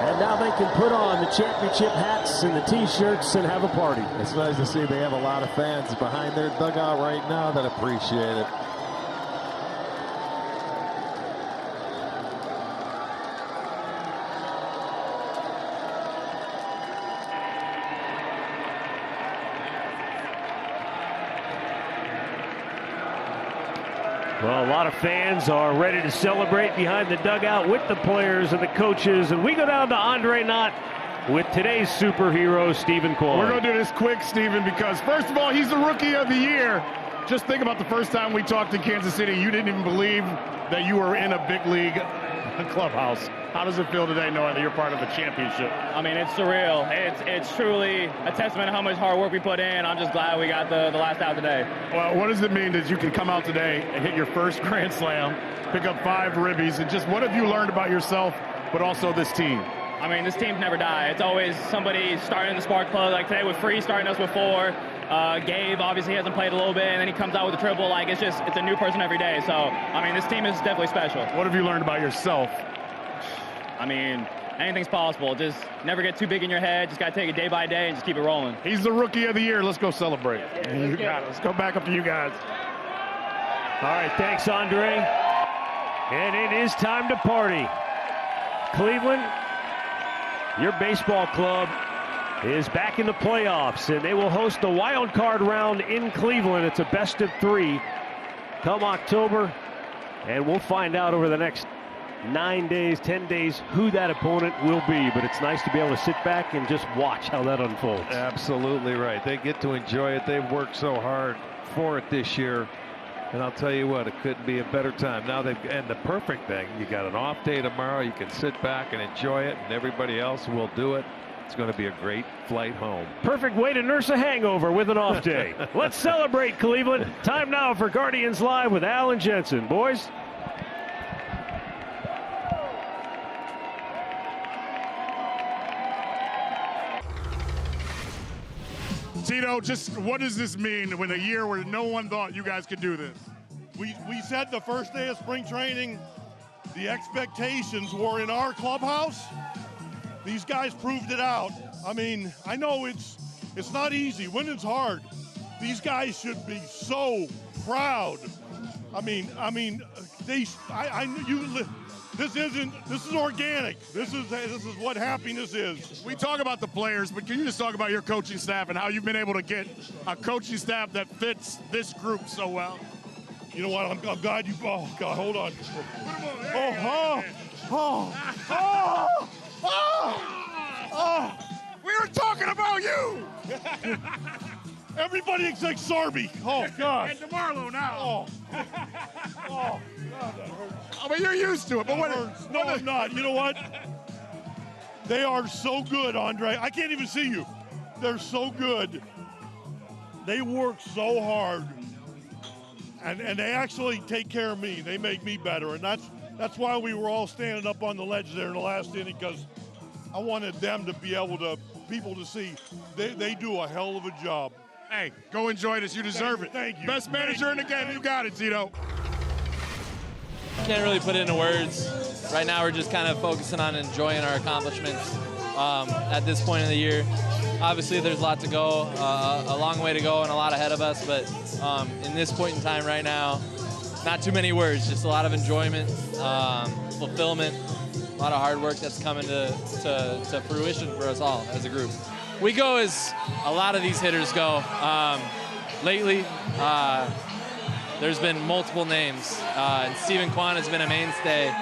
And now they can put on the championship hats and the T-shirts and have a party. It's nice to see they have a lot of fans behind their dugout right now that appreciate it. Well, a lot of fans are ready to celebrate behind the dugout with the players and the coaches. And we go down to Andre Knott with today's superhero, Stephen Kwan. We're going to do this quick, Stephen, because first of all, he's the Rookie of the Year. Just think about the first time we talked in Kansas City. You didn't even believe that you were in a big league clubhouse. How does it feel today knowing that you're part of a championship? I mean, it's surreal. It's truly a testament to how much hard work we put in. I'm just glad we got the last out today. Well, what does it mean that you can come out today and hit your first Grand Slam, pick up 5 ribbies, and just what have you learned about yourself, but also this team? I mean, this team never die. It's always somebody starting the spark plug. Like today with Free starting us with 4. Gabe obviously hasn't played a little bit, and then he comes out with a triple. Like it's a new person every day. So I mean, this team is definitely special. What have you learned about yourself? I mean, anything's possible. Just never get too big in your head. Just got to take it day by day and just keep it rolling. He's the Rookie of the Year. Let's go celebrate. You got it. Let's go back up to you guys. All right, thanks, Andre. And it is time to party. Cleveland, your baseball club is back in the playoffs, and they will host the wild card round in Cleveland. It's a best of 3 come October, and we'll find out over the next 9 days, 10 days, who that opponent will be. But it's nice to be able to sit back and just watch how that unfolds. Absolutely right. They get to enjoy it. They've worked so hard for it this year. And I'll tell you what, it couldn't be a better time. Now and the perfect thing, you got an off day tomorrow. You can sit back and enjoy it, and everybody else will do it. It's going to be a great flight home. Perfect way to nurse a hangover with an off day. Let's celebrate, Cleveland. Time now for Guardians Live with Alan Jensen. Boys. Tito, just what does this mean when a year where no one thought you guys could do this? We said the first day of spring training, the expectations were in our clubhouse. These guys proved it out. I mean, I know it's not easy. Winning's hard. These guys should be so proud. This is organic. This is what happiness is. We talk about the players, but can you just talk about your coaching staff and how you've been able to get a coaching staff that fits this group so well? You know what? I'm glad you. Oh God, hold on. We were talking about you. Everybody except Sarby. Oh God. And DeMarlo now. Oh God, that hurts. I mean, you're used to it, but No, I'm not. You know what? They are so good, Andre. I can't even see you. They're so good. They work so hard. And they actually take care of me. They make me better. And that's why we were all standing up on the ledge there in the last inning, because I wanted them to be able to, people to see they do a hell of a job. Hey, go enjoy this. You deserve it. Thank you. Best manager in the game. You got it, Tito. Can't really put it into words. Right now, we're just kind of focusing on enjoying our accomplishments at this point in the year. Obviously, there's a lot to go, a long way to go, and a lot ahead of us. But in this point in time right now, not too many words, just a lot of enjoyment, fulfillment, a lot of hard work that's coming to fruition for us all as a group. We go as a lot of these hitters go. Lately, there's been multiple names. And Steven Kwan has been a mainstay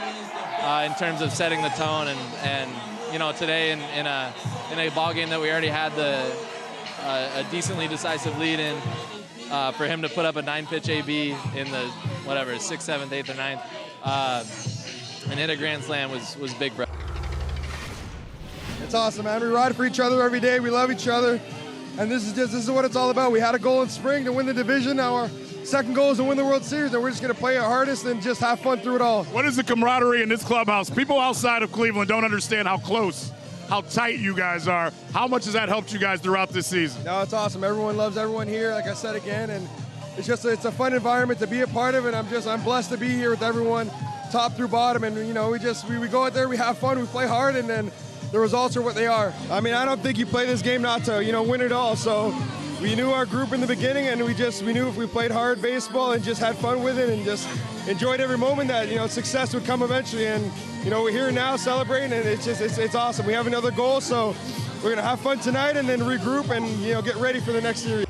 in terms of setting the tone. And you know, today in a ball game that we already had a decently decisive lead in, for him to put up a 9-pitch AB in the, whatever, 6th, 7th, 8th, or 9th, and hit a grand slam was big, bro. It's awesome, man. We ride for each other every day. We love each other. And this is what it's all about. We had a goal in spring to win the division. Now our second goal is to win the World Series, and we're just going to play our hardest and just have fun through it all. What is the camaraderie in this clubhouse? People outside of Cleveland don't understand how close, how tight you guys are. How much has that helped you guys throughout this season? No, it's awesome. Everyone loves everyone here, like I said again, and it's a fun environment to be a part of, and I'm blessed to be here with everyone, top through bottom. And you know, we go out there, we have fun, we play hard, and then the results are what they are. I mean, I don't think you play this game not to, win it all. So we knew our group in the beginning, and we knew if we played hard baseball and just had fun with it and just enjoyed every moment that, success would come eventually. And, we're here now celebrating, and it's awesome. We have another goal, so we're going to have fun tonight and then regroup and, get ready for the next series.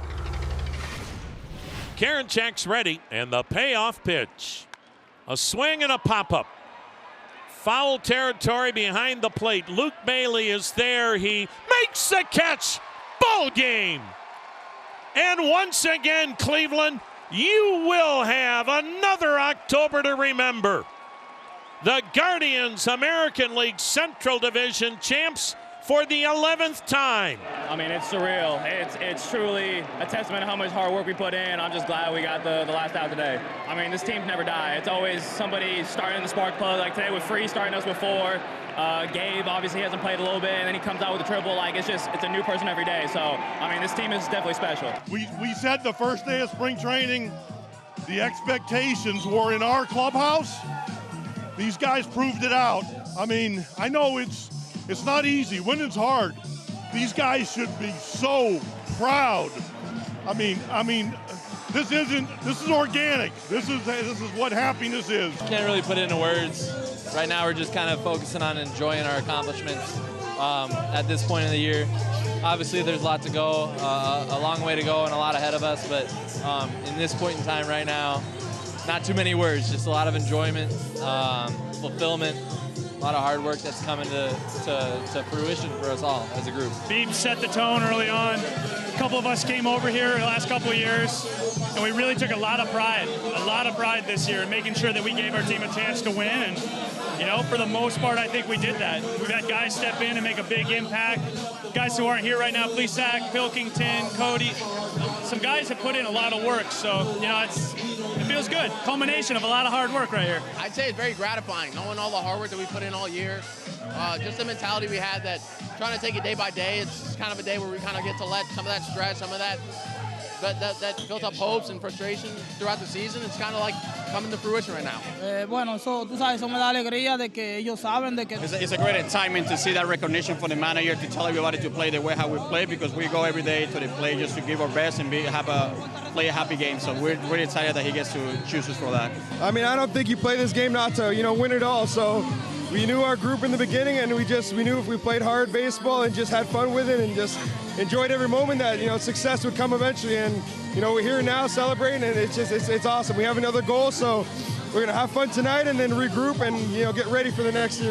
Karinchak's ready, and the payoff pitch. A swing and a pop-up. Foul territory behind the plate. Luke Bailey is there. He makes the catch. Ball game. And once again, Cleveland, you will have another October to remember. The Guardians American League Central Division champs for the 11th time. I mean, it's surreal. It's truly a testament to how much hard work we put in. I'm just glad we got the last out today. I mean, this team's never die. It's always somebody starting the spark plug. Like today with Free starting us with 4. Gabe obviously hasn't played a little bit, and then he comes out with a triple. Like, it's a new person every day. So, I mean, this team is definitely special. We said the first day of spring training, the expectations were in our clubhouse. These guys proved it out. I mean, I know it's not easy. Winning's hard. These guys should be so proud. I mean, this is organic. This is what happiness is. Can't really put it into words. Right now, we're just kind of focusing on enjoying our accomplishments at this point in the year. Obviously, there's a lot to go, a long way to go, and a lot ahead of us. But in this point in time right now, not too many words. Just a lot of enjoyment, fulfillment, a lot of hard work that's coming to fruition for us all as a group. Beebe set the tone early on. A couple of us came over here the last couple of years, and we really took a lot of pride this year in making sure that we gave our team a chance to win. And, for the most part, I think we did that. We've had guys step in and make a big impact. Guys who aren't here right now, Plesac, Pilkington, Cody. Some guys have put in a lot of work, so, it feels good. Culmination of a lot of hard work right here. I'd say it's very gratifying, knowing all the hard work that we put in all year. Just the mentality we had that trying to take it day by day. It's kind of a day where we kind of get to let some of that stress, some of that built up hopes and frustration throughout the season. It's kind of like coming to fruition right now. Tú sabes, eso me da alegría de que ellos saben de que. It's a great excitement to see that recognition from the manager to tell everybody to play the way how we play, because we go every day to the play just to give our best and play a happy game. So we're really excited that he gets to choose us for that. I mean, I don't think you play this game not to, win it all. So we knew our group in the beginning, and we knew if we played hard baseball and just had fun with it and just enjoyed every moment that, success would come eventually. And, we're here now celebrating, and it's awesome. We have another goal, so we're going to have fun tonight and then regroup and, get ready for the next series.